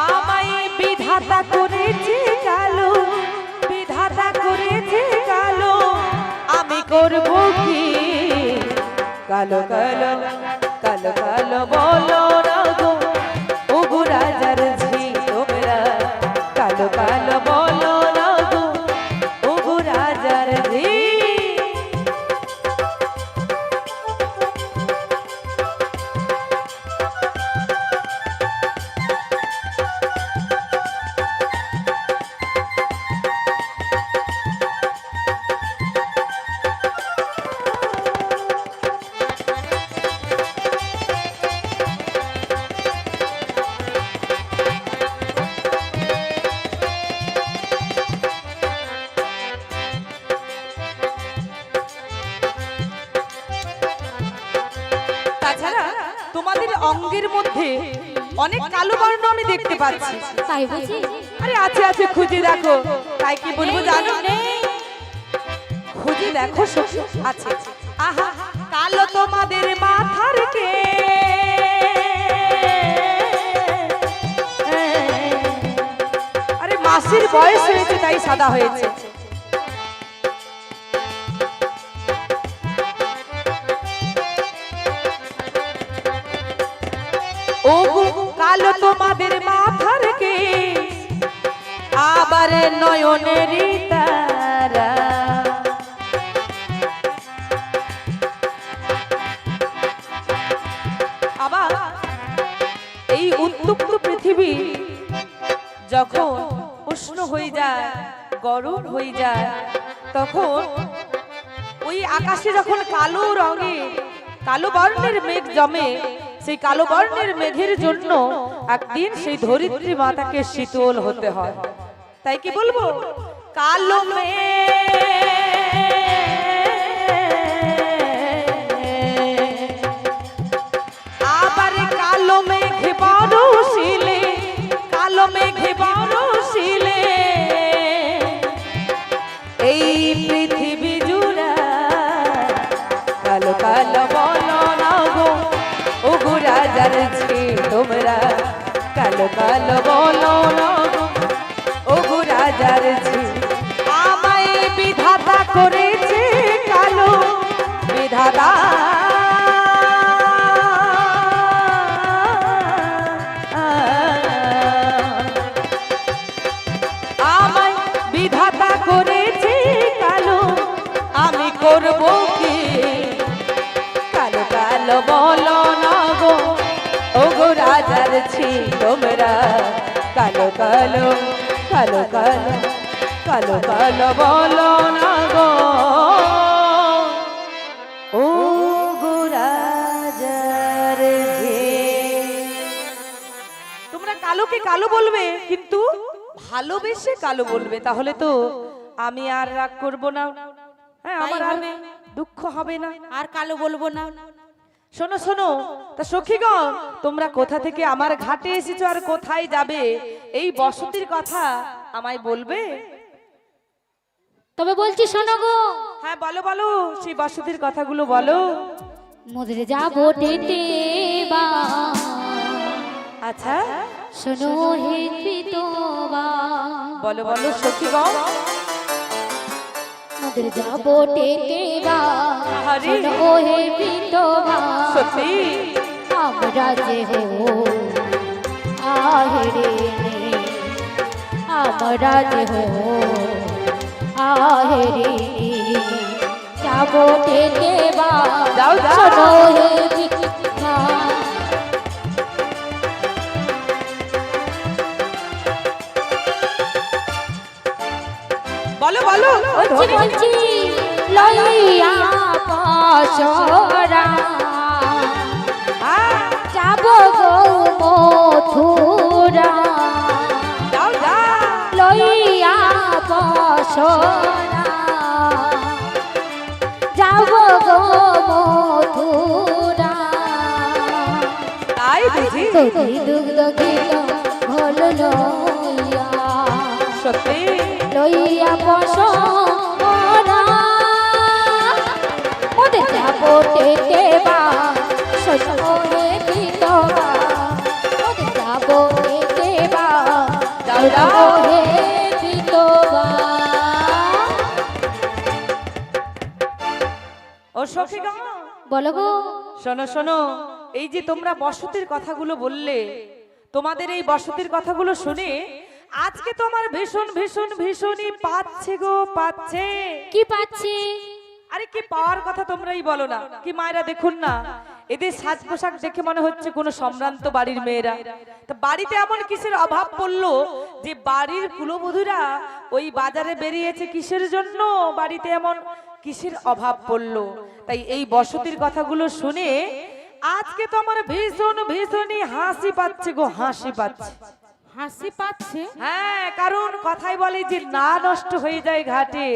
Speaker 6: আমায় বিধাতা করেছে কালো, বিধাতা করেছে কালো, আমি করব কি? কালো কালো কালো কালো বলো না গো, ও গো রাজার ঝি তোমরা, কালো কালো বলো না গো, ও গো রাজার ঝি। অঙ্গের মধ্যে অনেক কালো বর্ণ আমি দেখতে পাচ্ছি।
Speaker 1: তাই বুঝি?
Speaker 6: আরে আছে আছে, খুঁজে দেখো। তাই কি বলবো জানো? খুঁজে দেখো সখী, আছে। আহা, কালো তোমাদের মাথার কে, আরে মাসির বয়স হয়েছে তাই সাদা হয়েছে। ও গো কালো তোমাদের মাথার কে, আবার নয়নের তারা, আবার এই উত্তপ্ত পৃথিবী যখন উষ্ণ হয়ে যায়, গরম হয়ে যায়, তখন ওই আকাশে যখন কালো রঙে কালো বর্ণের মেঘ জমে, সেই কালো বর্ণের মেঘের জন্য একদিন সেই ধরিত্রী মাতাকে শীতল হতে হয়। তাই কি বলবো, কালো আবার কালো মেঘে বরষিলে, কালো মেঘে বরষিলে এই পৃথিবী জুড়া কালো কালো বলো না গো, ও গো রাজার ঝি তোমরা কালো কালো বলো না গো, ও গো রাজার ঝি। আমায় বিধাতা করেছে কালো, বিধাতা আমায় বিধাতা করেছে কালো, আমি করব কি, কালো কালো বলো না গো, ও গো রাজার ছি তোমরা কালো কালো কালো কালো কালো কালো বলো না গো, ও গো রাজার ছি। তোমরা কালোকে কালো বলবে, কিন্তু ভালোবেসে কালো বলবে, তাহলে তো আমি আর রাগ করব না, হ্যাঁ আমার আর দুঃখ হবে না,
Speaker 5: আর কালো বলবো না।
Speaker 6: শোনো শোনো, তা সখীগণ তোমরা কোথা থেকে আমার ঘাটে এসেছো আর কোথায় যাবে, এই বসতির কথা আমায় বলবে?
Speaker 1: তবে বলছি শোনো গো,
Speaker 6: হ্যাঁ বলো বলো, সেই বসতির কথাগুলো বলো।
Speaker 1: মোদের যাবো টেটে বা,
Speaker 6: আচ্ছা
Speaker 1: শোনো হে বিধবা,
Speaker 6: বলো বলো সখীগণ।
Speaker 1: মোদের যাবো টেটে বা,
Speaker 6: আহারে।
Speaker 1: শোনো হে বিধবা,
Speaker 6: সত্যি
Speaker 1: আমরা যে হো আহেরে নে, আমরা যে হো আহেরে যাবো টেটে বা,
Speaker 6: যাও, যাও।
Speaker 1: শোনো হে বিধবা।
Speaker 6: বলো বলো, ও ধরে।
Speaker 1: বলছি লইয়া পসরা, যাব গো মথুরা,
Speaker 6: যাও যাও,
Speaker 1: লইয়া পসরা, যাব গো মথুরা।
Speaker 6: তাই বুঝি,
Speaker 1: দধি দুগ্ধ গীত ঘোল লইয়া,
Speaker 6: সত্যি
Speaker 1: লইয়া পসরা, মোদের যাবো টেটে বা, শোনো হে বিধবা, মোদের যাবো টেটে বা,
Speaker 6: যাও,
Speaker 1: শোনো
Speaker 6: যাও।
Speaker 1: হে বিধবা।
Speaker 6: ও সখীগণ
Speaker 1: বলো গো,
Speaker 6: শোনো শোনো, এই যে তোমরা বসতির কথাগুলো বললে, তোমাদের এই বসতির কথাগুলো শুনে আজকে তোমার ভীষণ ভীষণ ভীষণই পাচ্ছে গো, পাচ্ছে।
Speaker 1: কি পাচ্ছি?
Speaker 6: আরে কি পাওয়ার কথা তোমরাই বলো না, কি মায়েরা দেখুন না, এদের সাজ পোশাক দেখে মনে হচ্ছে কোনো সম্ভ্রান্ত বাড়ির মেয়েরা। তা বাড়িতে এমন কিসের অভাব পড়লো যে বাড়ির কুলবধূরা ওই বাজারে বেরিয়েছে, কিসের জন্য বাড়িতে এমন কিসের অভাব পড়লো? তাই এই বসতির কথাগুলো শুনে আজকে তো আমার ভীষণ ভীষণই হাসি পাচ্ছে গো, হাসি পাচ্ছে।
Speaker 5: হাসি পাচ্ছে?
Speaker 6: হ্যাঁ, কারণ কথাই বলে যে না নষ্ট হয়ে যায় ঘাটে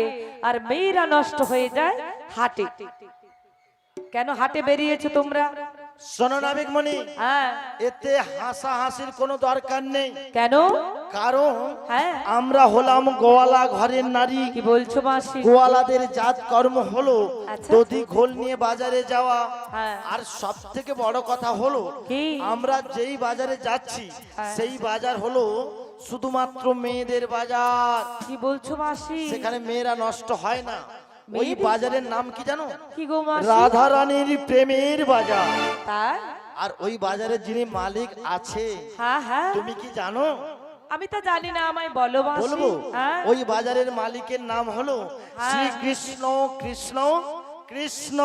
Speaker 6: আর মেয়েরা নষ্ট হয়ে যায় হাটে। কেন হাটে বেরিয়েছো তোমরা
Speaker 2: শোনো নাবিকমণি,
Speaker 6: হ্যাঁ
Speaker 2: এতে হাসাহাসির কোনো দরকার নেই।
Speaker 6: কেন?
Speaker 2: কারণ
Speaker 6: হ্যাঁ
Speaker 2: আমরা হলাম গোয়ালা ঘরের নারী।
Speaker 6: কি বলছো মাসি?
Speaker 2: গোয়ালাদের জাত কর্ম হলো
Speaker 6: আচ্ছা।
Speaker 2: দধি ঘোল নিয়ে বাজারে যাওয়া।
Speaker 6: হ্যাঁ।
Speaker 2: আর সব থেকে বড় কথা হলো
Speaker 6: কি?
Speaker 2: আমরা যেই বাজারে যাচ্ছি
Speaker 6: হ্যাঁ।
Speaker 2: সেই বাজার হলো শুধুমাত্র মেয়েদের বাজার।
Speaker 6: কি বলছো মাসি?
Speaker 2: সেখানে মেয়েরা নষ্ট হয় না। ওই
Speaker 6: মেয়েদের?
Speaker 2: বাজারের নাম কি জানো?
Speaker 6: কি গো মাসি?
Speaker 2: রাধা রানীর প্রেমের বাজার।
Speaker 6: তাই?
Speaker 2: আর ওই বাজারের যিনি মালিক আছে
Speaker 6: হ্যাঁ হ্যাঁ
Speaker 2: তুমি কি জানো?
Speaker 6: আমি তো জানি না, আমায় বলো মাসি।
Speaker 2: বলবো,
Speaker 6: হ্যাঁ
Speaker 2: ওই বাজারের মালিকের নাম হলো শ্রীকৃষ্ণ। কৃষ্ণ কৃষ্ণ।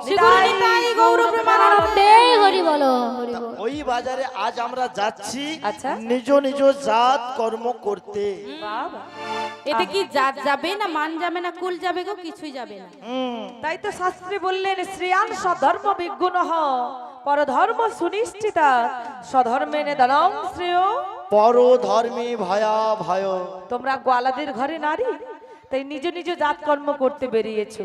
Speaker 6: নিতাই গৌর প্রেমানন্দে।
Speaker 1: হরি বলো হরি বল।
Speaker 2: ওই বাজারে আজ আমরা যাচ্ছি
Speaker 6: আচ্ছা।
Speaker 2: নিজ নিজ জাত কর্ম করতে।
Speaker 6: বাবা,
Speaker 5: এতে কি জাত যাবে না মান যাবে না কুল যাবে গো, কিছুই যাবে না।
Speaker 6: তাই তো শাস্ত্রে বললেন শ্রেয়ান স্বধর্ম বিজ্ঞুন পরধর্ম সুনিশ্চিতা স্বধর্মে নেদানং শ্রেয়।
Speaker 2: পর ধর্মে ভয়া ভয়।
Speaker 6: তোমরা গোয়ালাদের ঘরে নারী, তাই নিজ নিজ জাত কর্ম করতে বেরিয়েছো।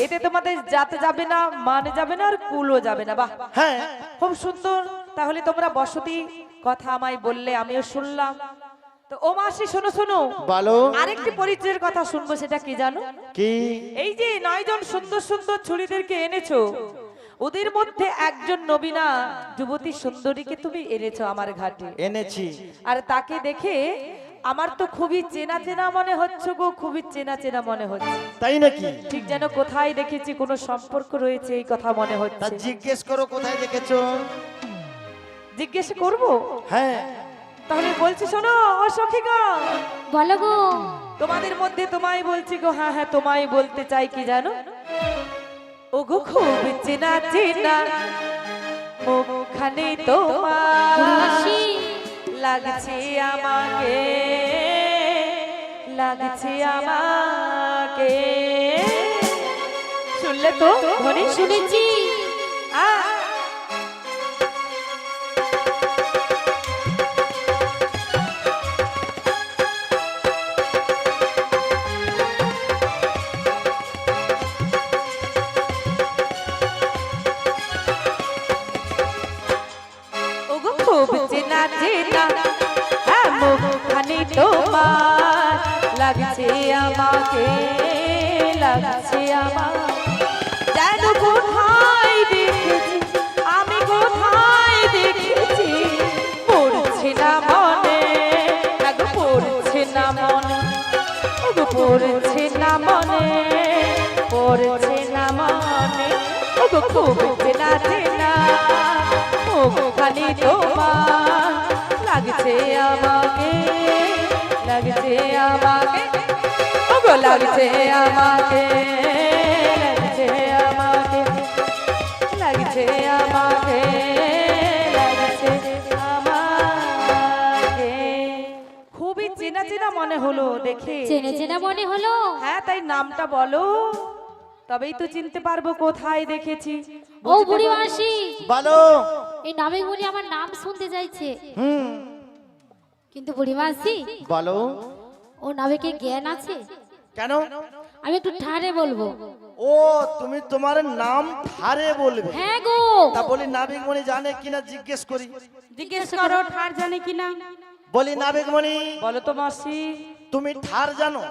Speaker 6: এতে তোমাদের জাত যাবে না, মান যাবে না, আর কুলও যাবে না। বাহ,
Speaker 2: হ্যাঁ,
Speaker 6: খুব সুন্দর। তাহলে তোমরা বসতি কথা আমায় বললে, আমিও শুনলাম। তো ও মাসি শোনো শোনো,
Speaker 2: বলো।
Speaker 6: আরেকটি পরিচয়ের কথা শুনবো, সেটা কি জানো?
Speaker 2: কি?
Speaker 6: এই যে 9 জন সুন্দর সুন্দর ছুরিদেরকে এনেছো, ওদের মধ্যে একজন নবীনা যুবতী সুন্দরীকে তুমি এনেছো আমার ঘাটে।
Speaker 2: এনেছি।
Speaker 6: আর তাকে দেখে আমার তো খুবই চেনা চেনা মনে হচ্ছে গো, খুবই চেনা চেনা মনে হচ্ছে।
Speaker 2: তাই নাকি?
Speaker 6: ঠিক যেন কোথায় দেখেছি, কোনো সম্পর্ক রয়েছে এই কথা মনে
Speaker 2: তা
Speaker 6: হচ্ছে।
Speaker 2: জিজ্ঞেস করো কোথায় দেখেছো।
Speaker 6: জিজ্ঞেস করব?
Speaker 2: হ্যাঁ,
Speaker 6: তাহলে বলছি শোনো ও সখীগা,
Speaker 1: বলো গো।
Speaker 6: তোমাদের মধ্যে তোমায় বলছি গো। হ্যাঁ হ্যাঁ, তোমায় বলতে চাই কি জানো? ও গো খুব চেনা চেনা মুখখানি তোমার
Speaker 1: বুড়িমাসি।
Speaker 6: লাগছে আমাকে, লাগছে আমাকে। শুনলে তো ধনী?
Speaker 1: শুনেছি।
Speaker 6: আহ, ও গো খুব চেনা চেনা হ্যাঁ মুখখানি তোমার লাগছে আমাকে, লাগছে আমার। যেন কোথায় দেখেছি, আমি কোথায় দেখেছি, পড়ছে না মনে, না গো পড়ছে না মনে, ও গো পড়ছে না মনে, পড়ছে না মনে। ও গো খুব চেনা চেনা মুখখানি তোমার লাগছে আমাকে, লাগছে আমাকে, ও গো লাগছে আমাকে, লাগছে আমাকে, লাগছে আমাকে, লাগছে আমাকে। খুবই চেনা চেনা মনে হলো দেখে।
Speaker 1: চেনে চেনা মনে হলো।
Speaker 6: হ্যাঁ, তাই নামটা বলো, তবেই তো চিনতে পারবো কোথায় দেখেছি।
Speaker 1: ও বুড়িমাসি,
Speaker 2: বলো।
Speaker 1: এই নাবিক মুনি আমার নাম শুনতে চাইছে। কিন্তু বুড়িমাসি,
Speaker 2: বলো।
Speaker 1: ও নাবিকের জ্ঞান আছে?
Speaker 2: কেন?
Speaker 1: আমি একটু ঠাড়ে বলবো।
Speaker 2: ও তুমি তোমার নাম ঠারে বলবে?
Speaker 1: হ্যাঁ গো।
Speaker 2: তা বলি নাবিকমণি জানে কিনা জিজ্ঞেস করি।
Speaker 5: জিজ্ঞেস করো ঠার জানে কিনা।
Speaker 2: বলি নাবিকমণি,
Speaker 6: বলো তো মাসি।
Speaker 2: তুমি ঠার জানো?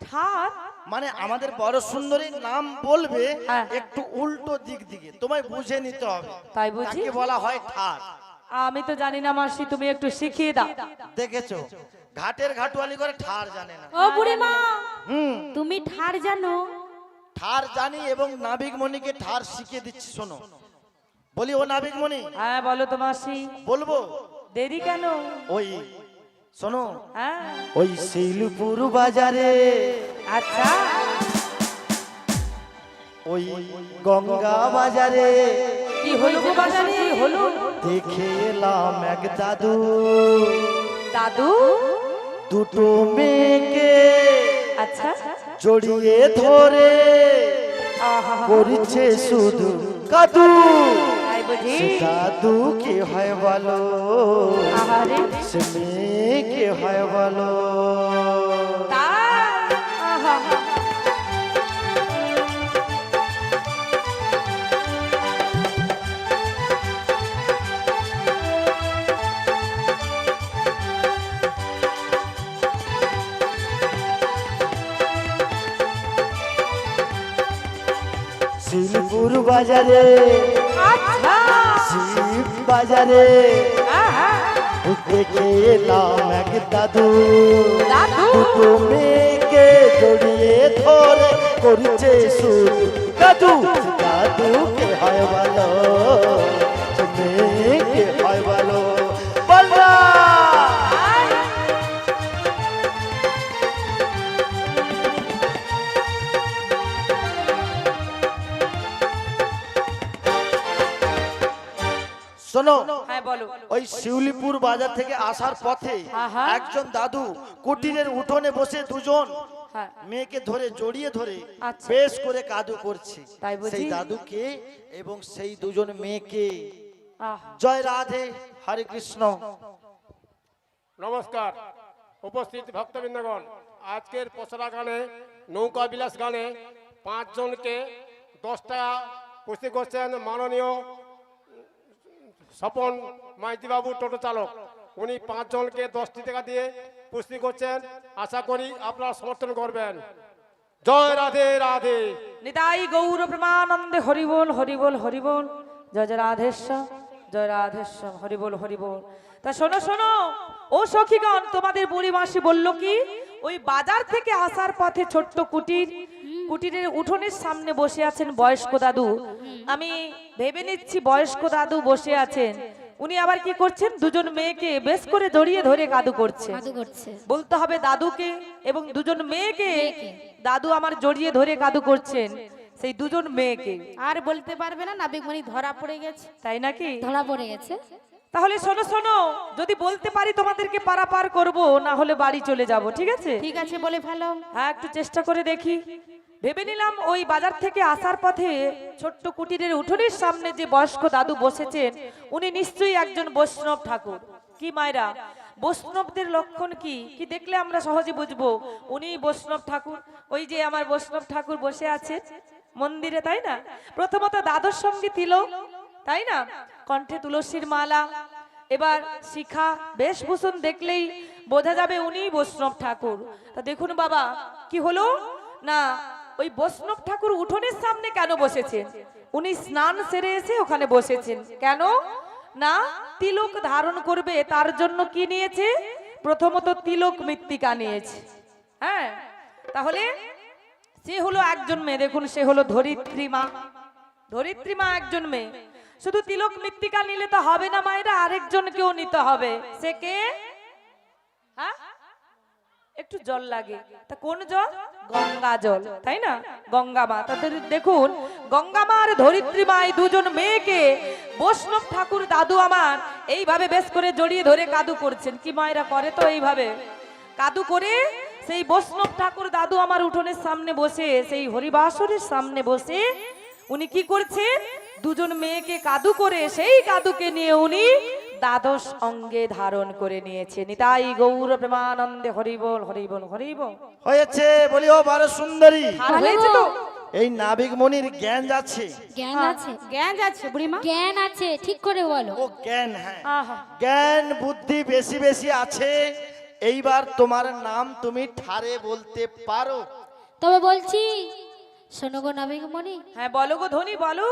Speaker 6: ঠার?
Speaker 2: মানে আমাদের বড় সুন্দরীর নাম বলবে
Speaker 6: হ্যাঁ।
Speaker 2: একটু উল্টো দিক দিকে, তোমায় বুঝে নিতে হবে।
Speaker 6: তাই বুঝি?
Speaker 2: তাকে বলা হয় ঠার।
Speaker 6: আমি তো জানি না মাসি, তুমি একটু শিখিয়ে দাও।
Speaker 2: দেখেছো, ঘাটের ঘাটুয়ালি করে ঠার জানে না।
Speaker 5: ও বুড়িমা,
Speaker 2: হুম,
Speaker 5: তুমি ঠার জানো?
Speaker 2: ঠার জানি এবং নাবিকমণিকে ঠার শিখিয়ে দিচ্ছি, শোনো। বলি ও নাবিকমণি,
Speaker 6: হ্যাঁ বলো তো মাসি।
Speaker 2: বলবো?
Speaker 6: দেরি কেন?
Speaker 2: ওই শোনো,
Speaker 6: হ্যাঁ
Speaker 2: ওই শিলপুর বাজারে,
Speaker 6: আচ্ছা,
Speaker 2: ওই গঙ্গা বাজারে
Speaker 6: কি হলো গো বাজারে? কি হলো?
Speaker 2: দেখে এলাম এক দাদু,
Speaker 6: দাদু?
Speaker 2: দুটো মেয়েকে
Speaker 6: আচ্ছা,
Speaker 2: জড়িয়ে ধরে
Speaker 6: আহা,
Speaker 2: করছে শুধু কাদু।
Speaker 6: তাই বুঝি?
Speaker 2: সে দাদু কে হয় বলো,
Speaker 6: আহারে,
Speaker 2: সে মেয়ে কে হয় বলো।
Speaker 6: তাই? আহা,
Speaker 2: শিলপুর বাজারে
Speaker 6: আচ্ছা
Speaker 2: শিব বাজারে
Speaker 6: আহা,
Speaker 2: দেখে এলাম এক দাদু
Speaker 6: দাদু
Speaker 2: দুটো মেয়েকে জড়িয়ে ধরে করছে সুর দাদু দাদুকে হয় ভালো মেয়েকে হয় ভালো বলরা শোনো
Speaker 6: হ্যাঁ বলো
Speaker 2: ওই শিউলিপুর বাজার থেকে আসার পথে
Speaker 6: আহা।
Speaker 2: একজন দাদু কুটিরের উঠোনে বসে দুজন
Speaker 6: হ্যাঁ
Speaker 2: মেয়েকে ধরে জড়িয়ে ধরে
Speaker 6: আচ্ছা।
Speaker 2: বেশ করে কাদু করছে
Speaker 6: তাই বুঝি?
Speaker 2: সেই দাদুকে এবং সেই দুজন মেয়েকে
Speaker 6: আহা,
Speaker 2: জয় রাধে হরে কৃষ্ণ।
Speaker 4: নমস্কার উপস্থিত ভক্তবৃন্দগণ, আজকের পসরা গানে নৌকা বিলাস গানে 5 জনকে 10 টাকা কুস্তি করছেন মাননীয় স্বপন মাইতি বাবু টোটো চালক। উনি 5 জনকে 10টি টাকা দিয়ে কুস্তি করছেন, আশা করি আপনারা সমর্থন করবেন। জয় রাধে রাধে।
Speaker 6: নিতাই গৌর প্রেমানন্দে হরিবোল হরিবোল হরিবোল, জয় জয় রাধেশ্বর জয় রাধেশ্বর, হরিবোল হরিবোল। তা শোনো শোনো ও সখীগণ, তোমাদের বুড়ি মাসি বললো কি ওই বাজার থেকে আসার পথে ছোট্ট কুটিরের উঠোনের সামনে বসে আছেন বয়স্ক দাদু। আমি ভেবে নিচ্ছি বয়স্ক দাদু বসে আছেন, উনি আবার কি করছেন, দুজন মেয়েকে বেশ করে জড়িয়ে ধরে কাদু করছে।
Speaker 1: কাদু করছে।
Speaker 6: বলতে হবে দাদুকে এবং দুজন মেয়েকে দাদু আমার জড়িয়ে ধরে কাদু করছেন, সেই দুজন মেয়েকে।
Speaker 5: আর বলতে পারবে না নাবিকমণি ধরা পড়ে গেছে।
Speaker 6: তাই নাকি?
Speaker 1: ধরা পড়ে গেছে।
Speaker 6: তাহলে শোনো শোনো, যদি বলতে পারি তোমাদেরকে পারাপার করব, না হলে বাড়ি চলে যাব, ঠিক আছে?
Speaker 5: ঠিক আছে বলে ফেলো।
Speaker 6: হ্যাঁ একটু চেষ্টা করে দেখি। ভেবে নিলাম ওই বাজার থেকে আসার পথে ছোট্ট কুটিরের উঠোনের সামনে যে বয়স্ক দাদু বসেছেন, উনি নিশ্চয়ই একজন বৈষ্ণব ঠাকুর। কি মায়েরা, বৈষ্ণবদের লক্ষণ কি কি দেখলে আমরা সহজে বুঝবো উনি বৈষ্ণব ঠাকুর? ওই যে আমার বৈষ্ণব ঠাকুর বসে আছে মন্দিরে, তাই না? প্রথমত দাদুর সঙ্গে তিলক, তাই না? কণ্ঠে তুলসীর মালা, এবার শিখা বেশভূষণ দেখলেই বোঝা যাবে উনি বৈষ্ণব ঠাকুর। তা দেখুন বাবা, কি হলো না, ওই বৈষ্ণব ঠাকুর উঠোনের সামনে কেন বসেছেন? উনি স্নান সেরে এসে ওখানে বসেছেন। কেন না, তিলক ধারণ করবে, তার জন্য কি নিয়েছে? প্রথমত তিলক মৃত্তিকা নিয়েছে। হ্যাঁ, তাহলে সে হলো একজন মেয়ে, দেখুন সে হলো ধরিত্রী মা। ধরিত্রী মা একজন মেয়ে। শুধু তিলক মৃত্তিকা নিলে তো হবে না মায়েরা, আরেকজনকেও নিতে হবে। সে কে? হ্যাঁ, একটু জল লাগে, তা কোন জল? গঙ্গা জল, তাই না? গঙ্গা মা। তাদের দেখুন গঙ্গা মা আর ধরিত্রী মা এই দুজন মেয়েকে বৈষ্ণব ঠাকুর দাদু আমার এইভাবে বেশ করে জড়িয়ে ধরে কাদু করছেন। কি মায়েরা করে তো এইভাবে কাদু করে, সেই বৈষ্ণব ঠাকুর দাদু আমার উঠোনের সামনে বসে, সেই হরিবাসরের সামনে বসে উনি কি করছেন? দুজন মেয়েকে কাদু করে সেই কাদুকে নিয়ে উনি দ্বাদশ অঙ্গে ধারণ করে নিয়েছে। নিতাই গৌর প্রেমানন্দে হরিবোল হরিবোল হরিবোল।
Speaker 2: হয়েছে বলিও বারো সুন্দরী,
Speaker 6: আর হয়েছে তো?
Speaker 2: এই নাবিক মনির জ্ঞান যাচ্ছে।
Speaker 1: জ্ঞান আছে।
Speaker 5: জ্ঞান আছে বুড়িমা।
Speaker 1: জ্ঞান আছে, ঠিক করে বলো।
Speaker 2: ও জ্ঞান, হ্যাঁ
Speaker 6: আহা,
Speaker 2: জ্ঞান বুদ্ধি বেশি বেশি আছে। এইবার তোমার নাম তুমি ঠারে বলতে পারো।
Speaker 1: তবে বলছি, শোনো গো নাবিক মণি,
Speaker 6: হ্যাঁ বলো গো ধনী বলো।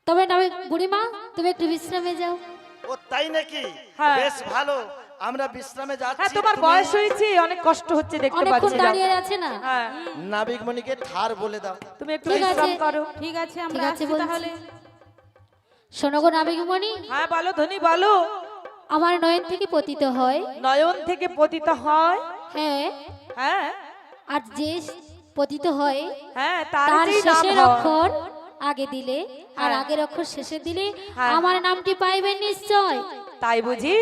Speaker 1: তবে নাবিক বুড়িমা তুমি একটু বিশ্রামে যাও।
Speaker 2: ও তাই নাকি?
Speaker 6: হ্যাঁ।
Speaker 2: বেশ ভালো, আমরা বিশ্রামে
Speaker 6: হ্যাঁ
Speaker 2: যাচ্ছি।
Speaker 6: তোমার
Speaker 2: তুমি
Speaker 6: বয়স হয়েছে, অনেক কষ্ট হচ্ছে দেখতে
Speaker 1: অনেকক্ষণ
Speaker 6: পাচ্ছি। যাও।
Speaker 1: দাঁড়িয়ে আছে না।
Speaker 6: হ্যাঁ
Speaker 2: নাবিক মণিকে ঠার বলে দাও।
Speaker 6: তুমি একটু
Speaker 1: ঠিক আছে।
Speaker 6: বিশ্রাম করো।
Speaker 5: ঠিক আছে আমরা
Speaker 1: ঠিক আছে
Speaker 5: আসছি
Speaker 1: বলছি।
Speaker 5: তাহলে।
Speaker 1: শোনো গো নাবিক মণি,
Speaker 6: হ্যাঁ বলো ধনী বলো।
Speaker 1: আমার নয়ন থেকে পতিত হয়।
Speaker 6: নয়ন থেকে পতিত হয়।
Speaker 1: হ্যাঁ,
Speaker 6: হ্যাঁ
Speaker 1: আর যে পতিত হয়
Speaker 6: হ্যাঁ, তার
Speaker 1: তার
Speaker 6: যেই নাম
Speaker 1: শেষের
Speaker 6: হয়।
Speaker 1: অক্ষর আগে দিলে আর
Speaker 6: হ্যাঁ।
Speaker 1: আগের অক্ষর শেষে দিলে
Speaker 6: হ্যাঁ।
Speaker 1: আমার নামটি পাইবেন নিশ্চয়।
Speaker 6: তাই বুঝি?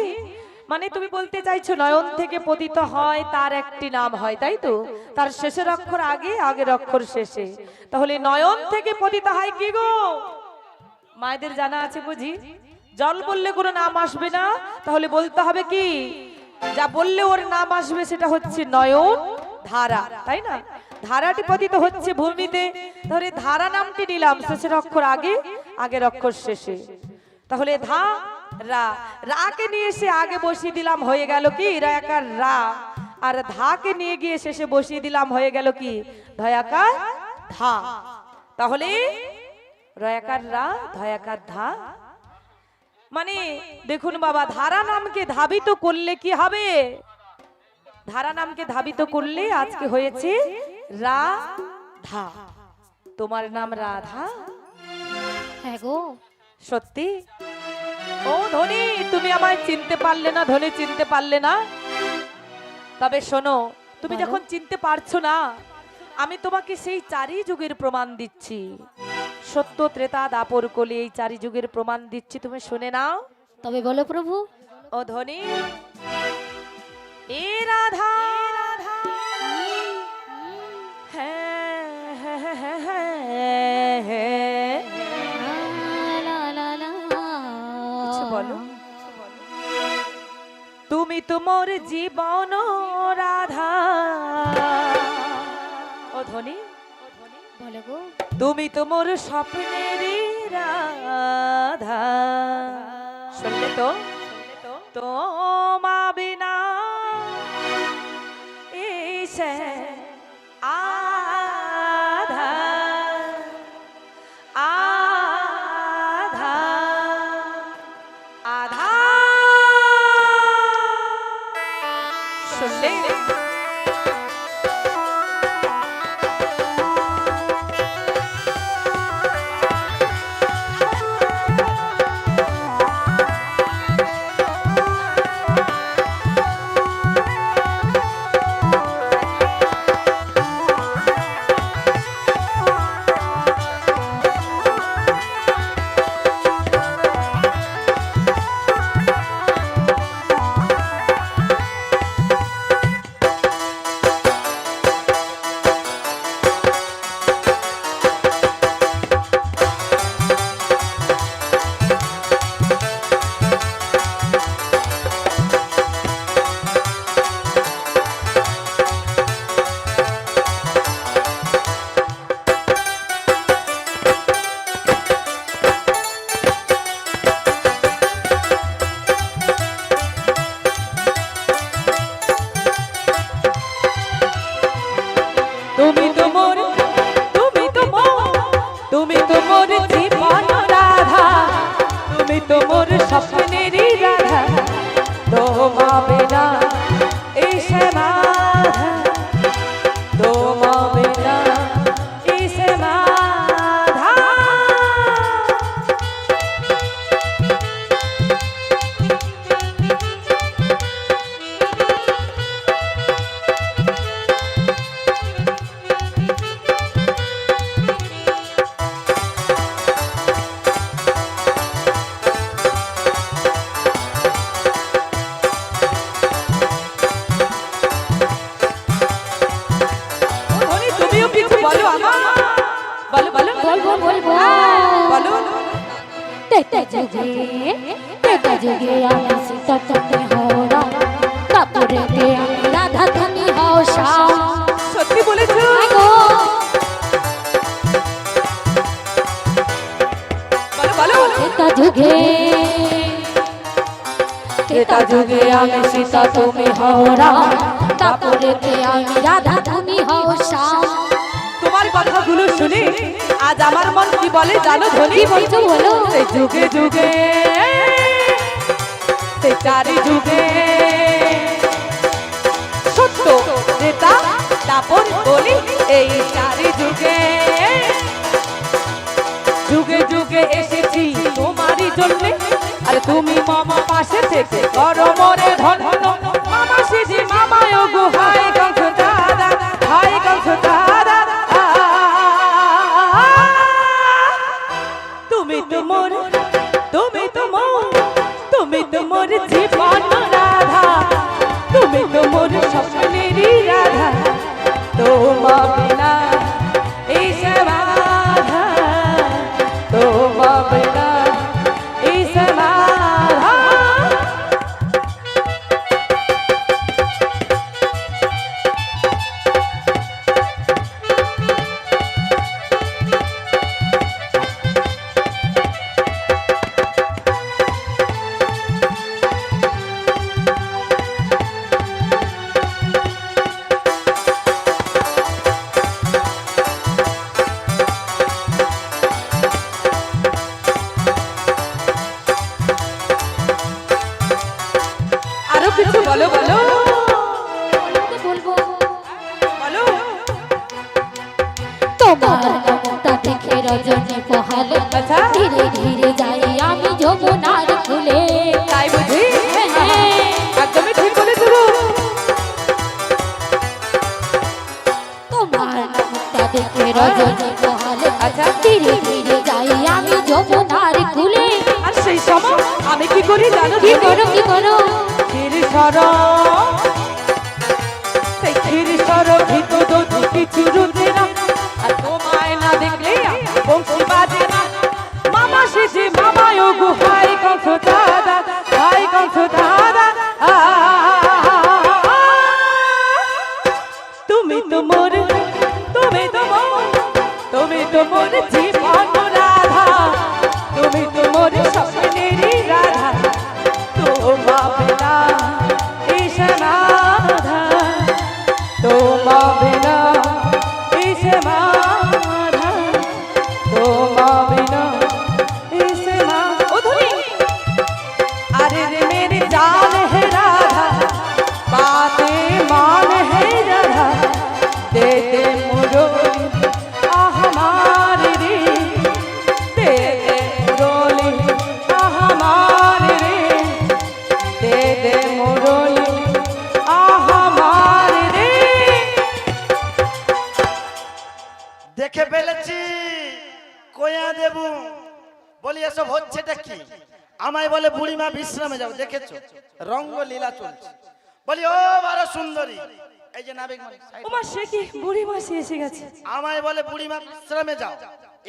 Speaker 6: মানে তুমি বলতে চাইছো নয়ন থেকে পতিত হয় তার একটি নাম হয়, তাই তো? তার শেষের অক্ষর আগে, আগের অক্ষর শেষে। তাহলে নয়ন থেকে পতিত হয় কি গো? মায়েদের জানা আছে বুঝি? জল বললে কোনো নাম আসবে না, তাহলে বলতে হবে কি, যা বললে ওর নাম আসবে সেটা হচ্ছে নয়ন ধারা, তাই না? ধারাটি পতিত হচ্ছে ভূমিতে, তাহলে ধারা নামটি নিলাম শেষের অক্ষর আগে, আগের অক্ষর শেষে। তাহলে ধা রা, রাকে নিয়ে এসে আগে বসিয়ে দিলাম, হয়ে গেল কি রায়াকার রা। আর ধাকে নিয়ে গিয়ে শেষে বসিয়ে দিলাম, হয়ে গেল কি ধয়াকার ধা। তাহলে রয়াকার রা ধয়াকার ধা, মানে দেখুন বাবা, ধারা নামকে ধাবিত করলে কি হবে? ধারা নামকে ধাবিত করলে আজকে হয়েছে রাধা। তোমার নাম রাধা?
Speaker 1: হ্যাঁ গো।
Speaker 6: সত্যি? ও ধনী, তুমি আমায় চিনতে পারলে না ধনী, চিনতে পারলে না? তবে শোনো, তুমি
Speaker 1: বলো।
Speaker 6: যখন চিনতে পারছো না, আমি তোমাকে সেই চারি যুগের প্রমাণ দিচ্ছি। সত্য, ত্রেতা, দাপর, কলি, এই চারি যুগের প্রমাণ দিচ্ছি, তুমি শুনে নাও।
Speaker 1: তবে বলো প্রভু।
Speaker 6: ও ধনী, এ রাধা, হ্যাঁ হ্যাঁ হ্যাঁ হ্যাঁ হ্যাঁ,
Speaker 1: লা লা লা।
Speaker 6: কিছু বলো। তুমি তো মোর জীবন রাধা। ও ধনী,
Speaker 1: বলো গো।
Speaker 6: তুমি তো মোর স্বপ্নের রাধা। শুনলে তো? তোমা বিনা এসে আধা আধা আধা। শুনলে? তুমি তো মোর, তুমি তো মোর, তুমি তো মোর জীবন রাধা, তুমি তো মোর স্বপ্নেরই রাধা। তোমা বিনা এসে বাধা, তোমা বিনা এসে বাধা। ধনী, তুমিও কিছু বলো আমার। বলো বলো
Speaker 1: বলবো বলবো।
Speaker 6: বলো।
Speaker 1: তেতে যুগে আমি সীতা তুমি হও রাম, তারপরে কে আমি রাধা তুমি হও শ্যাম।
Speaker 6: সত্যি বলেছো?
Speaker 1: হ্যাঁ গো।
Speaker 6: বলো বলো।
Speaker 1: তেতা যুগে আমি সীতা তুমি হও রাম, তারপরে কে আমি রাধা তুমি হও শ্যাম।
Speaker 6: তোমার কথাগুলো শুনে আজ আমার মন কি বলে জানো ধনী?
Speaker 1: কি বলছো বলো।
Speaker 6: সেই যুগে যুগে, সেই চারি যুগে, সত্য, ত্রেতা, দাপর, কলি, এই চারি যুগে, যুগে যুগে এসেছি তোমারই জন্যে। আর তুমি মামা পাশে থেকে করো মরে ধন ধন। মামা সিজি মামায় গো, হাই কংস দাদা, হাই কংস দাদা। তুমি তো মোর, তুমি তো মোর, তুমি তো মোর জীবন রাধা, তুমি তো মোর স্বপ্নেরই রাধা। তোমা বিনা এসে বাধা, তোমা বিনা এসে বাধা।
Speaker 1: তোমার মুখটা দেখে রজনী পোহালে
Speaker 6: আচ্ছা।
Speaker 1: ধীরে ধীরে যাই আমি যমুনার কুলে।
Speaker 6: তাই বুঝি?
Speaker 1: হ্যাঁ,
Speaker 6: একদমই ঠিক বলেছো গো।
Speaker 1: তোমার মুখটা দেখে রজনী পোহালে
Speaker 6: আচ্ছা।
Speaker 1: ধীরে ধীরে যাই আমি যমুনার কুলে।
Speaker 6: আর সেই সময় আমি কি করি জানো?
Speaker 1: কি করো কি করো?
Speaker 6: ক্ষীর সর সেই ক্ষীর সর ভিতু দধি কিছু রুচে না, আর তোমায় না দেখলে বংশী বাজে না। মামা শেষে মামায় গো হাই কংস দাদা, হাই কংস দাদা। তুমি তো মোর, তুমি তো মোর, তুমি তো মোর জীবন রাধা, তুমি তো মোর স্বপ্নেরই রাধা। তোমা বিনা ইস রাধা, তোমা বিনা ইস রাধা, তোমা বিনা ইস রাধা। ও ধনী, अरे रे मेरी जान है राधा, बातें मान है राधा, दे दे मुरली हमारी रे, दे दे मुरली हमारी रे, दे दे मुरली हमारी रे।
Speaker 2: দেখে ফেলেছি কয়া দেবু। বলি এসব হচ্ছেটা কি? আমায় বলে বুড়িমা বিশ্রামে যাও। দেখেছো রঙ্গ লীলা চলছে। বলি ও বারো সুন্দরী, এই যে নাবিক মানে side এ।
Speaker 6: ওমা সে কি বুড়ি মাসি এসে গেছে।
Speaker 2: আমায় বলে বুড়িমা বিশ্রামে যাও।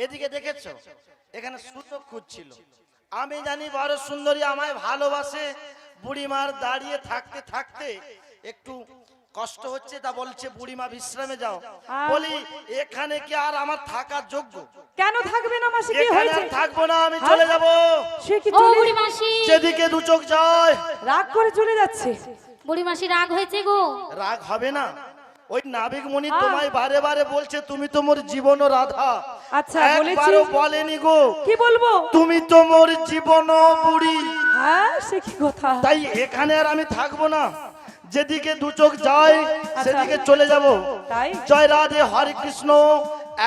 Speaker 2: এদিকে দেখেছো এখানে সুযোগ খুঁজছিল। আমি জানি বড় সুন্দরী আমায় ভালোবাসে। বুড়িমার দাঁড়িয়ে থাকতে থাকতে একটু কষ্ট হচ্ছে, তা বলছে বুড়িমা বিশ্রামে যাও। বলি এখানে কি আর আমার থাকার যোগ্য?
Speaker 6: কেন থাকবে না মাসি? কি
Speaker 2: এখানে
Speaker 6: হয়েছে?
Speaker 2: আর থাকবো না, আমি চলে যাব।
Speaker 6: সে কি
Speaker 1: ও
Speaker 6: চলে
Speaker 1: বুড়ি মাসি,
Speaker 2: যেদিকে দু চোখ যায়।
Speaker 6: রাগ করে চলে যাচ্ছে?
Speaker 1: বুড়ি মাসি রাগ হয়েছে গো।
Speaker 2: রাগ হবে না? ওই নাবিক মণি তোমায় বারে বারে বলছে তুমি তো মোর জীবন রাধা।
Speaker 6: আচ্ছা, বলেছি।
Speaker 2: একবারও বলেনি গো
Speaker 6: কি বলবো?
Speaker 2: তুমি তো মোর জীবন বুড়ি।
Speaker 6: হ্যাঁ, সে কি কথা?
Speaker 2: তাই এখানে আর আমি থাকবো না। যেদিকে দু চোখ যায় সেদিকে চলে যাব।
Speaker 6: তাই?
Speaker 2: জয় রাধে হরে কৃষ্ণ।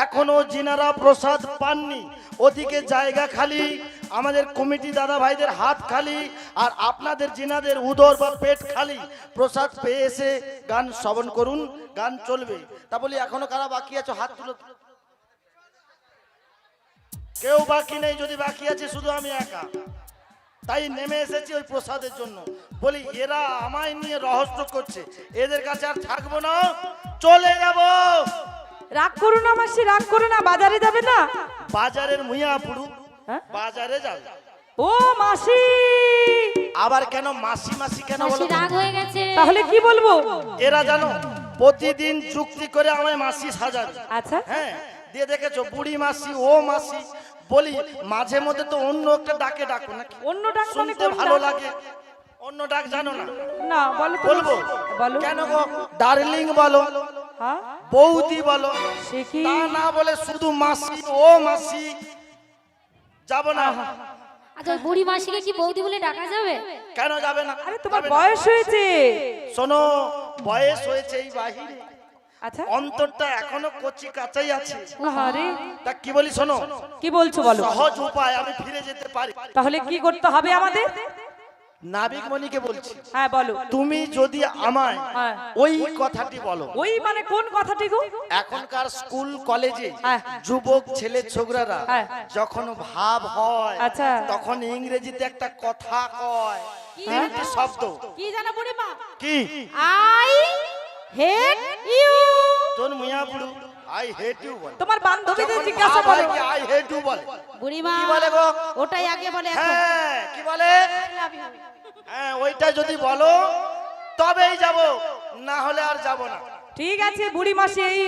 Speaker 2: এখনো জিনারা প্রসাদ পাননি, ওদিকে জায়গা খালি। আমাদের কমিটি দাদা ভাইদের হাত খালি, আর আপনাদের জিনাদের উদর বা পেট খালি। প্রসাদ পেয়ে এসে গান শ্রবণ করুন, গান চলবে। তা বলি এখনো কারা বাকি আছো হাত তুলো। কেউ বাকি নেই, যদি বাকি আছে শুধু আমি একা। তাই নেমে এসেছি ওই প্রসাদের জন্য। বলি এরা আমায় নিয়ে রহস্য করছে, এদের কাছে আর থাকবো না, চলে যাব।
Speaker 6: রাগ করো না মাসি, রাগ করো না। বাজারে যাবে না?
Speaker 2: বাজারের মুইয়া পুরু
Speaker 6: হ্যাঁ?
Speaker 2: বাজারে যাবে।
Speaker 6: ও মাসি,
Speaker 2: আবার কেন মাসি মাসি কেন
Speaker 1: মাসি
Speaker 2: বলো?
Speaker 1: রাগ হয়ে গেছে।
Speaker 6: তাহলে কি বলবো?
Speaker 2: এরা জানো প্রতিদিন যুক্তি করে আমায় মাসি সাজাবে।
Speaker 6: আচ্ছা,
Speaker 2: হ্যাঁ, দিয়ে দেখেছো বুড়ি মাসি, ও মাসি। বলি মাঝে মধ্যে তো অন্য একটা ডাকে ডাকো নাকি?
Speaker 6: অন্য ডাক মানে
Speaker 2: শুনতে
Speaker 6: কোন
Speaker 2: ভালো
Speaker 6: ডাক?
Speaker 2: লাগে। অন্য ডাক জানো না?
Speaker 6: না, বলো তো।
Speaker 2: বলবো
Speaker 6: বলো।
Speaker 2: কেন গো? ডার্লিং বলো,
Speaker 6: হ্যাঁ,
Speaker 2: বৌদি বলো।
Speaker 6: সে কি?
Speaker 2: তা না বলে শুধু মাসি, ও মাসি। যাব না।
Speaker 1: আচ্ছা, ওই বুড়ি মাসিকে কি বৌদি বলে ডাকা যাবে?
Speaker 2: কেন যাবে না?
Speaker 6: আরে তোমার
Speaker 2: যাবে না।
Speaker 6: বয়স হয়েছে।
Speaker 2: শোনো, বয়স হয়েছে এই বাহিরে,
Speaker 6: আচ্ছা,
Speaker 2: অন্তরটা এখনো কচি কাঁচাই আছে।
Speaker 6: আরে
Speaker 2: তা কি বলি শোনো,
Speaker 6: কি বলছো বলো?
Speaker 2: সহজ উপায় আমি ফিরে যেতে পারি।
Speaker 6: তাহলে কি করতে হবে আমাদের?
Speaker 2: নাবিক মণিকে বলছি,
Speaker 6: হ্যাঁ বলো।
Speaker 2: তুমি যদি আমায়
Speaker 6: হ্যাঁ।
Speaker 2: ওই কথাটি বলো।
Speaker 6: ওই মানে কোন কথাটি গো?
Speaker 2: এখনকার স্কুল কলেজে
Speaker 6: হ্যাঁ।
Speaker 2: যুবক ছেলে ছোকরারা
Speaker 6: হ্যাঁ।
Speaker 2: যখন ভাব হয়
Speaker 6: আচ্ছা।
Speaker 2: তখন ইংরেজিতে একটা কথা কয়, তিনটি শব্দ।
Speaker 5: কি জানো বুড়িমা?
Speaker 2: কি?
Speaker 5: I hate you.
Speaker 2: তোর মিয়া বুড়ু আই হেট ইউ বলে।
Speaker 6: তোমার বান্ধবীদের
Speaker 2: যখন
Speaker 6: জিজ্ঞাসা
Speaker 2: ভাব
Speaker 6: করো।
Speaker 2: হয় কি আই হেট ইউ বলে।
Speaker 5: বুড়িমা
Speaker 2: কি বলে গো?
Speaker 5: ওটাই আগে বলে এখন।
Speaker 2: হ্যাঁ, কি বলে? হ্যাঁ, ওইটা যদি বলো তবেই যাব, না হলে আর যাব না।
Speaker 6: ঠিক আছে, বুড়ি মাসি এই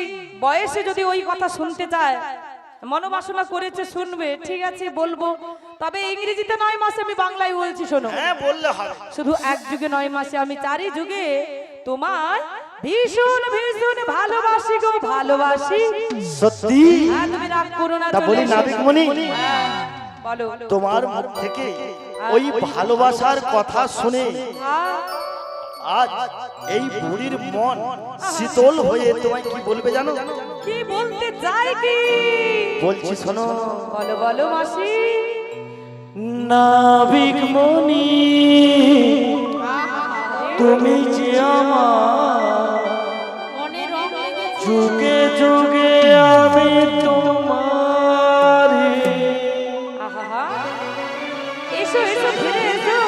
Speaker 6: বয়সে যদি ওই কথা শুনতে চায়, মনোবাসনা করেছে, শুনবে। ঠিক আছে, বলবো। তবে ইংরেজিতে 9 মাসে, আমি বাংলায় বলছি, শোনো।
Speaker 2: হ্যাঁ, বললে হবে।
Speaker 6: শুধু এক যুগে 9 মাসে, আমি 4 যুগে তোমার ভীষণ ভীষণ ভালোবাসি গো, ভালোবাসি।
Speaker 2: সত্যি?
Speaker 6: হ্যাঁ, তুমি রাগ করো না।
Speaker 2: তা
Speaker 6: চলে
Speaker 2: বলি
Speaker 6: এসো।
Speaker 2: নাবিক মণি,
Speaker 6: হ্যাঁ, বলো।
Speaker 2: তোমার মুখ থেকে ওই ভালোবাসার কথা শুনে
Speaker 6: হ্যাঁ,
Speaker 2: আজ এই বুড়ির মন শীতল হয়ে তোমায় কি বলবে জানো?
Speaker 6: কি বলতে চাই কি
Speaker 2: বলছি শোনো,
Speaker 6: বলো বলো মাসি।
Speaker 2: নাবিক মনি তুমি যে আমার,
Speaker 5: মনে রং লেগেছে।
Speaker 2: যুগে যুগে আমি তোমার।
Speaker 6: আহা, এসো এসো ফিরে এসো।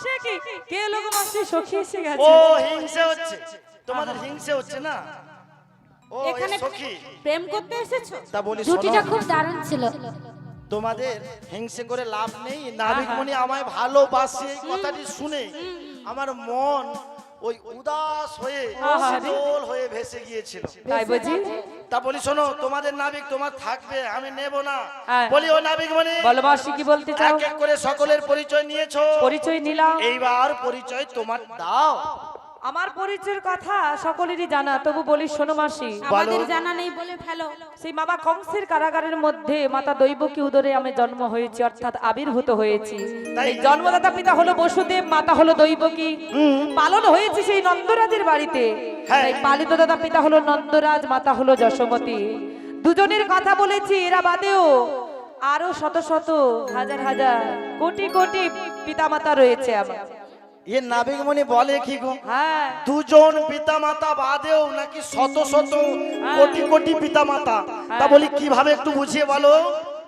Speaker 6: সে কি কে লোক মাসি সখী এসে
Speaker 2: ও
Speaker 6: গেছে।
Speaker 2: হিংসে হচ্ছে, তোমাদের হিংসে হচ্ছে না? ও
Speaker 5: এখানে
Speaker 2: সখী,
Speaker 5: প্রেম করতে এসেছো?
Speaker 2: তা বলি শোনো,
Speaker 1: জুটিটা খুব দারুণ ছিল।
Speaker 2: তোমাদের হিংসে করে লাভ নেই। নাবিকমণি আমায় ভালোবাসে, এই কথাটি শুনে আমার মন ওই উদাস হয়ে শীতল হয়ে ভেসে গিয়েছিল।
Speaker 6: তাই বুঝি?
Speaker 2: তা বলি শোনো, তোমাদের নাবিক তোমার থাকবে, আমি নেব না।
Speaker 6: হ্যাঁ।
Speaker 2: বলি ও নাবিকমণি,
Speaker 6: বলো মাসি কি বলতে চাও?
Speaker 2: এক এক করে সকলের পরিচয় নিয়েছো,
Speaker 6: পরিচয় নিলাম।
Speaker 2: এইবার পরিচয় তোমার দাও।
Speaker 6: আমার পরিচয়ের কথা সকলেরই জানা, তবু বলি শোনো মাসি।
Speaker 5: আমাদের জানা নেই বলে ফেলো।
Speaker 6: সেই বাবা কংসের কারাগারের মধ্যে মাতা দৈবকী উদরে আমি জন্ম হয়েছি, অর্থাৎ আবির্ভূত হয়েছি। এই জন্মদাতা পিতা হলো বসুদেব, মাতা হলো দৈবকী। পালন হয়েছে সেই নন্দরাজের বাড়িতে।
Speaker 2: হ্যাঁ।
Speaker 6: এই পালিত দাদা পিতা হলো নন্দরাজ, মাতা হলো যশোমতী। দুজনের কথা বলেছি, এরা বাদেও আরো শত শত হাজার হাজার কোটি কোটি পিতামাতা রয়েছে আমার।
Speaker 2: এ নাবিকমণি বলে কি গো?
Speaker 6: হ্যাঁ,
Speaker 2: দুজন পিতামাতা বাদেও নাকি শত শত কোটি কোটি পিতামাতা? তা বলি কিভাবে একটু বুঝিয়ে বলো।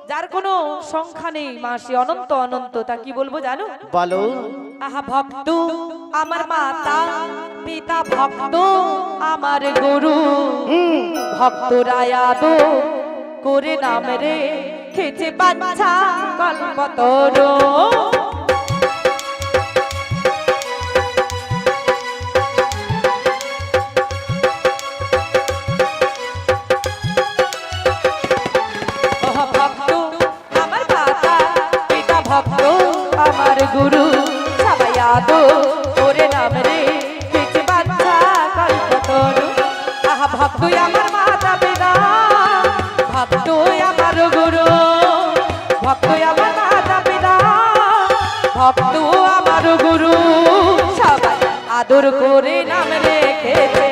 Speaker 6: যার কোনো সংখ্যা নেই মাসি, অনন্ত অনন্ত। তা কি বলবো জানো?
Speaker 2: বলো।
Speaker 6: আহা ভক্ত আমার মাতা পিতা ভক্ত আমার গুরু ভক্ত রায়াদ করে নাম রে খেছে বাচ্চা কল্পতরু ভক্ত আমার মাতা পিতা ভক্ত আমার গুরু সবাই আদো ওরে নাম রে কিছু বাচ্চা কল্পতরু আহা ভক্ত আমার মাতা পিতা ভক্ত আমার গুরু ভক্ত আমার মাতা পিতা ভক্ত আমার গুরু সবাই আদর করে নাম রেখেছে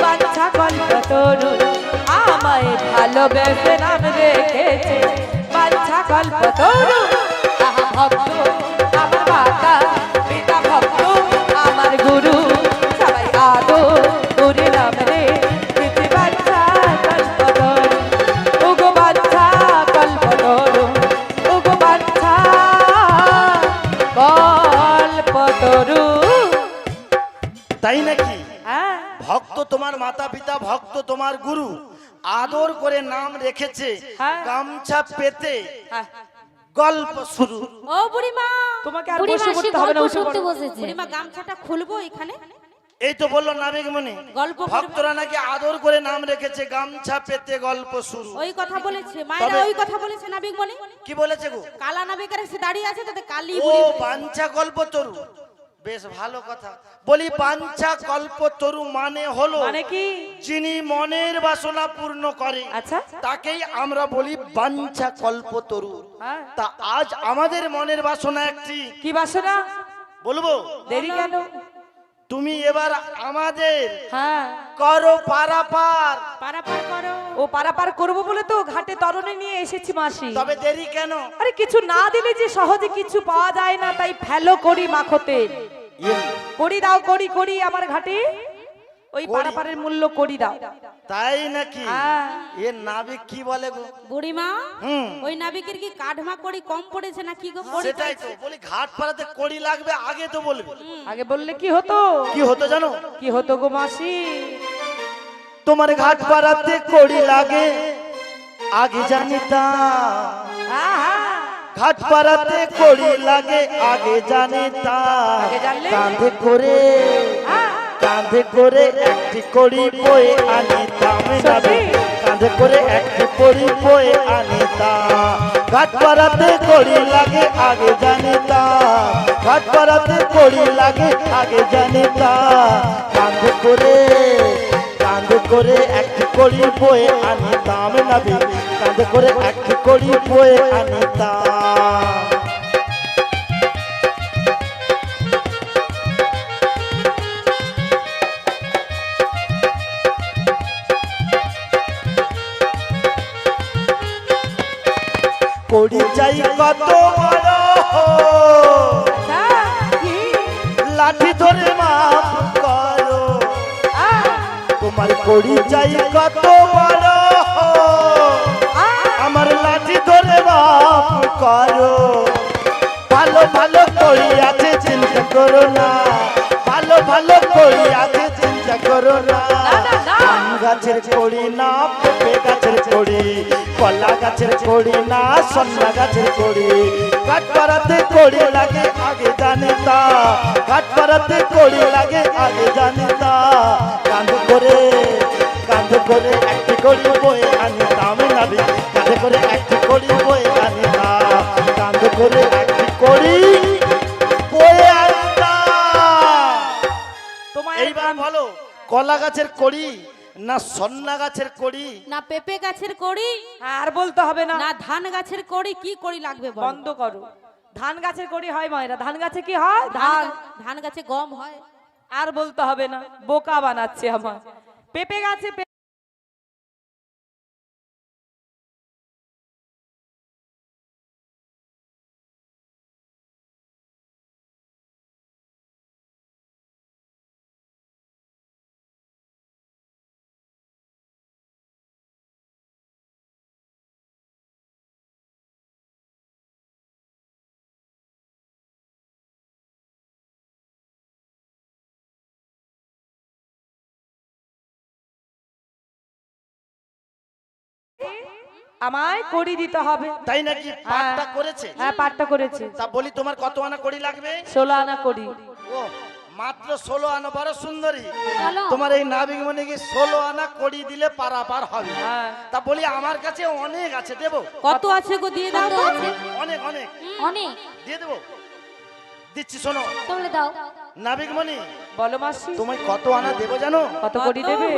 Speaker 6: বাচ্চা কল্পতরু আমায় ভালোবেসে নাম রেখেছে বাচ্চা কল্পতরু আহা ভক্ত আমার মাতা পিতা ভক্ত আমার গুরু সবাই আদো করে নাম রেখেছে বাচ্চা কল্পতরু ওগো বাচ্চা কল্পতরু ওগো বাচ্চা কল্পতরু
Speaker 2: তাই নাকি?
Speaker 6: হ্যাঁ
Speaker 2: ভক্ত তোমার মাতা পিতা ভক্ত তোমার গুরু আদর করে নাম রেখেছে
Speaker 6: হ্যাঁ।
Speaker 2: গামছা পেতে
Speaker 6: হ্যাঁ
Speaker 2: গল্প শুরু।
Speaker 5: ও বুড়িমা,
Speaker 6: তোমাকে আর
Speaker 1: বুড়িমা
Speaker 6: বসে
Speaker 1: সে
Speaker 6: পড়তে হবে না
Speaker 1: গল্প
Speaker 6: উঠে
Speaker 1: শুনতে
Speaker 6: পড়ো।
Speaker 1: বসেছে।
Speaker 5: বুড়িমা গামছাটা খুলবো এখানে।
Speaker 2: এই তো বললো নাবিক মনি
Speaker 5: গল্প করবে।
Speaker 2: ভক্তরা নাকি আদর করে নাম রেখেছে গামছা পেতে গল্প শুরু।
Speaker 5: ওই কথা বলেছে মায়েরা,
Speaker 2: তবে-
Speaker 5: ওই কথা বলেছে নাবিক মনি।
Speaker 2: কি বলেছে গো?
Speaker 5: কালা নাবিকের এসে দাঁড়িয়ে আছে তাতে কালি
Speaker 2: ও
Speaker 5: বুড়ি।
Speaker 2: বাঞ্ছা কল্প তরু, বেশ ভালো কথা। বলি বাঞ্ছা কল্প তরু মানে হলো
Speaker 6: মানে কি?
Speaker 2: যিনি মনের বাসনা পূর্ণ করে
Speaker 6: আচ্ছা
Speaker 2: তাকেই আমরা বলি বাঞ্ছা কল্প তরু।
Speaker 6: হ্যাঁ।
Speaker 2: তা আজ আমাদের মনের বাসনা একটি,
Speaker 6: কি বাসনা?
Speaker 2: বলবো?
Speaker 6: দেরি কেন?
Speaker 2: তুমি এবার আমাদের
Speaker 6: হ্যাঁ
Speaker 2: করো পারাপার।
Speaker 5: পারাপার করো।
Speaker 6: ও পারাপার করবো বলে তো ঘাটে তরণে নিয়ে এসেছি মাসি।
Speaker 2: তবে দেরি কেন?
Speaker 6: আরে কিছু না দিলে যে সহজে কিছু পাওয়া যায় না, তাই ফেলো করি মাখতে করি দাও, করি করি আমার ঘাটে ওই
Speaker 2: কড়ি?
Speaker 6: পারাপারের মূল্য করি দাও।
Speaker 2: তাই নাকি?
Speaker 6: হ্যাঁ।
Speaker 2: এ নাবিক কি বলে গো?
Speaker 5: বুড়িমা
Speaker 2: হুম।
Speaker 5: ওই নাবিকের কি কাঠমা করি কম পড়েছে না কি গো? কড়ি
Speaker 2: সেটাই তো বলি, ঘাট পাড়াতে কড়ি লাগবে আগে তো বলবে।
Speaker 6: আগে বললে কি হতো?
Speaker 2: কি হতো জানো?
Speaker 6: কি হতো গো মাসি?
Speaker 2: তোমার ঘাট পাড়াতে কড়ি লাগে আগে জানিতাম,
Speaker 6: আহা,
Speaker 2: ঘাট পাড়াতে কড়ি লাগে আগে জানিতাম।
Speaker 6: আগে জানলে?
Speaker 2: কাঁধে করে
Speaker 6: আহ,
Speaker 2: কাঁধে করে একটি কড়ি বয়ে আনিতাম নাবি,
Speaker 6: সত্যি?
Speaker 2: কাঁধে করে একটি কড়ি বয়ে আনিতাম। ঘাট পাড়াতে কড়ি লাগে আগে জানিতাম, ঘাট পাড়াতে কড়ি লাগে আগে জানিতাম। কাঁধে করে একটি কড়ি বয়ে আনিতাম নাবি, কাঁধে করে একটি কড়ি বয়ে আনিতাম। কড়ি চাই কত বড়,
Speaker 6: আচ্ছা, কি?
Speaker 2: লাঠি ধরে মাপ করো।
Speaker 6: আহ,
Speaker 2: তোমার কড়ি চাই কত বড়,
Speaker 6: আহ,
Speaker 2: আমার লাঠি ধরে মাপ করো। ভালো ভালো কড়ি আছে চিন্তা করো না, ভালো ভালো কড়ি আছে চিন্তা করো না।
Speaker 6: না, না।
Speaker 2: আম গাছের কড়ি না পেঁপে গাছের কড়ি, কলা গাছের কড়ি না সন্না গাছের কড়ি। ঘাট পাড়াতে কড়ি লাগে আগে জানিতা, ঘাট পাড়াতে কড়ি লাগে আগে জানিতা। কাঁধে করে একটি কড়ি বয়ে আনিতাম নাবি, কাঁধে করে একটি কড়ি বয়ে আনিতাম। কাঁধে করে একটি কড়ি বয়ে আনিতাম।
Speaker 6: তোমায়
Speaker 2: এইবার বলো, কলা গাছের কড়ি না সন্না গাছের কড়ি?
Speaker 5: না পেঁপে গাছের কড়ি
Speaker 6: আর বলতে হবে না,
Speaker 5: না ধান গাছের কড়ি, কি কড়ি লাগবে বলো?
Speaker 6: বন্ধ করো। ধান গাছের করি হয় মায়েরা, ধান গাছে কি হয়? ধান।
Speaker 5: ধান গাছে গম হয়।
Speaker 6: আর বলতে হবে না, বোকা বানাচ্ছে আমার। পেঁপে গাছে আমায় কড়ি দিতে হবে।
Speaker 2: তাই নাকি? পাঠটা করেছে?
Speaker 6: হ্যাঁ পাঠটা করেছে।
Speaker 2: তা বলি তোমার কত আনা কড়ি লাগবে?
Speaker 6: 16 আনা কড়ি।
Speaker 2: ও মাত্র 16 আনা, বড় সুন্দরী।
Speaker 1: চলো।
Speaker 2: তোমার এই নাবিকমণিকে 16 আনা কড়ি দিলে পারাপার হবে।
Speaker 6: হ্যাঁ।
Speaker 2: তা বলি আমার কাছে অনেক আছে, দেবো?
Speaker 5: কত আছে গো দিয়ে দাও তো।
Speaker 2: অনেক অনেক
Speaker 1: অনেক
Speaker 2: দিয়ে দেবো, দিচ্ছি শোনো।
Speaker 1: তোমরা দাও।
Speaker 2: নাবিকমণি
Speaker 6: বলো মাসি,
Speaker 2: তোমায় কত আনা দেবো জানো?
Speaker 6: কত কড়ি দেবে?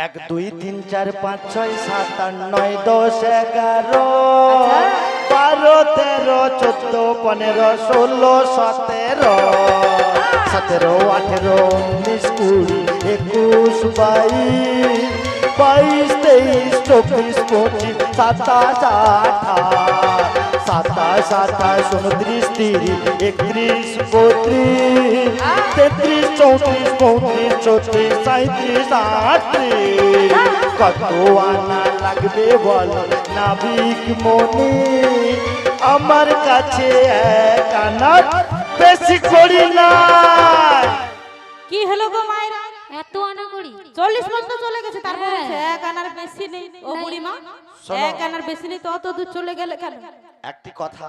Speaker 2: 1 2 3 4 5 6 7 8 9 10 11 12 13 14 15 16 17 17 18 19 20 21 22 22 23 24 25 27 28 27 28 29 30 31 32 33 34 35 36 37 38 কত আনা লাগবে বল নাবিক মনি, আমার কাছে 1 আনার বেশি করি না।
Speaker 5: কি হলো গো মায়েরা?
Speaker 1: এত আনা করি?
Speaker 5: 40 বছর চলে গেছে, তারপর
Speaker 1: হ্যাঁ।
Speaker 5: বলছে 1 আনার বেশি নেই। ও বুড়িমা,
Speaker 2: শোনো।
Speaker 5: 1 আনার বেশি নেই তো অত দূর চলে গেলে কেন?
Speaker 2: একটি কথা,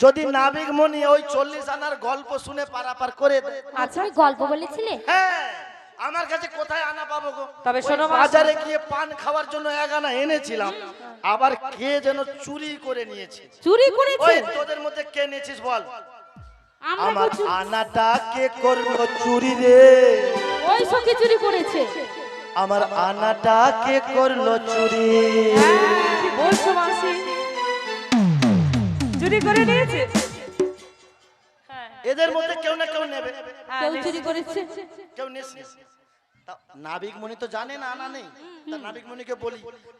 Speaker 2: যদি নাবিক মনি ওই 40 আনার গল্প শুনে পারাপার করে দেয়,
Speaker 1: আচ্ছা তুমি গল্প বলেছিলে?
Speaker 2: হ্যাঁ আমার কাছে কোথায় আনা পাবো গো?
Speaker 6: তবে
Speaker 2: ওই
Speaker 6: শোনো মাসি।
Speaker 2: বাজারে গিয়ে পান খাওয়ার জন্য 1 আনা এনেছিলাম, আবার কে যেন চুরি করে নিয়েছে।
Speaker 5: চুরি করেছে?
Speaker 2: ওই তোদের মধ্যে কে নিয়েছিস বল?
Speaker 5: আমরা
Speaker 2: আমার
Speaker 5: কচু-
Speaker 2: আনাটা কে করলো চুরি রে?
Speaker 5: ওই সখী চুরি করেছে।
Speaker 2: আমার আনাটা কে করলো চুরি?
Speaker 6: কি বলছো মাসি? চুরি করে নিয়েছে?
Speaker 2: এদের মধ্যে কেউ না কেউ নেবে,
Speaker 6: হ্যাঁ,
Speaker 5: কেউ
Speaker 6: নিশ্চয়ই।
Speaker 5: চুরি করেছে।
Speaker 2: কেউ নিস। নাবিক মনি তো জানে না আনা নেই, তা নাবিক মনিকে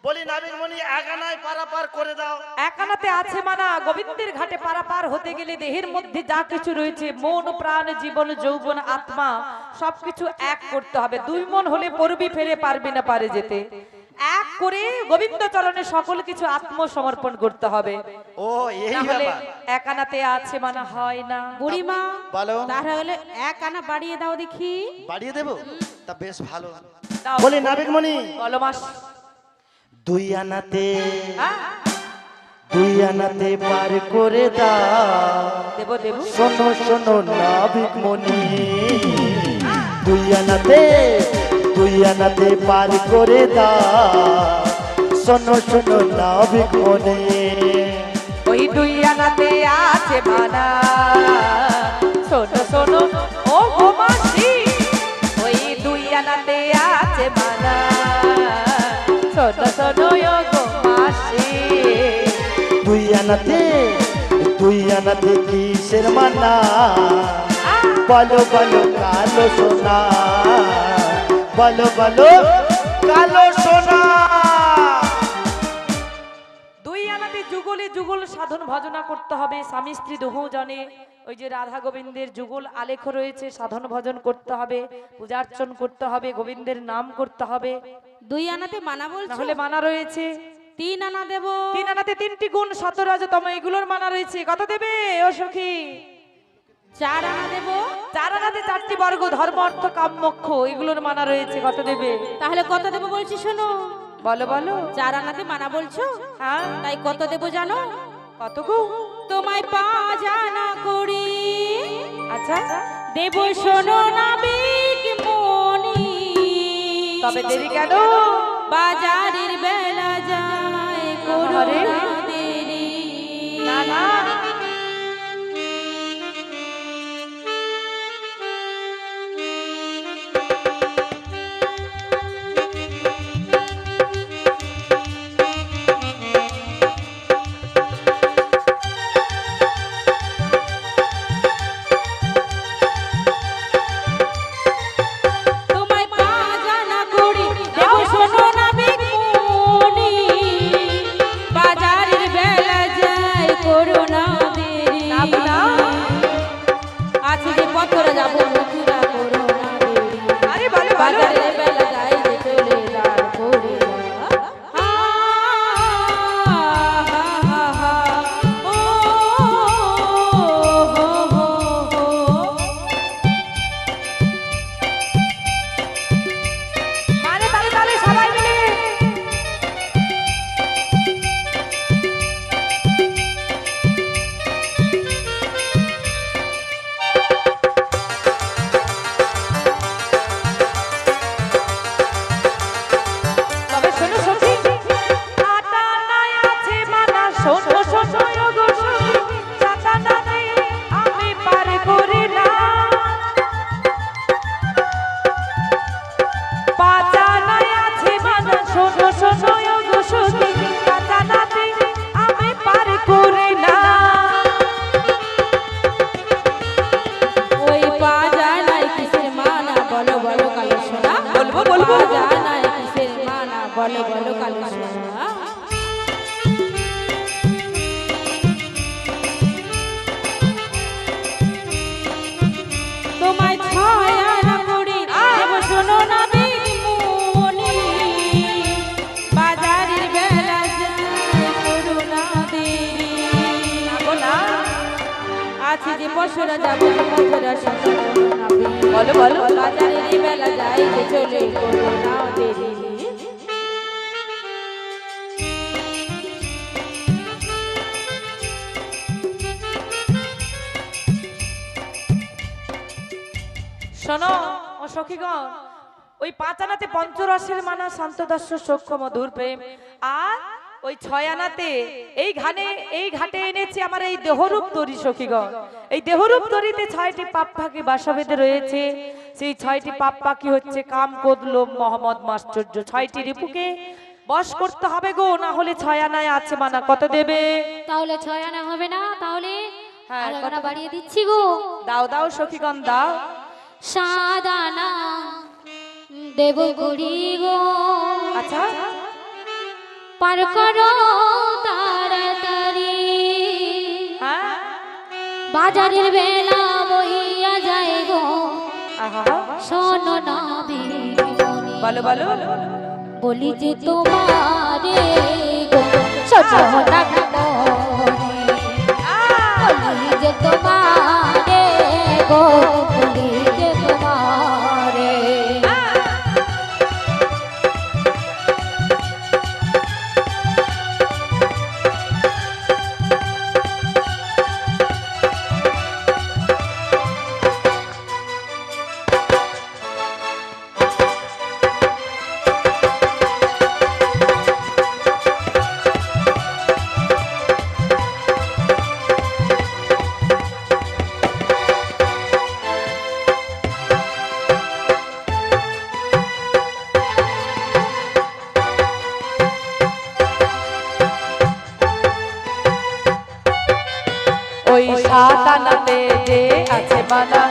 Speaker 2: বলি নাবিক মনি 1 আনায় পারাপার করে দাও।
Speaker 6: 1 আনাতে আছে মানা, গোবিন্দের ঘাটে পারাপার হতে গেলে দেহের মধ্যে যা কিছু রয়েছে, মন প্রাণ জীবন যৌবন আত্মা, সবকিছু এক করতে হবে। 2 মন হলে পরবি ফেরে পারবি না পারে যেতে। এক করে গোবিন্দ চরণে সকল কিছু আত্মসমর্পণ করতে হবে।
Speaker 2: ও এই
Speaker 6: তাহলে
Speaker 2: ব্যাপার।
Speaker 6: 1 আনাতে আছে মানা হয় না।
Speaker 5: বুড়িমা,
Speaker 2: বলো।
Speaker 5: তাহলে 1 আনা বাড়িয়ে দাও দেখি।
Speaker 2: বাড়িয়ে দেবো? তা বেশ ভালো।
Speaker 6: দাও।
Speaker 2: বলি নাবিক মনি
Speaker 6: বলো মাস।
Speaker 2: 2 আনাতে
Speaker 6: হ্যাঁ,
Speaker 2: 2 আনাতে পার করে দাও।
Speaker 6: দেবো দেবো।
Speaker 2: শোনো শোনো নাবিক মনি, 2 আনাতে পার করে দাও। শোনো শোনো নাবিক মনি,
Speaker 6: ওই 2 আনাতে আছে মানা, শোনো শোনো ও গো মাসি, ওই 2 আনাতে আছে মানা, শোনো শোনো ও গো মাসি।
Speaker 2: 2 আনাতে কিসের মানা? বলো বলো কালো সোনা, বলো বলো কালো সোনা।
Speaker 6: 2 আনাতে যুগলে যুগল সাধন ভজনা করতে হবে। স্বামী স্ত্রী দুহু জনে ওই যে রাধা গোবিন্দের যুগল আলেখ রয়েছে, সাধন ভজন করতে হবে, পূজার্চন করতে হবে, গোবিন্দের নাম করতে হবে।
Speaker 5: 2 আনাতে মানা বলছো?
Speaker 6: নাহলে মানা রয়েছে
Speaker 5: 3 আনা দেবো।
Speaker 6: 3 আনাতে 3টি গুণ 17 এগুলোর মানা রয়েছে। কত দেবে ও সখী?
Speaker 5: 4 আনা দেবো।
Speaker 6: 4 আনাতে 4টি বর্গ, ধর্ম অর্থ কাম মোক্ষ, এগুলোর মানা রয়েছে। কত দেবে?
Speaker 5: তাহলে কত দেবো বলছি শোনো।
Speaker 6: বলো বলো।
Speaker 5: 4 আনাতে মানা বলছো,
Speaker 6: হ্যাঁ,
Speaker 5: তাই কত দেবো জানো?
Speaker 6: কত গো?
Speaker 5: তোমায় 5 আনা করি
Speaker 6: আচ্ছা,
Speaker 5: দেবো শোনো নাবিক মনি।
Speaker 6: তবে দেরি কেন?
Speaker 5: বাজারের বেলা যায় করো
Speaker 6: আরে।
Speaker 5: না দেরি।
Speaker 6: না না,
Speaker 5: তোমায় 5 আনা করি দেবো শোনো নাবিক মনি। বাজার
Speaker 3: আছি যে পশুরা যাবে মথুরা শোনাবে
Speaker 6: বলো বলো
Speaker 3: বাজারে এই বেলা যাইতে চলে করবো না দেরি
Speaker 6: শোনো ও সখীগণ, ওই পাঁচ আনাতে পঞ্চরসের মানা শান্তদাস্য সূক্ষ্ম মধুর প্রেম, আর ওই ছয় আনাতে এই ঘাটে এনেছি আমার এই দেহরূপ তরি সখীগণ। এই দেহরূপ তরিতে 6টি পাপ পাখি বাসা রয়েছে। সেই 6টি পাপ পাখি হচ্ছে কাম, ক্রোধ, লোভ, মোহাম্মদ, মাশ্চর্য। 6টি রিপুকে বশ করতে হবে গো, না হলে 6 আনায় আছে মানা। কত দেবে?
Speaker 1: তাহলে 6 আনা হবে না, তাহলে
Speaker 6: হ্যাঁ,
Speaker 1: আর
Speaker 6: কত?
Speaker 1: আনা বাড়িয়ে দিচ্ছি গো।
Speaker 6: দাও দাও সখীগণ দাও।
Speaker 1: 7 আনা দেব গুড়ি গো।
Speaker 6: আচ্ছা
Speaker 1: পার করো তাড়াতাড়ি,
Speaker 6: হ্যাঁ
Speaker 1: বাজারের বেলা বইয়া যায় গো।
Speaker 6: আহা
Speaker 1: শোনো না বিমনি,
Speaker 6: বলো বলো
Speaker 1: বলি যে তোমারে গো শোনো না বিমনি, বলি যে তোমারে গো, বলি যে তোমারে।
Speaker 6: ওই 7 আনাতে যে আছে মানা,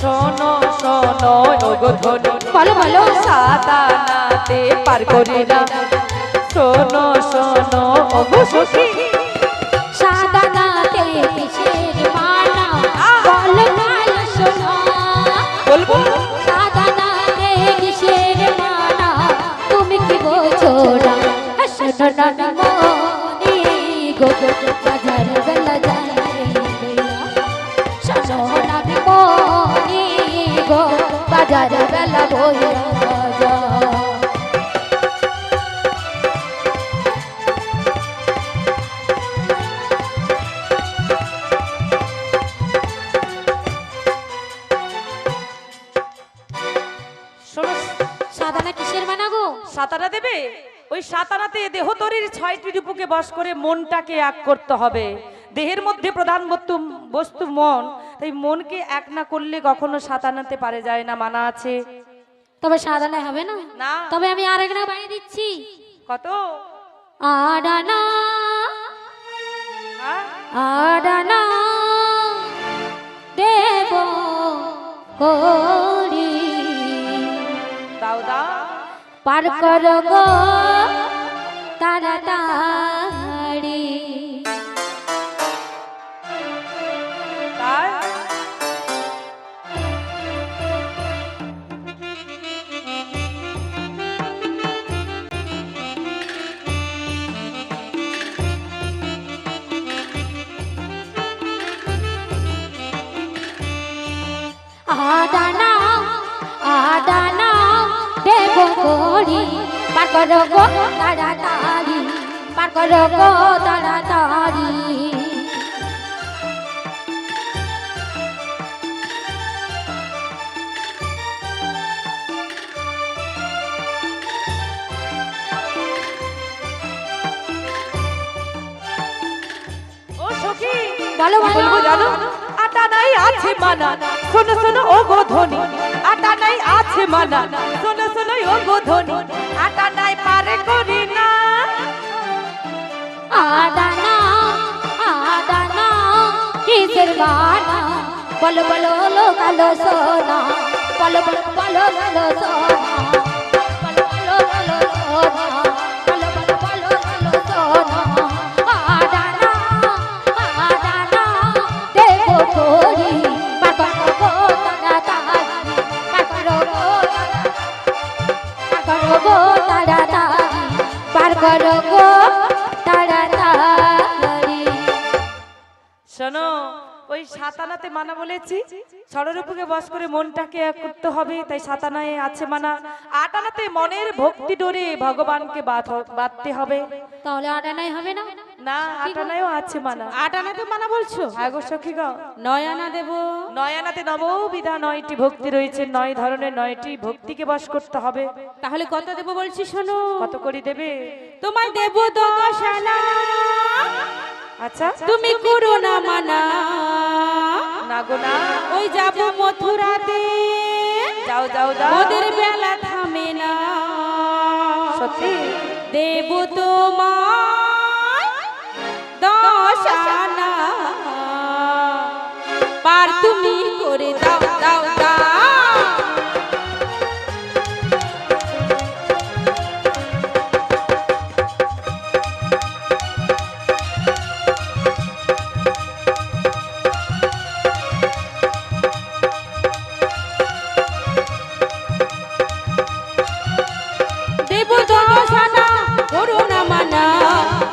Speaker 6: শোনো শোনো ওগো ধনী,
Speaker 1: বলো বলো
Speaker 6: 7 আনাতে পার করি না। শোনো শোনো ওগো সখী,
Speaker 1: 7 আনাতে কিসের মানা, বলো বলো শোনো।
Speaker 6: বলবো
Speaker 1: 7 আনাতে কিসের মানা, তুমি কি বোঝো না? শোনো না বিমনি গো, বাজার বেলা যায় বেলা। শোনো না বিমনি গো, বাজার বেলা বইয়া যায়।
Speaker 6: শোনো
Speaker 1: 7 আনা কিসের মানা গো?
Speaker 6: 7 আনা দেবে। ওই 7 আনাতে দেহতরির 6টি রিপুকে বশ করে মনটাকে এক করতে হবে। দেহের মধ্যে প্রধান বস্তু মন, তাই মনকে এক না করলে কখনো 7 আনাতে পারে যায় না, মানা আছে।
Speaker 1: তবে 7 আনা হবে না?
Speaker 6: না।
Speaker 1: তবে আমি আরেক না বাড়িয়ে দিচ্ছি।
Speaker 6: কত?
Speaker 1: 8 আনা,
Speaker 6: হ্যাঁ?
Speaker 1: 8 আনা দেব করি,
Speaker 6: দাও দাও।
Speaker 1: পার কর গো তাড়াতাড়ি।
Speaker 6: তাই
Speaker 1: আদানা আদানা দেব করি, পার কর গো তাড়াতাড়ি, পার কর গো তাড়াতাড়ি।
Speaker 6: ও সখী,
Speaker 1: বলো
Speaker 6: বলবো
Speaker 1: বলো
Speaker 6: জানো? আটা নাই আছে মানা, শোনো শোনো ও গো ধনী, আটা নাই আছে মানা, শোনো শোনো ও গো ধনী, আটা নাই পারে করি না।
Speaker 1: আদানা আদানা কিসের বানা, বলো বলো লো কালো সোনা, বলো বলো বলো কালো সোনা, বলো বলো কালো সোনা, বলো বলো বলো কালো সোনা। আদানা আদানা দেব করি, পার করো গো তাড়াতাড়ি, পার করো গো তাড়াতাড়ি, পার করো গো তাড়াতাড়ি।
Speaker 6: শোনো ওই সাতানাতে মানা বলেছি, ষড়রূপকে বশ করে মনটাকে এক করতে হবে, তাই সাতানায় আছে মানা। আটানাতে মনের ভক্তি ডোরে ভগবানকে বাঁধতে হবে।
Speaker 1: তাহলে আটানাই হবে না?
Speaker 6: না, আটানায়ও আছে মানা।
Speaker 5: আট আনাতে মানা বলছো?
Speaker 6: হ্যাঁ গো সখী গো।
Speaker 5: নয় আনা দেবো।
Speaker 6: নয়ানাতে নববিধা 9টি ভক্তি রয়েছে, 9 ধরনের 9টি ভক্তিকে বশ করতে হবে।
Speaker 5: তাহলে কত দেবো বলছি শোনো।
Speaker 6: কত করে দেবে?
Speaker 5: তোমায় দেবো 10 আনা,
Speaker 6: আচ্ছা
Speaker 5: তুমি করো না মানা।
Speaker 6: না গো না,
Speaker 5: ওই যাবো মথুরাতে,
Speaker 6: যাও যাও যাও।
Speaker 5: ওদের বেলা থামে না।
Speaker 6: সত্যি
Speaker 5: দেবো তোমায় 10 আনা, পার তুমি করে দাও দাও দাও। দেবো 10 আনা, করো না মানা।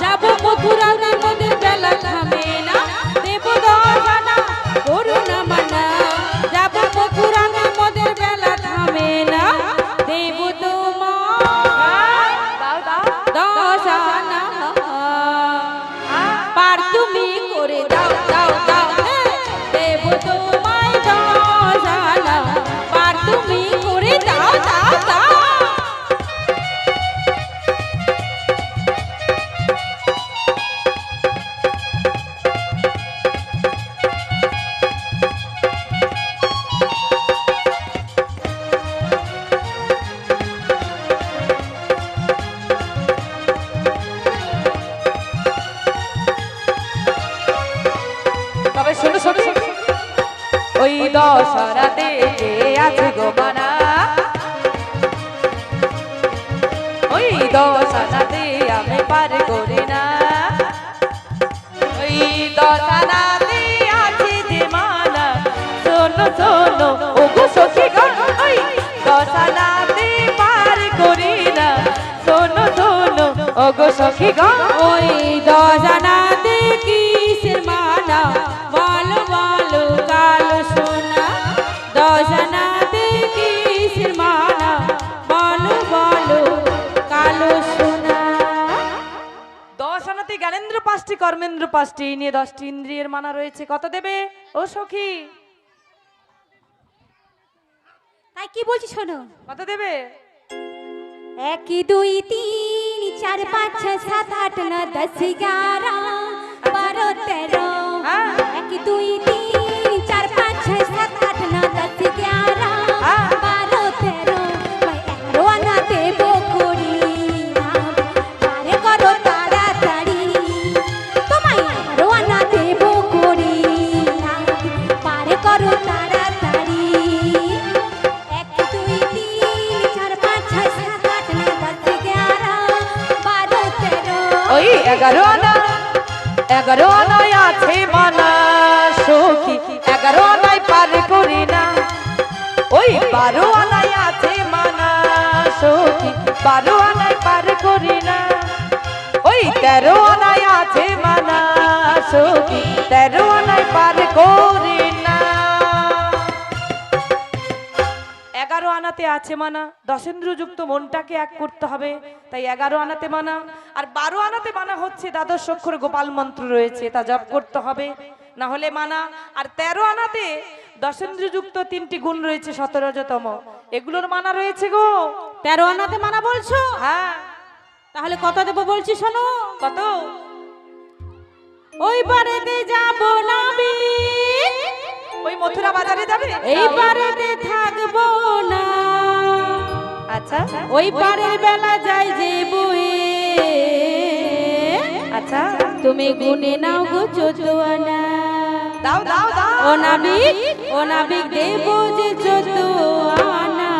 Speaker 5: যাবো মথুরাতে, ওদের বেলা থামে না। দেবো 10 আনা, করো না মানা। যাবো মথুরাতে, ওদের বেলা থামে না। দেবো তোমায়
Speaker 6: দাও দাও।
Speaker 5: 10 আনা, পার তুমি করে দাও দাও দাও। দেবো তোমায় 10 আনা, পার তুমি করে দাও দাও দাও।
Speaker 6: তবে শোনো শোনো, ওই দশরাতে কে আছে গো মানা, ওই দশরাতে আমি পার করি না। ওই দশরাতে আছে যে মানা, শোনো শোনো ও গো সখী গো, ওই দশরাতে পার করি না। শোনো শোনো ও গো সখী গো,
Speaker 5: ওই 10 আনাতে কিসের মানা, বলো বলো কালো সোনা। 10 আনাতে কিসের মানা, বলো বলো কালো সোনা।
Speaker 6: 10 আনাতে জ্ঞানেন্দ্র 5টি, কর্মেন্দ্র 5টি, এই নিয়ে 10টি ইন্দ্রিয়ের মানা রয়েছে। কত দেবে ও সখী?
Speaker 1: তাই কি বলছি শোনো।
Speaker 6: কত দেবে?
Speaker 1: 1 2 3 4 5 6 7 8 9 10 11 12 13।
Speaker 6: হ্যাঁ।
Speaker 1: 1 2 3 4 5 6 7 8 9 10 11
Speaker 6: হ্যাঁ।
Speaker 1: 12 13। ভাই 11 আনা দেবো করি না, পারে করো তাড়াতাড়ি। তোমায় 11 আনা দেবো করি না, পারে করো তাড়াতাড়ি। 1 2 3 4 5 6 7 8 9 10 11 12 13।
Speaker 6: ওই 11 আনা, 11 আনায় আছে মানা সখী, 11 আনায় পার করি না। ওই 12 আনায় আছে মানা সখী, 12 আনায় পার করি না। ওই 13 আনায় আছে মানা সখী, 13 আনায় পার করি না। 11 আনাতে আছে মানা, দশেন্দ্রযুক্ত মনটাকে এক করতে হবে, তাই 11 আনাতে মানা। আর 12 আনাতে মানা হচ্ছে দ্বাদশ অক্ষর গোপাল মন্ত্র রয়েছে, তা জপ করতে হবে, না হলে মানা। আর 13 আনাতে দশেন্দ্রযুক্ত 3টি গুণ রয়েছে 17তম, এগুলোর মানা রয়েছে গো।
Speaker 5: 13 আনাতে মানা বলছো?
Speaker 6: হ্যাঁ।
Speaker 5: তাহলে কত দেবো বলছি শোনো।
Speaker 6: কত?
Speaker 5: ওই বারেতে যাবো না বীর,
Speaker 6: ওই মথুরা বাজারে যাবে?
Speaker 5: এই বারেতে থাকবো না।
Speaker 6: আচ্ছা
Speaker 5: ওই পারের বেলা যাই যে বয়ে,
Speaker 6: আচ্ছা
Speaker 5: তুমি গুনে নাও গো 14 আনা।
Speaker 6: দাও দাও দাও।
Speaker 5: ও নাবিক দেবো যে 14 আনা,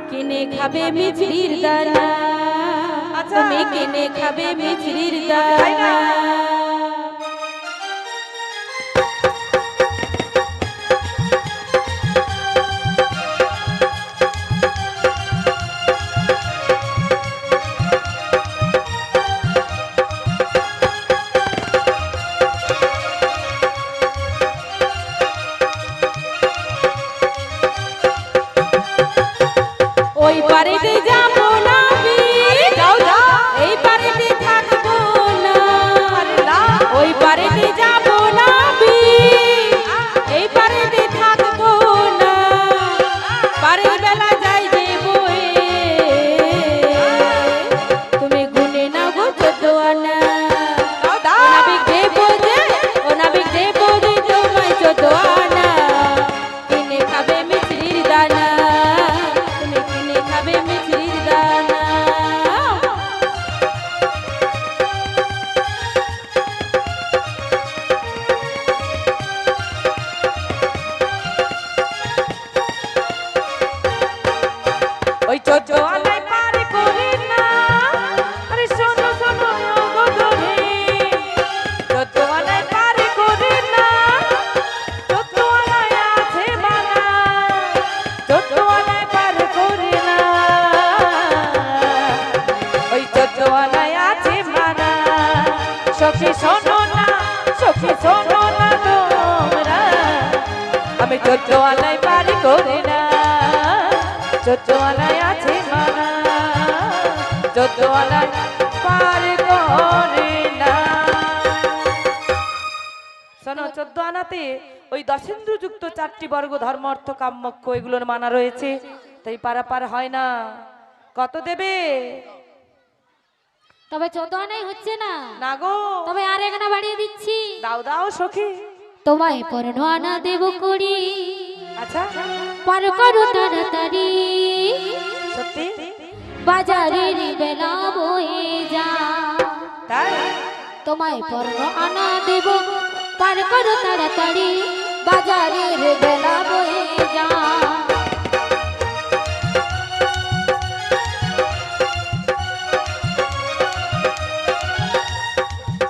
Speaker 5: কিনে খাবে মিছরির দানা।
Speaker 6: আচ্ছা।
Speaker 5: তুমি কিনে খাবে মিছরির দানা।
Speaker 6: সখী শোনো না, সখী শোনো না তোমরা, আমি 14 আনায় পারি করি না, 14 আনায় আছে মানা, 14 আনায় পারি করি না। শোনো, 14 আনাতে ওই দশেন্দ্রযুক্ত 4টি বর্গ ধর্ম অর্থ কাম মোক্ষ এগুলোর মানা রয়েছে, তাই পারাপার হয় না। কত দেবে?
Speaker 1: তবে 14 আনাই হচ্ছে না।
Speaker 6: না গো,
Speaker 1: তবে আর এক আনা বাড়িয়ে দিচ্ছি।
Speaker 6: দাও দাও সখী।
Speaker 1: তোমায় 15 আনা দেব করি,
Speaker 6: আচ্ছা,
Speaker 1: পার করো তাড়াতাড়ি,
Speaker 6: সত্যি
Speaker 1: বাজারের বেলা বয়ে যা।
Speaker 6: তাই?
Speaker 1: তোমায় 15 আনা দেব, পার করো তাড়াতাড়ি, বাজারের বেলা বয়ে যা।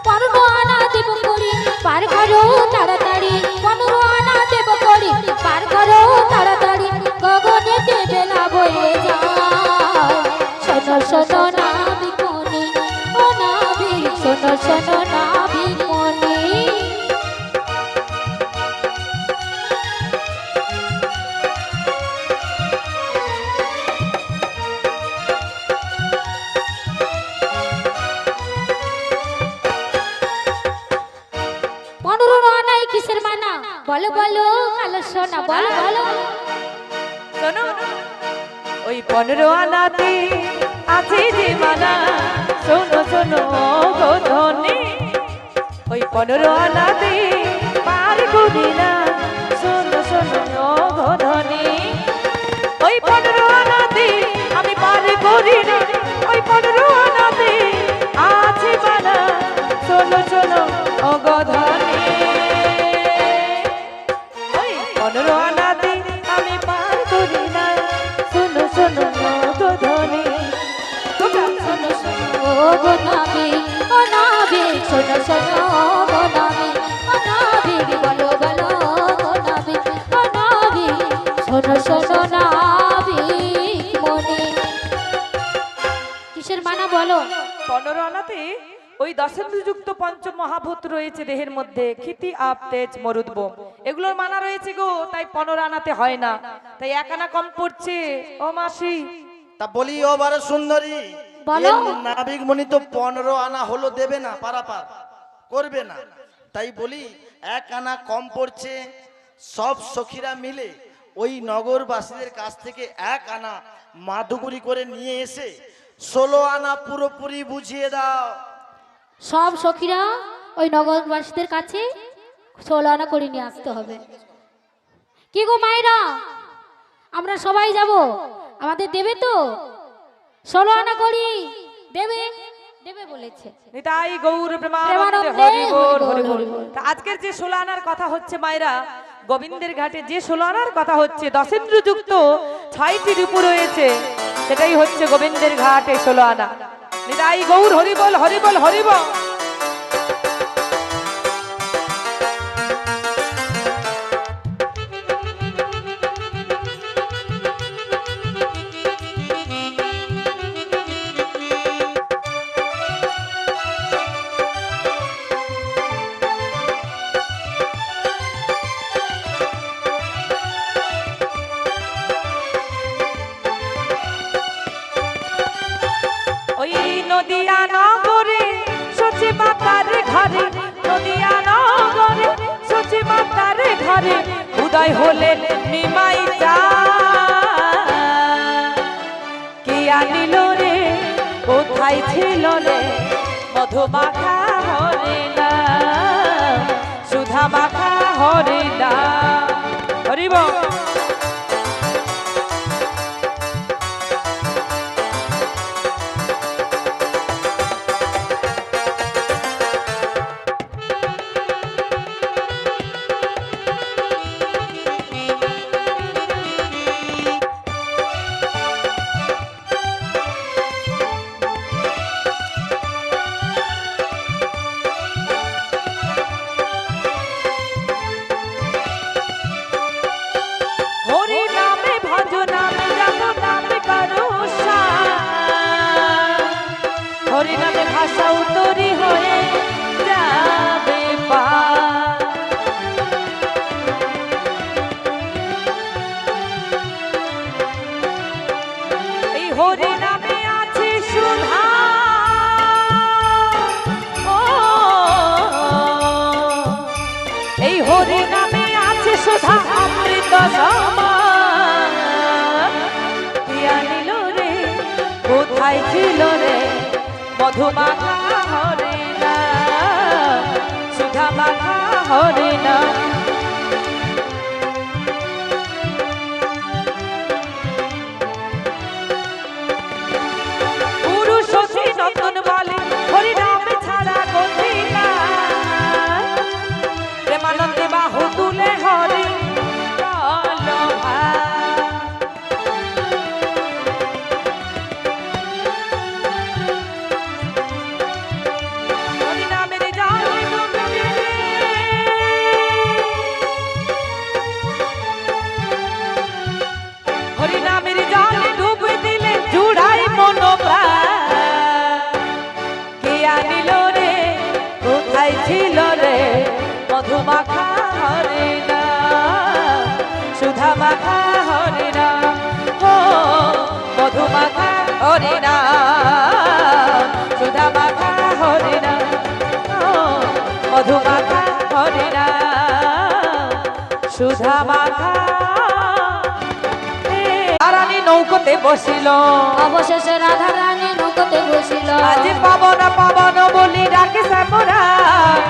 Speaker 1: 15 আনা দেব করি, পার করো তাড়াতাড়ি, 15 আনা দেব করি, পার করো তাড়াতাড়ি, গগনেতে বেলা বয়ে যায়। শোনো শোনো নাবিক মনি, ও নাবিক, শোনো শোনো নাবিক মনি। কিসের মানা? বলো বলো কালো সোনা, বলো বলো।
Speaker 6: শোনো, ওই 15 আনাতে আছে যে মানা, শোনো শোনো গো ধনী, ওই 15 আনাতে পার করি না, শোনো শোনো গো ধনী, ওই 15 আনাতে আমি পার করি না, ওই 15 আনাতে আছে মানা, শোনো শোনো গো ধনী, 15 আনাতে আমি পার করি না, শোনো শোনো গো ধনী।
Speaker 1: শোনো শোনো গো নাবিক, ও নাবিক, শোনো শোনো গো নাবিক, ও নাবিক, বলো বলো গো নাবিক, ও নাবিক, শোনো শোনো নাবিক মনি। কিসের মানা বলো?
Speaker 6: 15 আনাতে ওই দশেন্দ্রযুক্ত পঞ্চম মহাভূত রয়েছে দেহের মধ্যে, ক্ষিতি আপ তেজ মরুদ্ব, এগুলোর মানা রয়েছে গো, তাই 15 আনাতে হয় না, তাই 1 আনা কম পড়ছে। ও মাসি,
Speaker 2: তা বলি ও বারে সুন্দরী,
Speaker 1: বলো।
Speaker 2: এ নাবিক মনি তো 15 আনা হলো দেবে না, পারাপার করবে না, তাই বলি 1 আনা কম পড়ছে। সব সখীরা মিলে ওই নগরবাসীদের কাছ থেকে 1 আনা মাদুগুরি করে নিয়ে এসে 16 আনা পুরোপুরি বুঝিয়ে দাও।
Speaker 1: সব সখীরা ওই নগরবাসীদের কাছে 16 আনা করে নিয়ে আসতে হবে। কি গো মায়েরা, আমরা সবাই যাব, আমাদের দেবে তো? 16 আনা করি দেবে, দেবে বলেছে।
Speaker 6: নিতাই গৌর প্রেমানন্দে
Speaker 1: প্রেমানন্দে
Speaker 6: হরি বল
Speaker 1: হরি
Speaker 6: হরি
Speaker 1: বল।
Speaker 6: বল। তা আজকের যে 16 আনার কথা হচ্ছে মায়েরা, গোবিন্দের ঘাটে যে 16 আনার কথা হচ্ছে, দশেন্দ্রযুক্ত 6টি রূপ রয়েছে, সেটাই হচ্ছে গোবিন্দের ঘাটে 16 আনা। নিতাই গৌর হরি বল হরি বল হরি বল। ওই নদিয়া নগরে সচি মাতার ঘরে, নদিয়া নগরে সচি মাতার ঘরে, উদয় হলেন নিমাই চা, কি আনিল রে কোথায় ছিল রে, মধু মাখা হরে না, সুধা মাখা হরে না, হরিব। হরি নামে ভজ নামে জপ নামে করো হরি নামে ভাষা উত্তরি হয়ে মধুমাখা হরে নাম সুধা মাখা হরে নাম পুরুষ শশী নন্দন বলে হরি নাম ছাড়া গতি না প্রেমানন্দে বাহু তুলে হরে হরিনামের জালে ডুব দিলে জুড়াই মনোপ্রাণ কে আনিল রে কোথায় ছিল রে মধুমাখা হরে না সুধা মাখা হরে না ও মধুমাখা হরে না সুধা মাখা হরে না ও মধুমাখা হরে না সুধা মাখা রানী নৌকোতে বসিল
Speaker 1: অবশেষে রাধা রানী নৌকোতে বসিল
Speaker 6: আজ পাবন পাবন বলি ডাকে শ্যামরা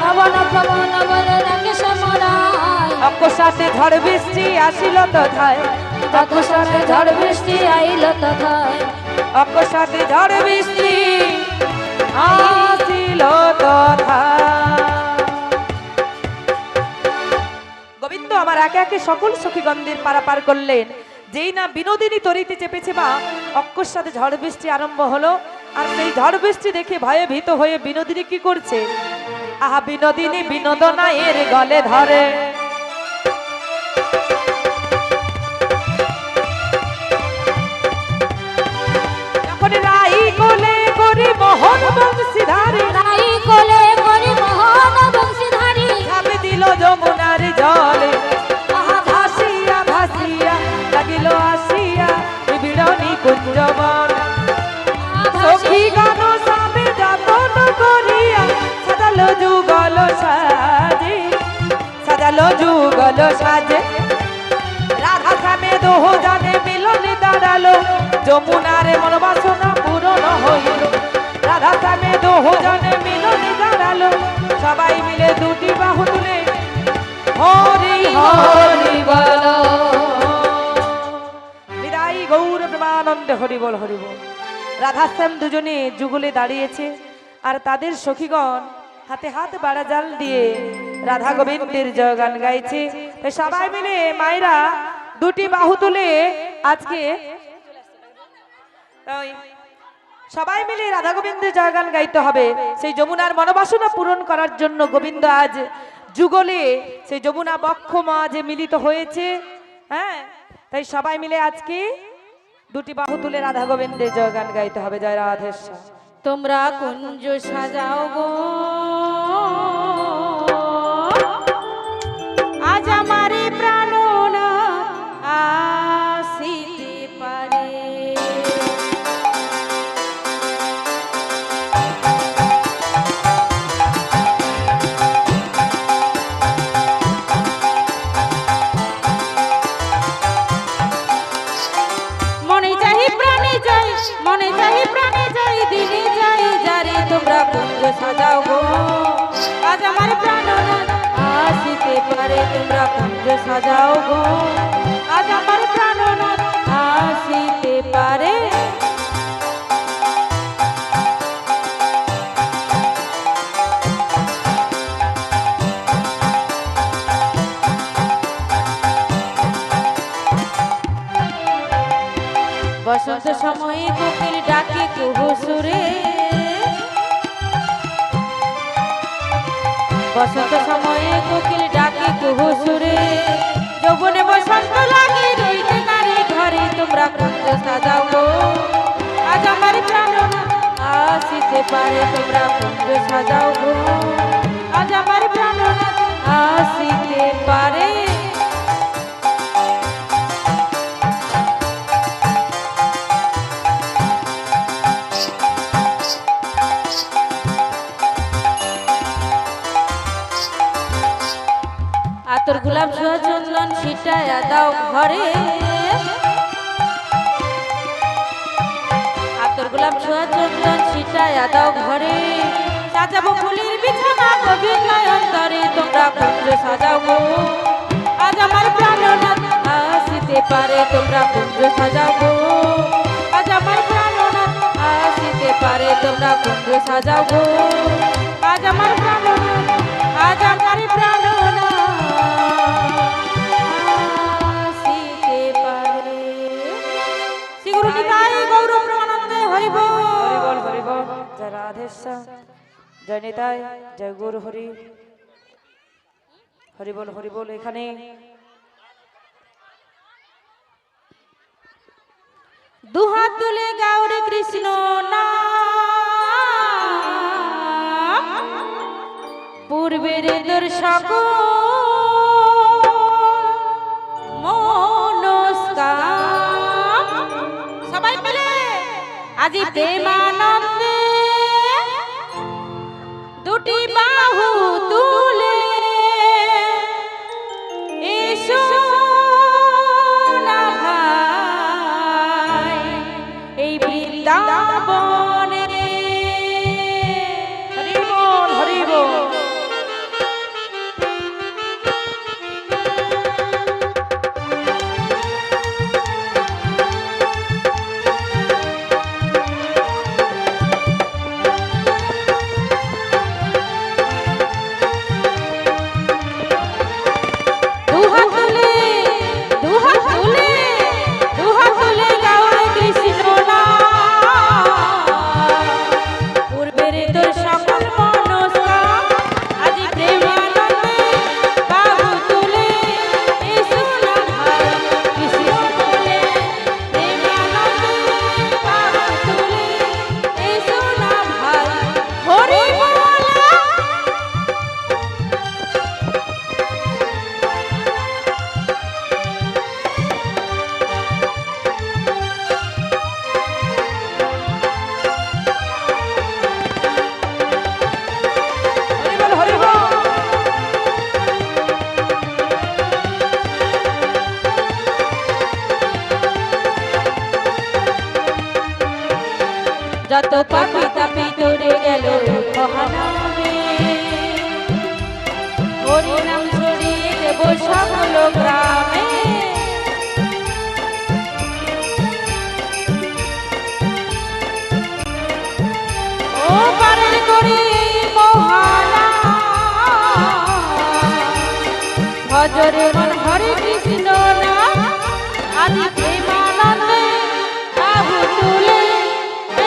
Speaker 1: পবন পবন বলে ডাকে শ্যামরায়
Speaker 6: অকস্মাতে ঝড় বৃষ্টি আসিল তথায়
Speaker 1: অকস্মাতে ঝড় বৃষ্টি আইল তথায়
Speaker 6: অকস্মাতে ঝড় বৃষ্টি আসিল তথায় গোবিন্দ আমার একে একে সকল সখীগণদের পারাপার করলেন যেই না বিনোদিনী তরিতে চেপেছে বা অকস্মাতে ঝড় বৃষ্টি আরম্ভ হলো আর সেই ঝড় বৃষ্টি দেখে ভয়ে ভীত হয়ে বিনোদিনী কি করছে আহা বিনোদিনী বিনোদনায়ের গলে ধরে যখন রাই কোলে করি মোহন বংশীধারী
Speaker 1: রাই কোলে করি মোহন বংশীধারী
Speaker 6: ঝাঁপে দিল যমুনার জলে আহা ভাসিয়া ভাসিয়া লাগিল আসিয়া বিড়নি কুঞ্জবন সখী গান সামে যাতন করিয়া সাজালো যুগল সাজে সাজালো যুগল সাজে রাধা শ্যামে দোহ জানে মিলনে দাঁড়ালো যমুনারে মনোবাসনা পূরণ হইল রাধা শ্যামে দোহ জানে মিলনে দাঁড়ালো সবাই মিলে দুটি বাহু তুলে হরি হরি বল বিদায়ী গৌর প্রেমানন্দে হরি বল হরি বল রাধাশ্যাম দুজনে যুগলে দাঁড়িয়েছে আর তাদের সখীগণ হাতে হাত বাড়া জাল দিয়ে রাধা গোবিন্দের জয়গান গাইছে তাই সবাই মিলে মায়েরা দুটি বাহু তুলে আজকে সবাই মিলে রাধা গোবিন্দের জয়গান গাইতে হবে সেই যমুনার মনোবাসনা পূরণ করার জন্য গোবিন্দ আজ যুগলে সেই যমুনা বক্ষ মাঝে মিলিত হয়েছে হ্যাঁ তাই সবাই মিলে আজকে দুটি বাহু তুলে রাধা গোবিন্দের জয়গান গাইতে হবে জয় রাধেশ্বর
Speaker 5: তোমরা কুঞ্জ সাজাও গো আজ আমারে প্রাণনা আসিতে পারে মনে চাহি প্রাণে যাই মনে চাহি প্রাণে যাই দিনে যাই যারে তোমরা কুঞ্জ সাজাও গো আজ আমার প্রাণনাথ আসিতে পারে তোমরা কুঞ্জ সাজাও গো আজ আমার প্রাণনাথ আসিতে পারে বসন্ত সময়ে কোকিল ডাকে কুহু সুরে বসন্ত সময়ে কোকিল ডাকে কুহু সুরে যৌবনে বসন্ত লাগে রইতে নারী ঘরে তোমরা কুঞ্জ সাজাও গো আজ আমার প্রাণনাথ আসিতে পারে তোমরা কুঞ্জ সাজাও গো আজ আমার প্রাণনাথ আসিতে পারে আতর গোলাপ ছোঁয়া চন্দন ছিটায়া দাও ঘরে আতর গোলাপ ছোঁয়া চন্দন ছিটায়া দাও ঘরে সাজাবো ফুলের বিছানা গভীর নয়ন্তরে তোমরা কুঞ্জ সাজাও গো আজ আমার প্রাণনাথ আসিতে পারে তোমরা কুঞ্জ সাজাও গো আজ আমার প্রাণনাথ আসিতে পারে তোমরা কুঞ্জ সাজাও গো আজ আমার প্রাণনাথ আজ আমার প্রাণনাথ আসিতে পারে শ্রী গুরু নিতাই গৌর প্রেমানন্দে হরি বল
Speaker 6: হরি বল জয় রাধেশ্যাম জয় নিতাই জয় গুরু হরি হরি বল এখানে
Speaker 5: দুহাত তুলে গৌর কৃষ্ণ নাম পূর্বের দর্শক মনস্কাম সবাই মিলে আজি প্রেমানন্দে দুটি বাহু তুলে এসো না ভাই এই বৃন্দাবনে
Speaker 6: হরি বল হরি বল
Speaker 5: দুহাত তুলে দুহাত তুলে দুহাত তুলে গৌর কৃষ্ণ নাম পূর্বের তোর সকল মনস্কাম আজি প্রেমানন্দে বাহু তুলে এসো না ভাই কৃষ্ণ বলে প্রেমানন্দে বাহু তুলে এসো না ভাই হরি বল
Speaker 6: হরি বল
Speaker 5: যত পাপি তাপি তোরে গেল মহানামে হরি নাম ছড়িয়ে দেব সকল গ্রামে ও পারের করি মহানা ভজরে মন হরে কৃষ্ণ নাম আদি প্রেমানন্দে বাহু তুলে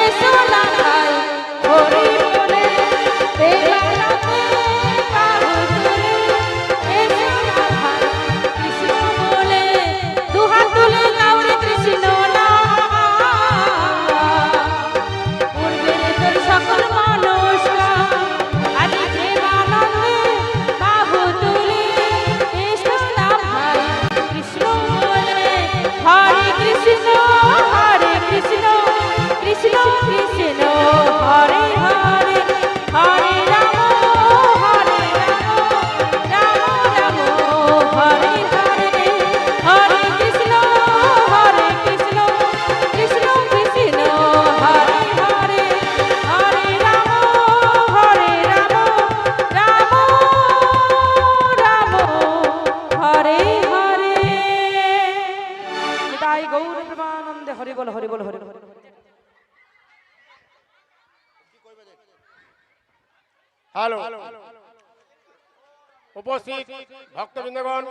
Speaker 5: এসো না ভাই হরি বলে প্রেমানন্দে বাহু তুলে এসো না ভাই কৃষ্ণ বলে দুহাত তুলে গৌর কৃষ্ণ নাম পূর্বের তোর সকল মনস্কাম আদি প্রেমানন্দে বাহু তুলে এসো না ভাই কৃষ্ণ বলে হরে কৃষ্ণ কৃষ্ণ কৃষ্ণ হরে হরে হরে রাম রাম রাম হরে হরে হরে কৃষ্ণ কৃষ্ণ কৃষ্ণ হরে হরে হরে রাম রাম রাম হরে হরে
Speaker 6: নিতাই গৌর প্রেমানন্দে হরি বল হরি বল হরি বল
Speaker 4: হ্যালো উপস্থিত ভক্তবৃন্দগণ